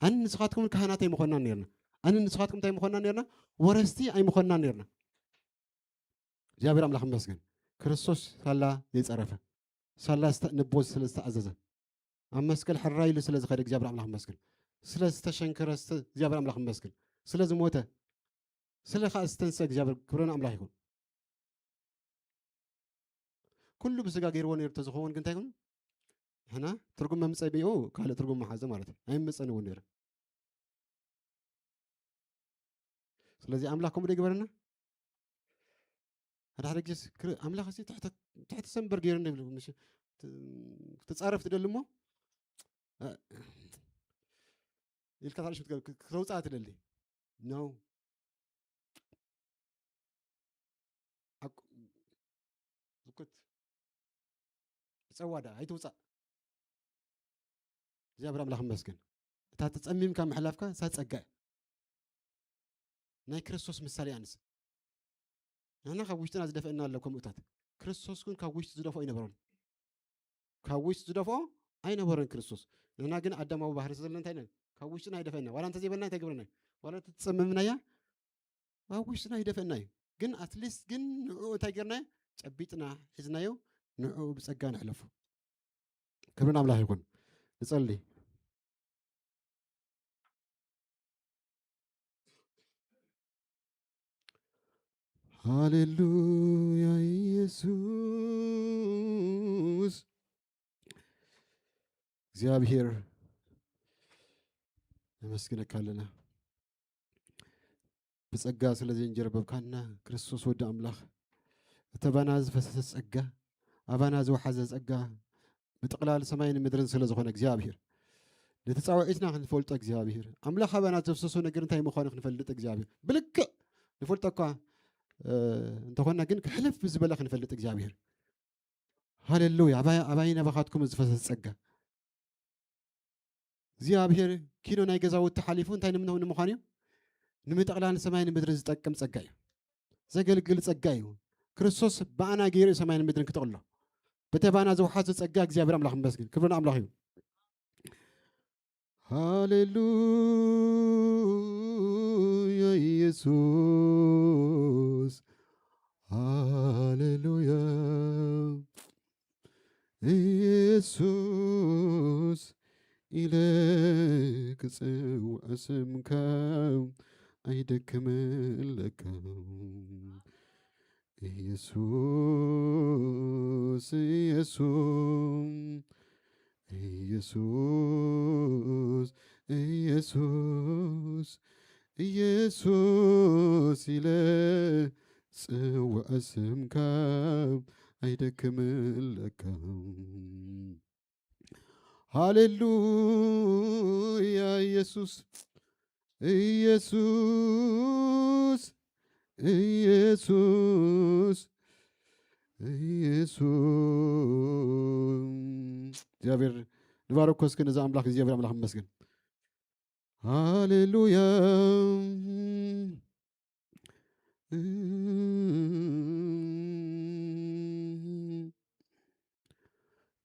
አነ ንስኻትኩም ካህናት አይምኾና ነርና አነ ንስኻትኩም አይምኾና ነርና ወረስቲ አይምኾና ነርና እግዚአብሔር አምላክ ይመስገን ክርስቶስ ሳላ የጸረፈ ሳላ ንቦዝ ስለስተአዘዘ ኣብ መስቀል ሕራይ ኢሉ ስለዝኸደ እግዚአብሔር አምላክ ይመስገን ስለስተሸንከረ እግዚአብሔር አምላክ ይመስገን ስለዝሞተ ስለኻ ዝተንሰ እግዚአብሔር ክብርና አምላክ ይሁን ኩሉ ብስጋ ገይርዎ ነር ተዝኸውን ግን እንታይ ይሁን ሕና ትርጉም መምፀይ ቢኡ ካልእ ትርጉም መሓዘ ማለት እዩ ኣይመፀን እውን ነይረ ስለዚ አምላክ ከምኡ ይግበረና هذا حدا جس أملاك سي تحت سنبر غيرنا مش تتصرف تدلمو يلقى شو تقول كروصات تدلي نو زكت تصوادا هاي توصا جابر أملاك مسكن تا تتصمم كم حلافك ساتصقع ناي كريستوس مثالي انس أنا كويشتنا زدفعنا لكم أوتات كريستوس كن كويش زدفع أين برون كويش زدفع أين برون كريستوس أنا جن أدم أبو بحر سلنا تينا كويشتنا يدفعنا ولا أنت زيبنا تجبرنا ولا تتصممنا يا كويشتنا يدفعنا جن أتليست جن تجرنا تبيتنا حزنا يو نعو بسجان حلفه كبرنا الله يكون نصلي هاليلويا ኢየሱስ እግዚአብሔር ነመስግነካለና በጸጋ ስለዚህ እንጀርበብካና ክርስቶስ ወደ አምላክ ተባናዝ ፈሰሰ ጸጋ አባናዝ ወሐዘ ጸጋ በጠቅላላ ሰማይን ምድርን ስለዝኾነ እግዚአብሔር ለተጻዋዕትና ክንፈልጦ እግዚአብሔር አምላክ አባናዝ ዘፍሰሶ ነገር እንታይ መኾነ ክንፈልጥ እግዚአብሔር ብልክ ንፈልጦካ انت كنا جن كحلف بزبلة نفلت إجابير هاللويا أباينا بخاتكم زفاس السجة زيابير كيلو نايجزاو التحالفون تاني منه المخانيو نمت أغلان سماين مدرن زتكم سجايو زجل قل سجايو كريستوس بأنا غير سماين مدرن كتقوله بتبانا زو حاسس سجاك زيابير أملاح مسكين كبرنا أملاحيو هاللويا يسوع هاليلويا ኢየሱስ إليك سوى اسمك አይደክምልክ ኢየሱስ ኢየሱስ ኢየሱስ ኢየሱስ إليك سوى اسمك አይደክምለካ ሃሌሉያ ኢየሱስ ኢየሱስ ኢየሱስ ኢየሱስ እግዚአብሔር ንባረኮ እስኪ ነዛ አምላክ እግዚአብሔር አምላክ ይመስገን ሃሌሉያ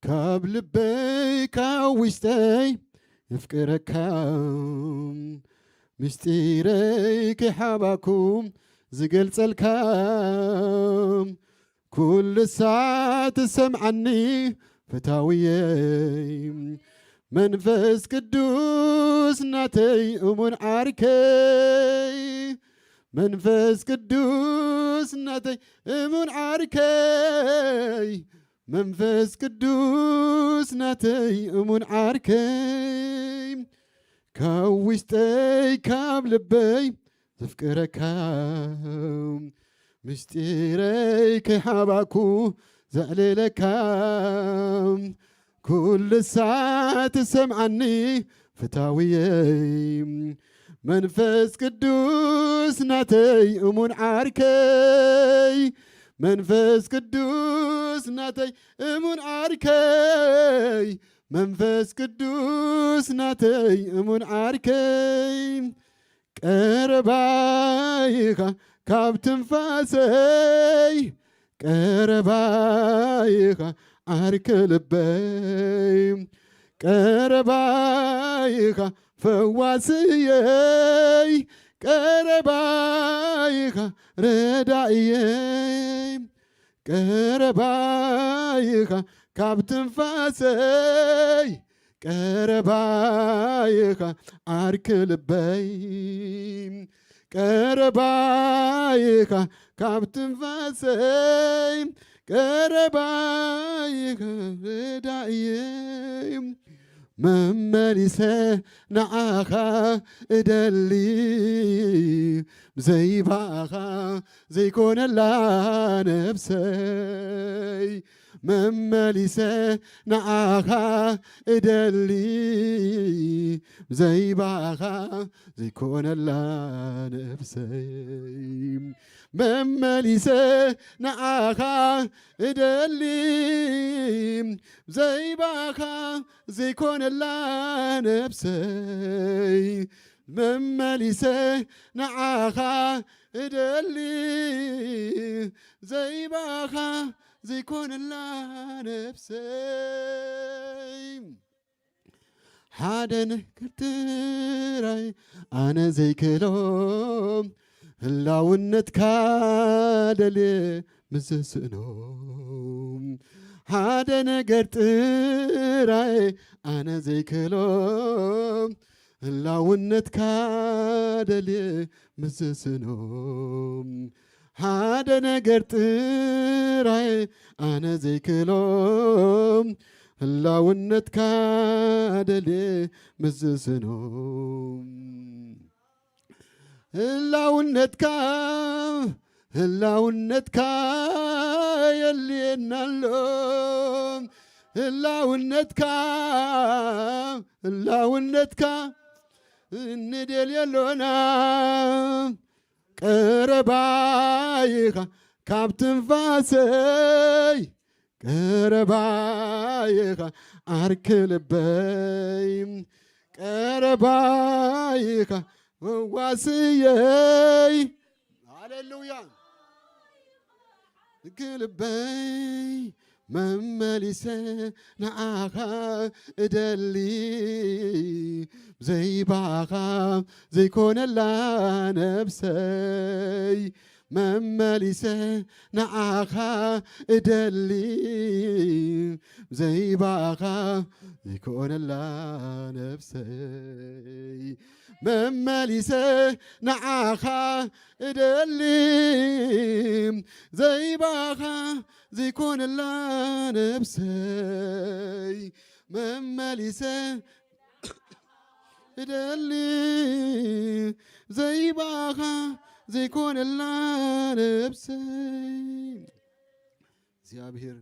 ካብ ልበይ ካብ ውሽጠይ የፍቅረካ ምስጢረይ ከይሓባኩም ዝገልጸልካ ኩሉ ሰዓት ሰምዓኒ ፈታውየይ መንፈስ ቅዱስ ናተይ እሙን ዓርከይ መንፈስ ቅዱስ ናተይ እሙን ዓርከይ መንፈስ ቅዱስ ናተይ እሙን ዓርከይ ካብ ውሽጠይ ካብ ልበይ ዘፍቅረካ ምስጢረይ ከይሓባኩ ዘዕልለካ ኩሉ ሰዓት ሰምዓኒ ፍታውየይ መንፈስ ቅዱስ ናተይ እሙን ዓርከይ መንፈስ ቅዱስ ናተይ እሙን ዓርከይ መንፈስ ቅዱስ ናተይ እሙን ዓርከይ ቀረባይኻ ካብ ትንፋሰይ ቀረባይኻ ዓርከ ልበይ ቀረባይኻ ፈዋስየይ ቀረባይኻ ረዳእየይ ቀረባይኻ ካብ ትንፋሰይ ቀረባይኻ ዓርከ ልበይ ቀረባይኻ ካብ ትንፋሰይ ቀረባይኻ ረዳእየይ መመሊሰ ንዓኻ እደሊ ብዘይባኻ ዘይኮነላ ነብሰይ መመሊሰ ንዓኻ እደሊ ብዘይባኻ ዘይኮነላ ነብሰይ መመሊሰ ንዓኻ እደሊ ብዘይባኻ ዘይኮነላ ነብሰይ መመሊሰ ንዓኻ እደሊ ዘይባኻ ዘይኮነላ ነብሰይ ሓደ ነገር ጥራይ ኣነ ዘይክሎም ህላውነትካ ደልየ ምዝስእኖም ሓደ ነገር ጥራይ ኣነ ዘይክሎም ህላውነትካ ደልየ ምዝስእኖም ሓደ ነገር ጥራይ ኣነ ዘይክሎም ህላውነትካ ደልየ ምዝስእኖም ህላውነትካ ህላውነትካ የልየናሎ ህላውነትካ ህላውነትካ እንደልየሎና ቀረባይኻ ካብ ትንፋሰይ ቀረባይኻ ዓርከ ልበይ ቀረባይኻ ወዋስየይ ሃሌሉያ ክልበይ መመሊሰ ንዓኻ እደሊ ዘይባኻ ዘይኮነላ ነብሰይ መመሊሰ ንዓኻ እደሊ ዘይባኻ ዘይኮነላ ነብሰይ መመሊሰ ንዓኻ እደሊ ዘይባኻ ዘይኮነላ ነብሰይ መመሊሰ እደሊ ዘይባኻ ዘይኮነላ ነብሰይ እግዚአብሔር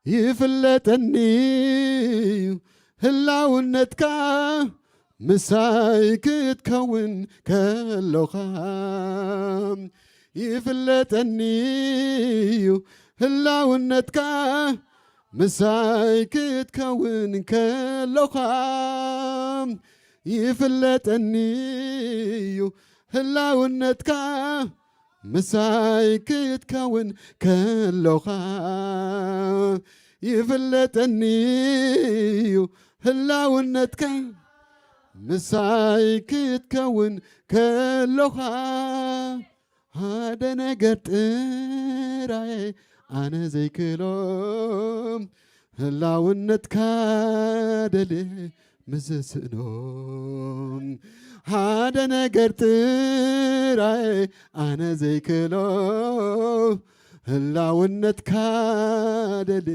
ይፍለጠኒ ህላውነትካ ምሳይ ክትከውን ከለኻ ይፍለጠኒ ህላውነትካ ምሳይ ክትከውን ከለኻ ይፍለጠኒ ህላውነትካ ምሳይ ክትከውን ከለኻ ይፍለጠኒ ህላውነትካ ምሳይ ክትከውን ከለኻ ሓደ ነገር ጥራይ ኣነ ዘይክሎም ህላውነትካ ደል ምዝስእኖም ሓደ ነገር ጥራይ ኣነ ዘይክሎ ህላውነትካ ደል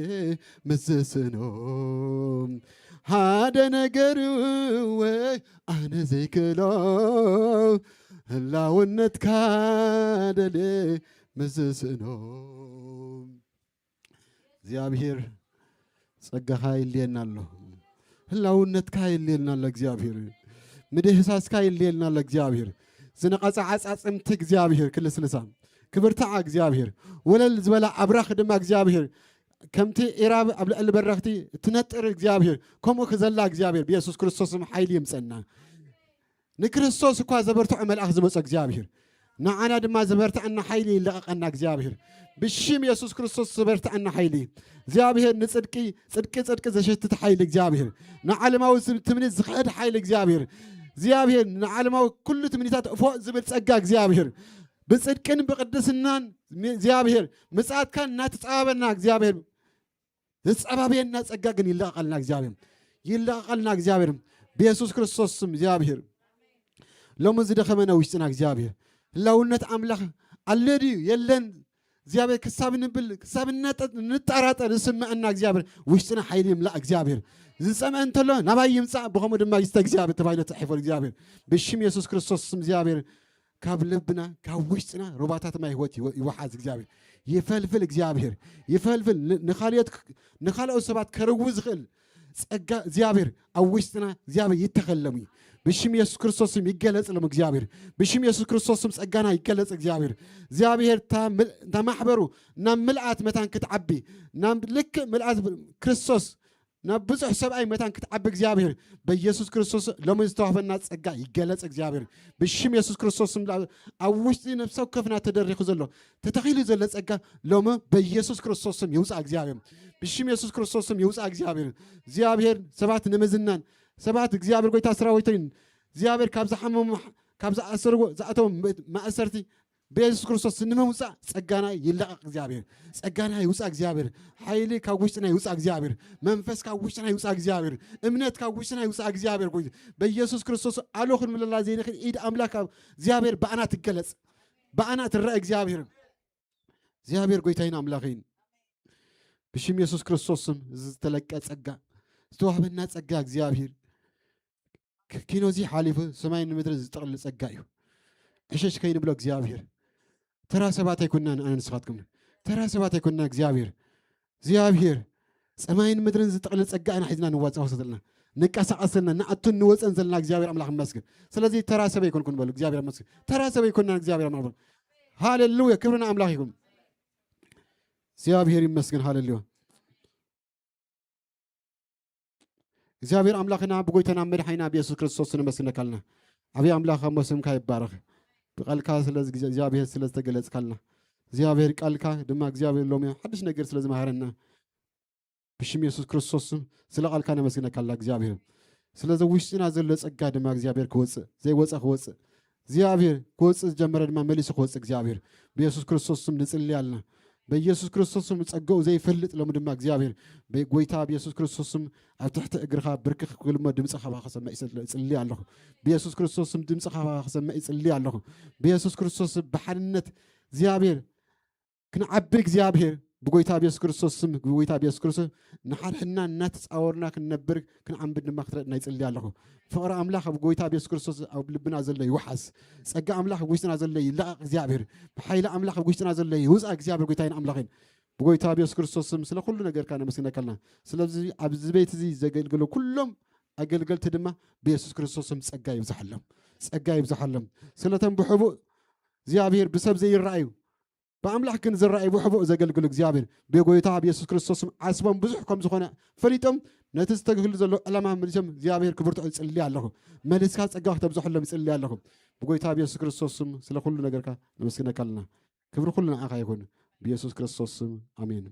ምዝስእኖም ሓደ ነገር ወይ ኣነ ዘይክሎ ህላውነትካ ደል ምዝስእኖም እግዚአብሔር ጸጋኻ ይልየና ኣሎ ህላውነትካ ይልየና ኣሎ እግዚአብሔር ምድህሳስካ ይልየና ኣሎ እግዚአብሔር ዝነቐጸ ዓጻጽምቲ እግዚአብሔር ክልስልሳ ክብርታዓ እግዚአብሔር ወለል ዝበላ አብራኽ ድማ እግዚአብሔር ከምቲ ኢራብ ኣብ ልዕሊ በረኽቲ ትነጥር እግዚአብሔር ከምኡ ክዘላ እግዚአብሔር ብኢየሱስ ክርስቶስም ሓይሊ ይምፀና ንክርስቶስ እኳ ዘበርትዖ መልአኽ ዝመፀ እግዚአብሔር ንዓና ድማ ዘበርትዐና ሓይሊ ይለቐቐና እግዚአብሔር ብሽም ኢየሱስ ክርስቶስ ዘበርትዐና ሓይሊ እግዚአብሔር ንጽድቂ ጽድቂ ዘሸትት ሓይሊ እግዚአብሔር ንዓለማዊ ትምኒት ዝኽዕድ ሓይሊ እግዚአብሔር ንዓለማዊ ኩሉ ትምኒታት እፎእ ዝብል ጸጋ እግዚአብሔር ብጽድቅን ብቅድስናን እግዚአብሔር ምጽአትካን እናተጸባበና እግዚአብሔር ዝጸባበየና ጸጋ ግን ይለቐቐልና እግዚአብሔር ብኢየሱስ ክርስቶስ ስም እግዚአብሔር ሎሚ ዝደኸመና ውሽጥና እግዚአብሔር ህላውነት አምላኽ አለድዩ የለን እግዚአብሔር ክሳብ ንብል ክሳብ ንጠራጠር ዝስምዐና እግዚአብሔር ውሽጥና ሓይሊ ይምላእ እግዚአብሔር ዝጸምዐ እንተሎ ናባይ ይምጻእ ብኸምኡ ድማ ይስተ እግዚአብሔር ተባሂሉ ተጻሒፉ እግዚአብሔር ብሽም ኢየሱስ ክርስቶስ ስም እግዚአብሔር ካብ ልብና ካብ ውሽጥና ሩባታት ማይ ህይወት ይወሓዝ እግዚአብሔር ይፈልፍል እግዚአብሔር ይፈልፍል ንኻልኦት ሰባት ከርዉ ዝኽእል ጸጋ እግዚአብሔር ኣብ ውሽጥና እግዚአብሔር ይተኸለሙ ብሽም ኢየሱስ ክርስቶስም ይገለጽሎም እግዚአብሔር ብሽም ኢየሱስ ክርስቶስም ጸጋና ይገለጽ እግዚአብሔር ተማሕበሩ ናብ ምልአት መታን ክትዓቢ ናብ ልክ ምልአት ክርስቶስ ናብ ብዙሕ ሰብኣይ መታን ክትዓቢ እግዚአብሔር በኢየሱስ ክርስቶስ ሎሚ ዝተዋህበና ጸጋ ይገለጽ እግዚአብሔር ብሽም ኢየሱስ ክርስቶስም ኣብ ውሽጢ ነፍሲ ወከፍና ተደሪኹ ዘሎ ተተኺሉ ዘሎ ጸጋ ሎሚ በኢየሱስ ክርስቶስም ይውፃእ እግዚአብሔር ብሽም ኢየሱስ ክርስቶስም ይውፃእ እግዚአብሔር ሰባት ንምዝናን ሰባት እግዚአብሔር ጎይታ ሰራዊትን እግዚአብሔር ካብ ዝሓመሙ ካብ ዝኣሰርዎ ዝኣተው ማእሰርቲ በኢየሱስ ክርስቶስ ንምውፃእ ጸጋና ይለቐቕ እግዚአብሔር ጸጋና ይውፃእ እግዚአብሔር ሓይሊ ካብ ውሽጥና ይውፃእ እግዚአብሔር መንፈስ ካብ ውሽጥና ይውፃእ እግዚአብሔር እምነት ካብ ውሽጥና ይውፃእ እግዚአብሔር ጎይታ በኢየሱስ ክርስቶስ ኣሎ ክንብለላ ዘይንኽእል ኢድ ኣምላክ እግዚአብሔር በኣና ትገለጽ በኣና ትረአ እግዚአብሔር ጎይታይን ኣምላኸይን ብሽም ኢየሱስ ክርስቶስም ዝተለቀ ጸጋ ዝተዋህበና ጸጋ እግዚአብሔር ኪኖዚ ሓሊፉ ሰማይን ምድሪ ዝጠቕልል ጸጋ እዩ ዕሸሽ ከይንብሎ እግዚአብሔር ተራ ሰባት ኣይኮንናን ኣነ ንስኻትኩም ተራ ሰባት ኣይኮንና እግዚአብሔር ሰማይን ምድርን ዝጠቕልል ጸጋ ኢና ሒዝና ንዋፅእ ዘለና ንቀሳቐስ ዘለና ንኣቱን ንወፀን ዘለና እግዚአብሔር ኣምላኽ ይመስገን ስለዚ ተራ ሰብ ኣይኮንኩን በሉ እግዚአብሔር ይመስገን ተራ ሰብ ኣይኮንናን እግዚአብሔር ኣምላኽ ሃሌሉያ ክብርና ኣምላኽ ይኹን እግዚአብሔር ይመስገን ሃሌሉያ እግዚአብሔር አምላኽና ብጎይታና መድኃኒና በኢየሱስ ክርስቶስ እንመስግነካልና ዓብይ አምላኽ ስምካ ይባረኽ ብቃልካ ስለዚ እግዚአብሔር ስለዝተገለጽካልና እግዚአብሔር ቃልካ ድማ እግዚአብሔር ሎሚ ሓድሽ ነገር ስለዝማሃረና ብሽም ኢየሱስ ክርስቶስ ስለ ቃልካ ነመስግነካልና እግዚአብሔር ስለዚ ውሽጥና ዘሎ ጸጋ ድማ እግዚአብሔር ክወፅእ ዘይወፀ ክወፅእ እግዚአብሔር ክወፅእ ዝጀመረ ድማ መሊሱ ክወፅእ እግዚአብሔር ብኢየሱስ ክርስቶስ ንጽልይ ኣለና በኢየሱስ ክርስቶስም ጸጋው ዘይፈልጥ ሎም ድማ እግዚአብሔር በጎይታ በኢየሱስ ክርስቶስም ኣብ ትሕቲ እግርኻ ብርክኽ ክልሞ ድምጽኻ ከሰማዕ ይጽልይ ኣለኹ በኢየሱስ ክርስቶስም ድምጽኻ ከሰማዕ ይጽልይ ኣለኹ በኢየሱስ ክርስቶስ በሓንነት እግዚአብሔር ክንዓቢ እግዚአብሔር بقويتا بيس كريستوس سم بقويتا بيس كريستوس نحرحنا نتصاورنا كنبر كنعبد ما خطرنا يصلي الله فقر املاح بقويتا بيس كريستوس او بلبنا زلي يوحس صقا املاح بقويتنا زلي لا እግዚአብሔር بحيل املاح بقويتنا زلي يوصا እግዚአብሔር قويتاين املاخين بقويتا بيس كريستوس سم سلا كل ነገር ካነ መስነከልና ስለዚህ ኣብዚ ቤት እዚ ዘገልግሉ ኩሎም አገልገልት ድማ በኢየሱስ ክርስቶስ ስም ጸጋ ይብዛሐለም ጸጋ ይብዛሐለም ስለተን ብሕቡ እግዚአብሔር ብሰብ ዘይራእዩ በአምላክ ግን ዝራእይ ብሕቡ ዘገልግሉ እግዚአብሔር በጎይታ በኢየሱስ ክርስቶስ ስም ዓስቦም ብዙሕ ከም ዝኾነ ፈሊጦም ነቲ ዝተግህሉ ዘሎ ዕላማ መልሶም እግዚአብሔር ክብርቱ ይጽልይ ኣለኹ መልስካ ጸጋ ክተብዛሐሎም ይጽልይ ኣለኹ በጎይታ በኢየሱስ ክርስቶስ ስም ስለ ሁሉ ነገርካ ነመስግነካልና ክብር ሁሉ ንዓኻ ይሁን በኢየሱስ ክርስቶስ ስም አሜን